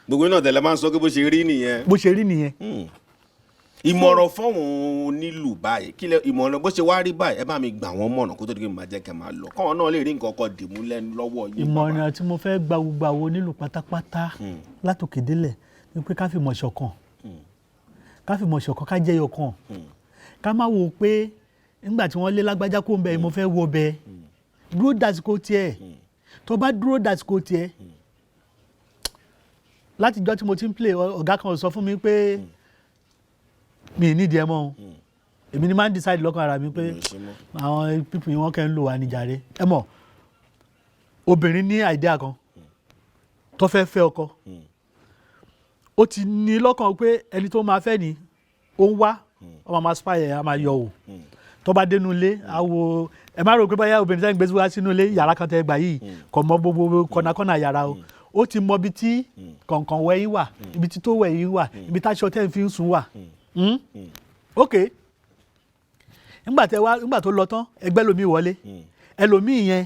gbogbo náà tẹ̀lé máa ń sọ pé bó ṣe rí nìyẹn. bó ṣe rí nìyẹn. ìmọ̀ràn fọ́wọ́n onílù báyìí kílẹ̀ ìmọ̀ràn bó ṣe wá rí báyìí ẹ bá mi gbà wọ́n mọ̀ràn kó tó di pé máa jẹ́ kẹ́ máa lọ káwọn náà lè rí nǹkan kan dìmú lẹ́nu lọ́wọ́ yín. ìmọ̀ràn tí mo fẹ́ gba gbogbo àwọn onílù pátápátá látòkè délẹ̀ ni pé ká fi mọ̀ ṣọ̀kan ká jẹ́ yọ̀kan ká má wò pé nígbà tí wọ́n lé lágbájá kó ń bẹ mo fẹ́ wọ bẹ dúró dàsìkò tiẹ̀ tó bá dúró dàsìkò tiẹ̀ látijọ́ tí mo ti ń play ọ̀gá kan sọ fún mi pé mi ì nídìí ẹ mọ́ o èmi ni máa ń decide lọ́kàn ara mi pé àwọn pípù yìí wọ́n kẹ́ ń lò wá níjàre ẹ mọ̀ obìnrin ní idea kan tó fẹ́ fẹ́ ọkọ ó ti ní lọ́kàn pé ẹni tó máa fẹ́ ni ó ń wá ọmọ máa spy ẹ̀ á máa yọ o tó bá dénú ilé àwo ẹ má rò pé báyà obìnrin tẹ́ ń gbé wá sínú ilé yàrá kan tẹ́ gbà yìí kò mọ gbogbo kọ̀nàkọ̀nà yàrá o ó ti mọ ibi tí kọ̀ǹkọ̀ǹ wẹ̀yìn wà ibi tí tó wẹ̀yìn wà ibi táṣọ tẹ́ ń fi ń sùn wà ok nígbà tó lọ tán ẹgbẹ́ lomi wọlé ẹlòmíì yẹn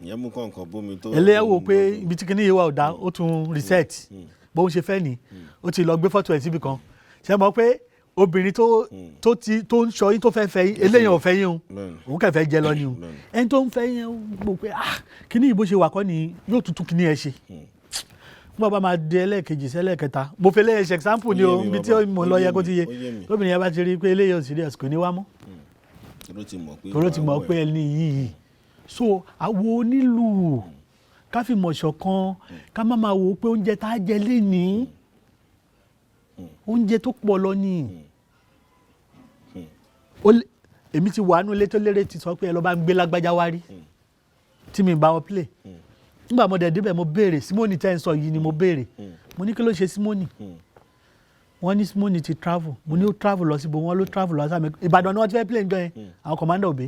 ìyẹn mú kọ̀ọ̀kan bómi tó. ẹlẹ́wọ̀ pé ibi tí kìíní yìí wà ọ̀dà ó tún reset bó ń ṣe fẹ́ ni ó ti lọ gbé fọ́tò ẹ̀ síbi kan ṣe mọ̀ pé obìnrin tó ń ṣọ yín tó fẹ́ fẹ́ yín eléyàn ò fẹ́ yín o òun kẹ́ fẹ́ jẹ lọ ni o ẹni tó ń fẹ́ yín o gbọ́ pé kìíní yìí bó ṣe wà kọ́ ni yóò tuntun kìíní ẹ̀ ṣe mo bá máa di ẹlẹ́ẹ̀kejì sẹ́lẹ̀kẹta mo fẹ́ lé ẹ̀ṣẹ̀ example ni o ibi tí mo lọ yẹ kó ti yé lóbìnrin yẹn bá ti rí i pé eléyìí ò serious kò ní wá mọ́ tòró ti mọ̀ pé ẹni yìí so àwo onílù ká fi mọ̀ ṣọ̀kan ká má máa wò ó pé oúnjẹ tá a jẹ lénìí oúnjẹ tó pọ̀ lọ ni èmi ti wà nínú ilé tó lérè ti sọ pé ẹ lọ bá ń gbé lágbájá wá rí tí mi bá wọn play nígbà mo dẹ̀ débẹ̀ mo béèrè Simoni tẹ́ ń sọ yìí ni mo béèrè mo ní kí ló ṣe Simoni wọ́n ní Simoni ti travel mo ní ó travel lọ síbo wọ́n ló travel lọ sáà Ìbàdàn ni wọ́n ti fẹ́ play nǹkan yẹn àwọn commander òbí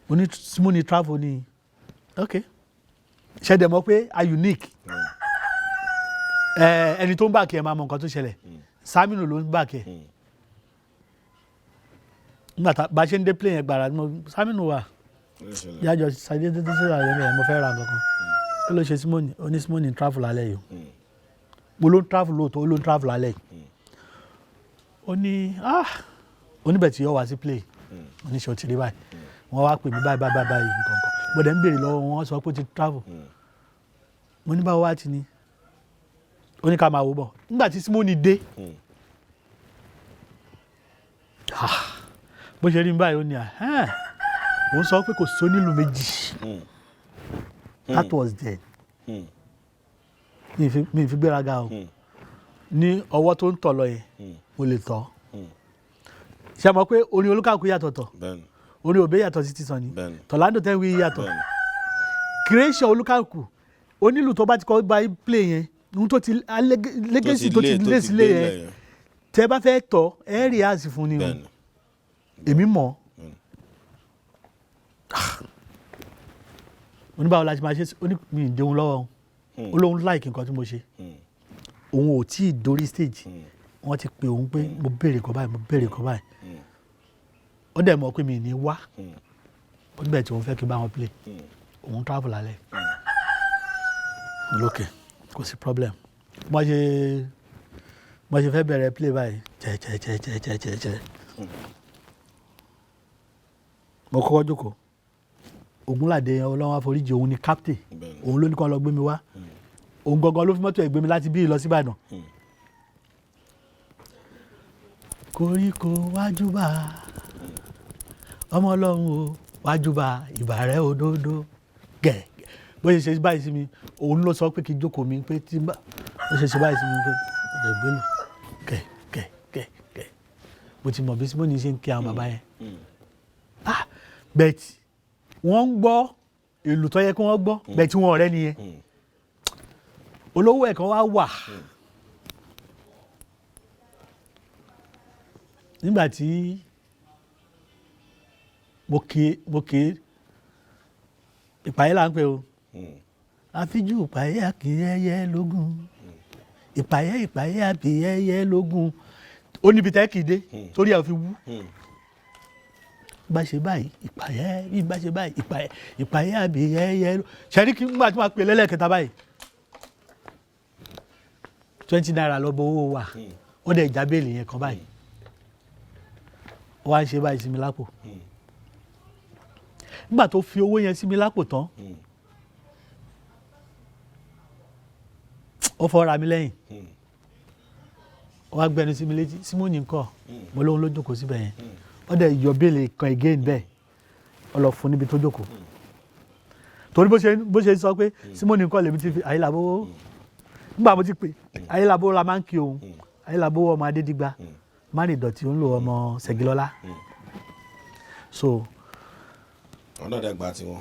mo ní Simoni travel ni ok ṣẹ̀dẹ̀ mọ̀ pé a unique ẹni tó ń bá kí ẹ máa mọ nǹkan tó ṣẹlẹ̀ Saminu ló ń bá kí ẹ nígbà tá bá ṣe ń dé play yẹn gbàrà Saminu wà yájọ ṣàdédé tó ṣẹlẹ̀ rẹ̀ mo fẹ́ ra nǹkan kí ló ṣe Simoni ó ní Simoni travel alẹ́ yìí mo ló ń travel lóòótọ́ ó ló ń travel alẹ́ yìí ó ní oníbẹ̀ tí yọ wá sí play oníṣẹ́ òtí rí báyìí wọ́n wá pè mí báyìí nǹkan mo dẹ̀ ń béèrè lọ́wọ́ wọn sọ pé ó ti travel mo ní báwo wá ti ní ó ní ká máa wò bọ̀ nígbà tí Simoni dé bó ṣe rí mi báyìí ó ní òun sọ pé kò sónílù méjì that was then mi fi gbéraga o ní ọwọ́ tó ń tọ̀ lọ yẹn mo lè tọ́ ṣe mọ̀ pé orin olúkàkú yàtọ̀tọ̀ orin òbí yàtọ̀ sí ti sàn ní tọ̀ládò tẹ́ wí yàtọ̀ creation olúkàkú onílù tó bá ti kọ́ bá play yẹn ohun tó ti legacy tó ti lé sílé yẹn tẹ́ bá fẹ́ tọ́ ẹ rí àsì fún ni o èmi mọ̀ oníbàwọ̀ láti máa ṣe mi ì dẹun lọ́wọ́ ó lóun like nǹkan tí mo ṣe òun ò tí ì dórí stage wọ́n ti pè òun pé mo béèrè kọ́ báyìí ó dẹ̀ mọ̀ pé mi ní wá ó bẹ̀ tí òun fẹ́ kí n bá wọn play òun travel alẹ́ lókè kò sí problem mo ṣe fẹ́ bẹ̀rẹ̀ play báyìí jẹ́ mo kọ́kọ́ jókòó Ògúnládé Ọlọ́run àforíjì òun ni captain òun ló ní kó lọ gbé mi wá òun gangan ló fi mọ́tò ẹ̀ gbé mi láti bí lọ sí Ìbàdàn koríko wájúbà ọmọ Ọlọ́run o wájúbà ìbàrẹ̀ òdodo gẹ̀ bó ṣe ṣe báyìí sí mi òun ló sọ pé kí n jókòó mi pé tí bó ṣe báyìí sí mi pé ọ̀dẹ̀ gbélú gẹ̀ mo ti mọ̀ bí Simoni ṣe ń kí àwọn bàbá yẹn bẹ́ẹ̀tì wọ́n ń gbọ́ ìlú tó yẹ kí wọ́n gbọ́ bẹ́ẹ̀tì wọn ọ̀rẹ́ nìyẹn olówó ẹ̀kan wá wà nígbà tí mo ké ìpàyẹ́ là ń pè o àfijú ìpàyẹ́ àkìyẹ́yẹ́ lógún ìpàyẹ́ àkìyẹ́yẹ́ lógún ó níbi tẹ́ kì í dé torí ẹ̀ fi wú bá ṣe báyìí ìpàyẹ́ bá ṣe báyìí ìpàyẹ́ àbíyẹ́yẹ́ ṣẹ́rí kí nígbà tí wọ́n pè lẹ́lẹ́kẹta báyìí 20 naira lọ bọ owó wa ó dẹ̀ já béèlì yẹn kan báyìí ó wá ń ṣe báyìí sí mi lápò nígbà tó fi owó yẹn sí mi lápò tán ó fọ́ra mi lẹ́yìn ó wá gbẹnu sí mi létí Simoni ńkọ́ mo lóun ló jókòó síbẹ̀ yẹn ó dẹ̀ yọ béèlì kan again bẹ́ẹ̀ ó lọ fún níbi tó jókòó torí bó ṣe sọ pé Simoni ńkọ́ lèmi ti fi àyílàbó nígbà mo ti pè àyílàbó la máa ń kí òun àyílàbó ọmọ adédìgbà má ní ìdọ̀tí ó ń lo ọmọ ṣẹ̀gilọ́lá so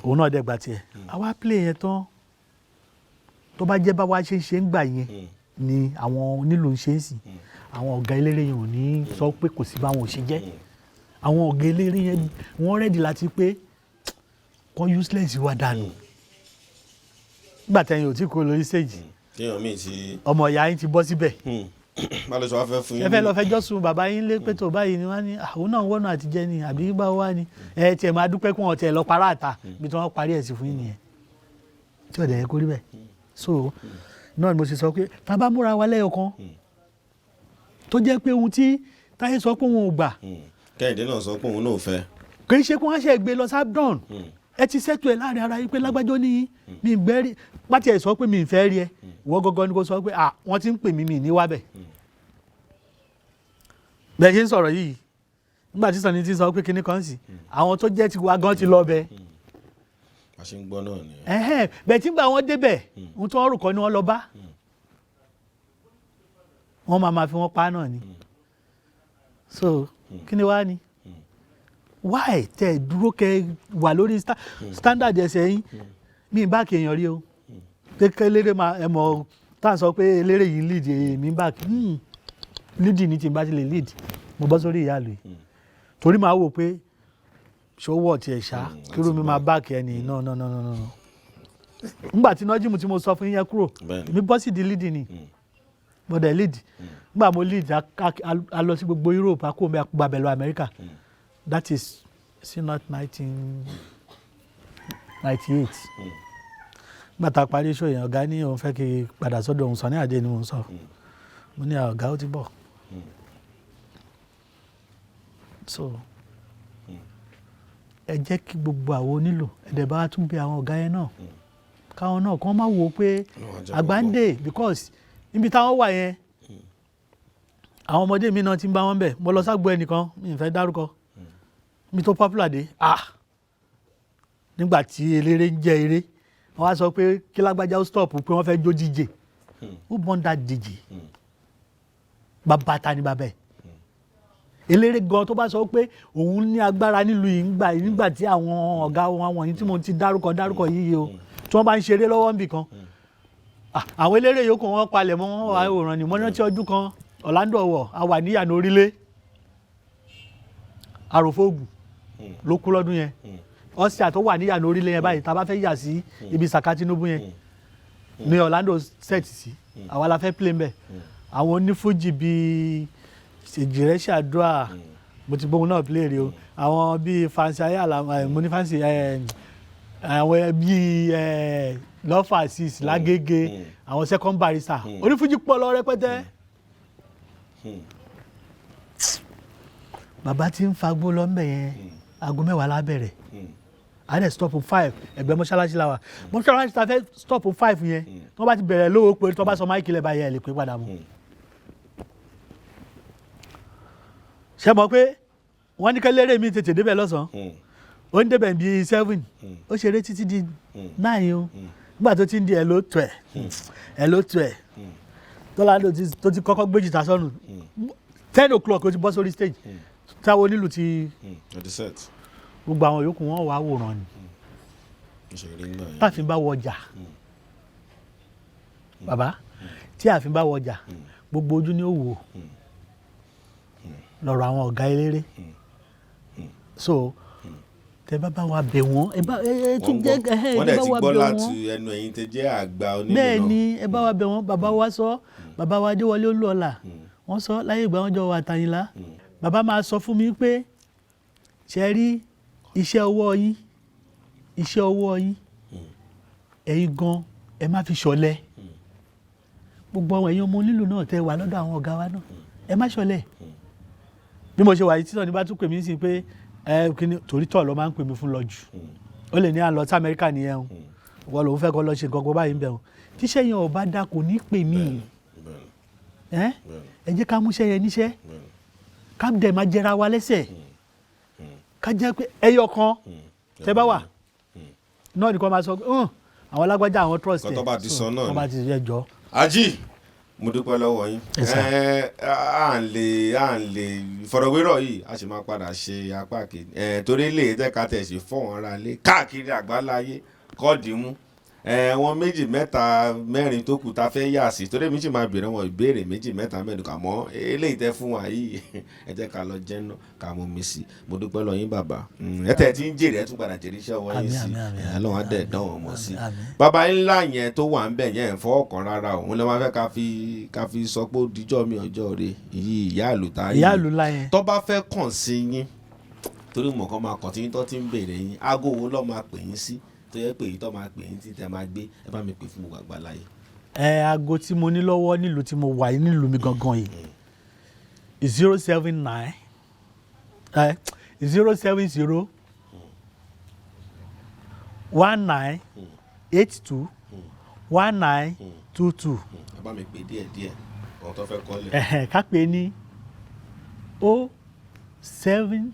òun náà dẹ̀ gbà tiẹ̀ àwa play yẹn tán tó bá jẹ́ báwa ṣe ń gbà yẹn ni àwọn onílù ń ṣe é sí àwọn ọ̀gá eléré yẹn ò ní sọ pé kò sí báwọn ò ṣe jẹ́ àwọn ọ̀gá eléré yẹn wọ́n rẹ́dì láti pé kọ́ useless wà dànù nígbà tẹ̀yìn ò tí kò lórí stage ọmọ ìyá yín ti bọ́ síbẹ̀ má lọ sọ wá fẹ́ fún yín. ẹ fẹ́ lọ fẹjọ́ sùn bàbá yín lé pé tó báyìí ni wọ́n ní àwọn náà wọ́nà àtijẹ́ ni àbí bá wà ní ẹ tiẹ̀ máa dúpẹ́ pé wọ́n tiẹ̀ lọ para àta bí tí wọ́n parí ẹ̀ sí fún yín nìyẹn tí ọ̀dẹ̀ yẹ kó rí bẹ́ẹ̀ so náà ni mo sì sọ pé tá a bá múra wa lẹ́yọ̀ kan tó jẹ́ pé ohun tí táyé sọ pé òun ò gbà kẹ́hìndé náà sọ pé òun náà ò fẹ́. kì í ṣe pé wọ́n ṣe gbé lọ sábdọ̀n ẹ ti ṣètò ẹ̀ láàrin ara yín pé lágbájọ́ ní mi gbẹ́ rí pátí ẹ̀ sọ pé mi ì fẹ́ rí ẹ ìwọ gọ́gọ́ ni kò sọ pé wọ́n ti ń pè mí mi ní wábẹ̀ bẹ́ẹ̀ ṣe ń sọ̀rọ̀ yìí nígbà tí Sàní ti sọ pé kinní kan sí àwọn tó jẹ́ ti wá gan ti lọ bẹ́ẹ̀. a ṣe ń gbọ́ náà ni. bẹ́ẹ̀ tí gbà wọ́n débẹ̀ ohun tí wọ́n rò kọ́ ni wọ́n lọ bá wọ́n máa fi wọ́n pa náà ni so kí ni wá ni why tẹ dúró kẹ wà lórí standard ẹsẹ̀ yín mi bá kí èèyàn rí o kékeré eléré máa ẹ mọ̀ tá à ń sọ pé eléré yìí lead mi bá kí lead ní tí n bá ti lè lead mo bọ́ sórí ìyáàlú yìí torí máa wò pé ṣòwò tiẹ̀ ṣá kírú mi máa bá kí ẹni no nígbà tí nọ́jìmù tí mo sọ fún yín yẹn kúrò mi bọ́ sí di lead ni mo dẹ̀ lead nígbà mo lead a lọ sí gbogbo Europe a kó mi àgbàbẹ̀ lọ America that is not 1998 gbàtà parí iṣẹ́ yẹn ọ̀gá ní òun fẹ́ kí padà sọ́dọ̀ òun Sàní Adé ni mo ń sọ mo ní ọ̀gá ó ti bọ̀ so ẹ jẹ́ kí gbogbo àwọn onílù ẹ̀dẹ̀ bá tún bí àwọn ọ̀gá yẹn náà káwọn náà kàn máa wò ó pé àgbà ń dè because níbi táwọn wà yẹn àwọn ọmọdé mi náà ti ń bá wọn bẹ̀ mo lọ ságbo ẹnìkan mi ì fẹ́ dárúkọ mi tó popular dé nígbà tí eléré ń jẹ eré wọ́n wá sọ pé kí lágbájá ó stop pé wọ́n fẹ́ jó DJ who born that DJ bàbá ta ni bàbá ẹ̀ eléré gan tó bá sọ pé òun ní agbára nílùú yìí nígbà tí àwọn ọ̀gá wọn wọ̀nyí tí mo ti dárúkọ yìí o tí wọ́n bá ń ṣeré lọ́wọ́ níbì kan àwọn eléré yòókù wọn palẹ̀ mọ́ wọn wà òràn ní mọ́nàtí ọdún kan Orlando Owoh a wà níyànà orílẹ̀ àròfóògùn ló kú lọ́dún yẹn ọ̀sẹ̀ tó wà níyànà orílẹ̀ yẹn báyìí tá a bá fẹ́ yà sí ibi sàkà Tinubu yẹn ní Orlando set sí àwa la fẹ́ play mbẹ̀ àwọn onífújì bíi ṣèjìrẹ́ ṣàdúrà mo ti bóun náà play rè o àwọn bíi fancy ayé mo ní fancy àwọn bíi lọ́fà six lágége àwọn second barrister onífújì pọ̀ lọ rẹpẹtẹ. bàbá tí ń fagbó lọ mbẹ yẹn aago 10 la bẹ̀rẹ̀ a dẹ̀ stop 5 ẹgbẹ́ mọ́ṣáláṣí la wà mọ́ṣáláṣí ta fẹ́ stop 5 yẹn tí wọ́n bá ti bẹ̀rẹ̀ lówó pé tí wọ́n bá sọ máìkì lẹ́ báyẹn ẹ̀ lè pé padà mọ́. ṣe mọ̀ pé wọ́n ní kẹ́lẹ́rẹ́ mi tètè débẹ̀ lọ́sàn-án ó ń débẹ̀ bíi 7 ó ṣeré títí di 9 o nígbà tó ti ń di ẹ̀ ló 12 tọ́lá tó ti kọ́kọ́ gbé jìtá sọ́nù 10 o'clock ó ti bọ́ sórí stage táwọn onílù ti gbogbo àwọn yòókù wọn wà wòran ni táàfin bá wọjà bàbá tí àfin bá wọjà gbogbo ojú ni ó wò lọ́rọ̀ àwọn ọ̀gá eléré so tẹ bá wa bẹ̀ wọ́n ẹ tún jẹ́ wọ́n dẹ̀ ti gbọ́ láti ẹnu ẹ̀yin tẹ jẹ́ àgbà onílù náà bẹ́ẹ̀ ni ẹ bá wa bẹ̀ wọ́n bàbá wa sọ bàbá wa Adéwọlé Olúọlá wọ́n sọ láyé ìgbà wọn jọ wà Àtàyìnlá bàbá máa sọ fún mi pé ṣe rí iṣẹ́ ọwọ́ yín ẹ̀yin gan ẹ má fi ṣọ̀lẹ gbogbo àwọn ẹ̀yin ọmọ onílù náà tẹ wà lọ́dọ̀ àwọn ọ̀gá wa náà ẹ má ṣọ̀lẹ bí mo ṣe wà yìí tí Sàní bá tún pè mí sí pé torí tọ̀ lọ máa ń pè mí fún lọ jù ó lè ní à ń lọ sí Amẹ́ríkà nìyẹn o wọ́n lòun fẹ́ kọ́ lọ ṣe nǹkan kan báyìí ń bẹ̀ o tíṣẹ́ yẹn ò bá dá kò ní pè mí ẹ jẹ́ ká múṣẹ́ yẹn níṣẹ́ ká dẹ̀ máa jẹra wa lẹ́sẹ̀ ká jẹ́ pé ẹyọ kan tẹ́ bá wà náà nìkan máa sọ pé àwọn alágbájá àwọn trust ẹ̀ tó bá ti sọ náà tó bá ti yẹ jọ. Ají mo dúpẹ́ lọ́wọ́ yín à ń lè ìfọ̀rọ̀wérọ̀ yìí a sì máa padà ṣe apá kejì torí lè tẹ́ka tẹ̀ sí fọ́wọ́n ara lé káàkiri àgbáláyé kọ́ọ̀dì mú wọn méjì mẹ́ta mẹ́rin tó kù tá a fẹ́ yà sí torí èmi sì máa béèrè wọn ìbéèrè méjì mẹ́ta mẹ́rin kà mọ́ eléyìí tẹ́ fún wa yìí ẹ jẹ́ ká lọ jẹ́ náà ká mú mi sí mo dúpẹ́ lọ yín bàbá ẹ tẹ̀ tí ń jèrè ẹ tún padà jèrè iṣẹ́ wọn yín sí ọlọ́run á dẹ̀ dán wọn mọ̀ sí. bàbá ńlá yẹn tó wà ń bẹ̀ yẹn fọ́ ọ̀kan rárá òun lè máa fẹ́ ká fi sọ pé ó dijọ́ mi ọjọ́ rẹ̀ yìí ìyá àlùtá yìí tó bá fẹ́ kàn sí yín torí mọ̀ kán máa kàn tí yín tó ti ń béèrè yín aago wo ló máa pè yín sí tó yẹ pé èyí tó máa pè yín tí tẹ máa gbé ẹ bá mi pè fún gbogbo àgbáláyé. aago tí mo ní lọ́wọ́ nílùú tí mo wà nílùú mi gangan yìí 079 070 19 82 1922. ẹ bá mi pè díẹ̀ àwọn tó fẹ́ kọ́lẹ̀. ká pè ní 070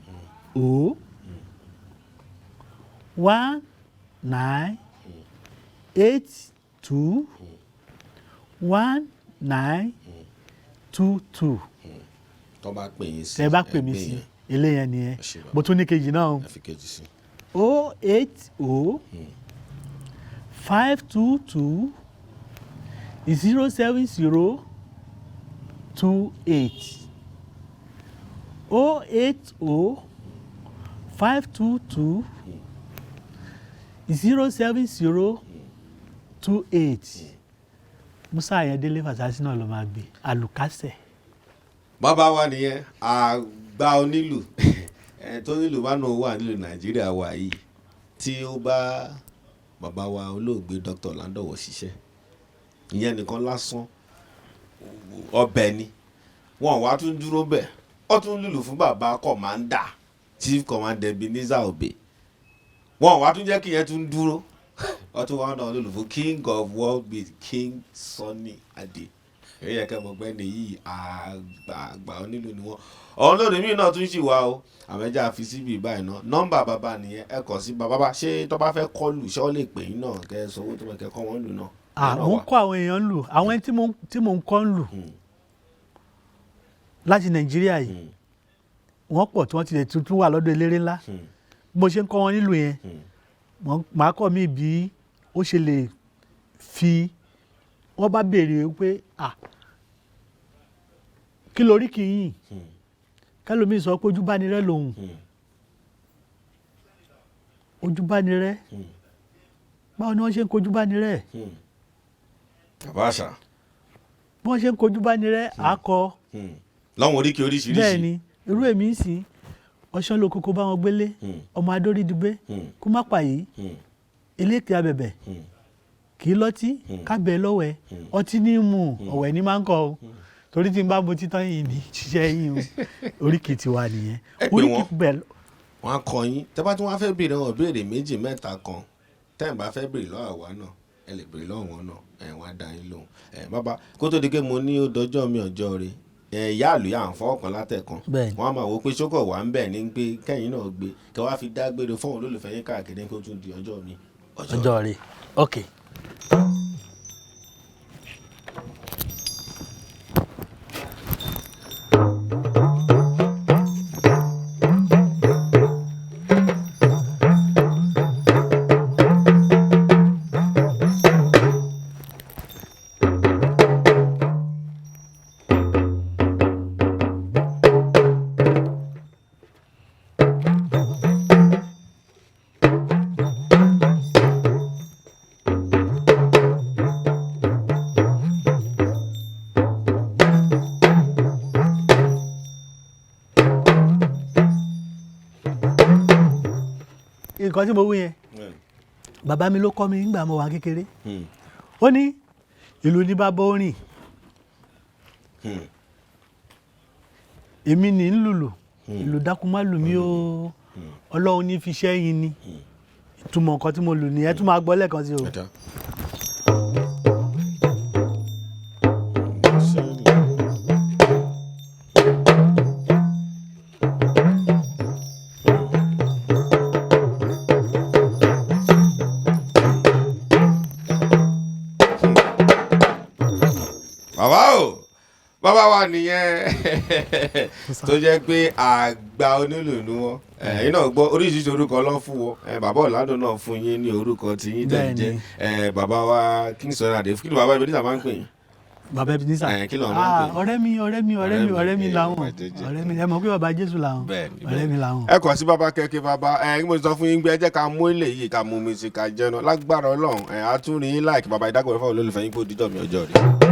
19 82 1922. tó bá pè yín sí tẹ bá pè mí sí eléyẹn nìyẹn bó tún ní kejì náà 080 522 070 28 080 522 070 28. Musa Ayandele Fasasi náà ló máa gbé alùkásẹ̀. bàbá wa nìyẹn àgbà onílù tó nílù bá náà wà nílùú Nàìjíríà wà yìí tí ó bá bàbá wa olóògbé Dr Orlando Owoh ṣiṣẹ́ ìyẹn nìkan lásán ọbẹ̀ ni wọn wá tún dúró bẹ́ẹ̀ ó tún lùlù fún bàbá commander chief commander Ebenezer Obey wọn wá tún jẹ́ kí yẹn tún dúró ó tún wá náà lùlù fún king of world beat King Sunny Adé èyí ẹ̀kẹ́ mọ̀ pé ní yìí àgbà onílù ni wọ́n ọ̀hún lónìí míì náà tún ṣì wá o àmẹ́jà fi síbi báyìí náà nọ́mbà bàbá nìyẹn ẹ kàn sí bàbá ṣé tó bá fẹ́ kọ́ lù ṣé ó lè pè yín náà kẹ́ ẹ sanwó tó kẹ́ kọ́ wọ́n lù náà. mo ń kọ́ àwọn èèyàn lù àwọn ẹni tí mò ń kọ́ ń lù láti Nàìjíríà yìí wọ́n pọ̀ tí wọ́n ti lè tuntun wà lọ́dọ̀ eléré ńlá bí mo ṣe ń kọ́ wọn nílùú yẹn màá kọ́ mi bí ó ṣe lè fi wọ́n bá béèrè pé kí lórí kì í yìn kẹlòmíì sọ pé ojúbánirẹ́ lòun ojúbánirẹ́ báwo ni wọ́n ṣe ń kojúbánirẹ́ àbáṣà bí wọ́n ṣe ń kojúbánirẹ́ àkọ́ láwọn oríkì oríṣiríṣi bẹ́ẹ̀ ni irú èmi ń sìn ọ̀ṣán ló kókó bá wọn gbélé ọmọ adórídùgbé kó má pààyè eléèké abẹ̀bẹ̀ kì í lọ́tí kábẹ́ lọ́wẹ̀ ọtí ní mú ọ̀wẹ̀ ní máa ń kọ́ o torí tí n bá mo títán yìí ní ṣiṣẹ́ yìí o oríkì tiwa nìyẹn oríkì bẹ́ẹ̀. wọn á kọ yín tẹ́ bá tí wọ́n á fẹ́ béèrè wọn béèrè méjì mẹ́ta kan tẹ́ ẹ̀ bá fẹ́ béèrè lọ́wọ́ àwa náà ẹ lè béèrè lọ́wọ́ wọn náà wọ́n á dá yín lóhùn bàbá kó tó di pé mo ní ó dọjọ́ mi ọjọ́ rẹ̀ ìyá àlùyà à ń fọ́ ọ̀kan látẹ̀kan wọ́n á máa wo pé ṣókò wà ń bẹ̀ ní pé kẹ́yìn náà gbé kẹ́ wá fi dágbére fóun olólùfẹ́ yín káàkiri kó tún di ọjọ́ mi. ọjọ́ rẹ̀ ok. nǹkan tí mo wí yẹn bàbá mi ló kọ́ mi nígbà mo wà kékeré ó ní ìlú ní bàbá orin èmi ní ń lùlù ìlú dákúmá lù mí o ọlọ́run ní fi ṣẹ́ yín ni ìtumọ̀ nǹkan tí mo lù ní ẹ tún máa gbọ́ lẹ́ẹ̀kan sí o. bàbá wa nìyẹn tó jẹ́ pé àgbà onílù ni wọ́n ẹ̀yin náà gbọ́ oríṣiríṣi orúkọ ló fún wọn bàbá Orlando náà fún yín ní orúkọ tí yín tẹ̀ jẹ́ bàbá wa Kingston Adé kí ni bàbá Ebenezer máa ń pè yín. bàbá Ebenezer kí ló ń pè yín. ọ̀rẹ́ mi làwọn ọ̀rẹ́ mi ẹ mọ̀ pé bàbá Jésù làwọn ọ̀rẹ́ mi làwọn. ẹ kàn sí bàbá kẹ́kẹ́ bàbá kí mo sọ fún yín gbé ẹ jẹ́ ká mú ilé yìí ká mú mi sí ká jẹun lágbára Ọlọ́run àtúrin yín láìkí bàbá ìdágbére fáwọn olólùfẹ́ yín pé ó dídọ̀ mi ọjọ́ rẹ̀.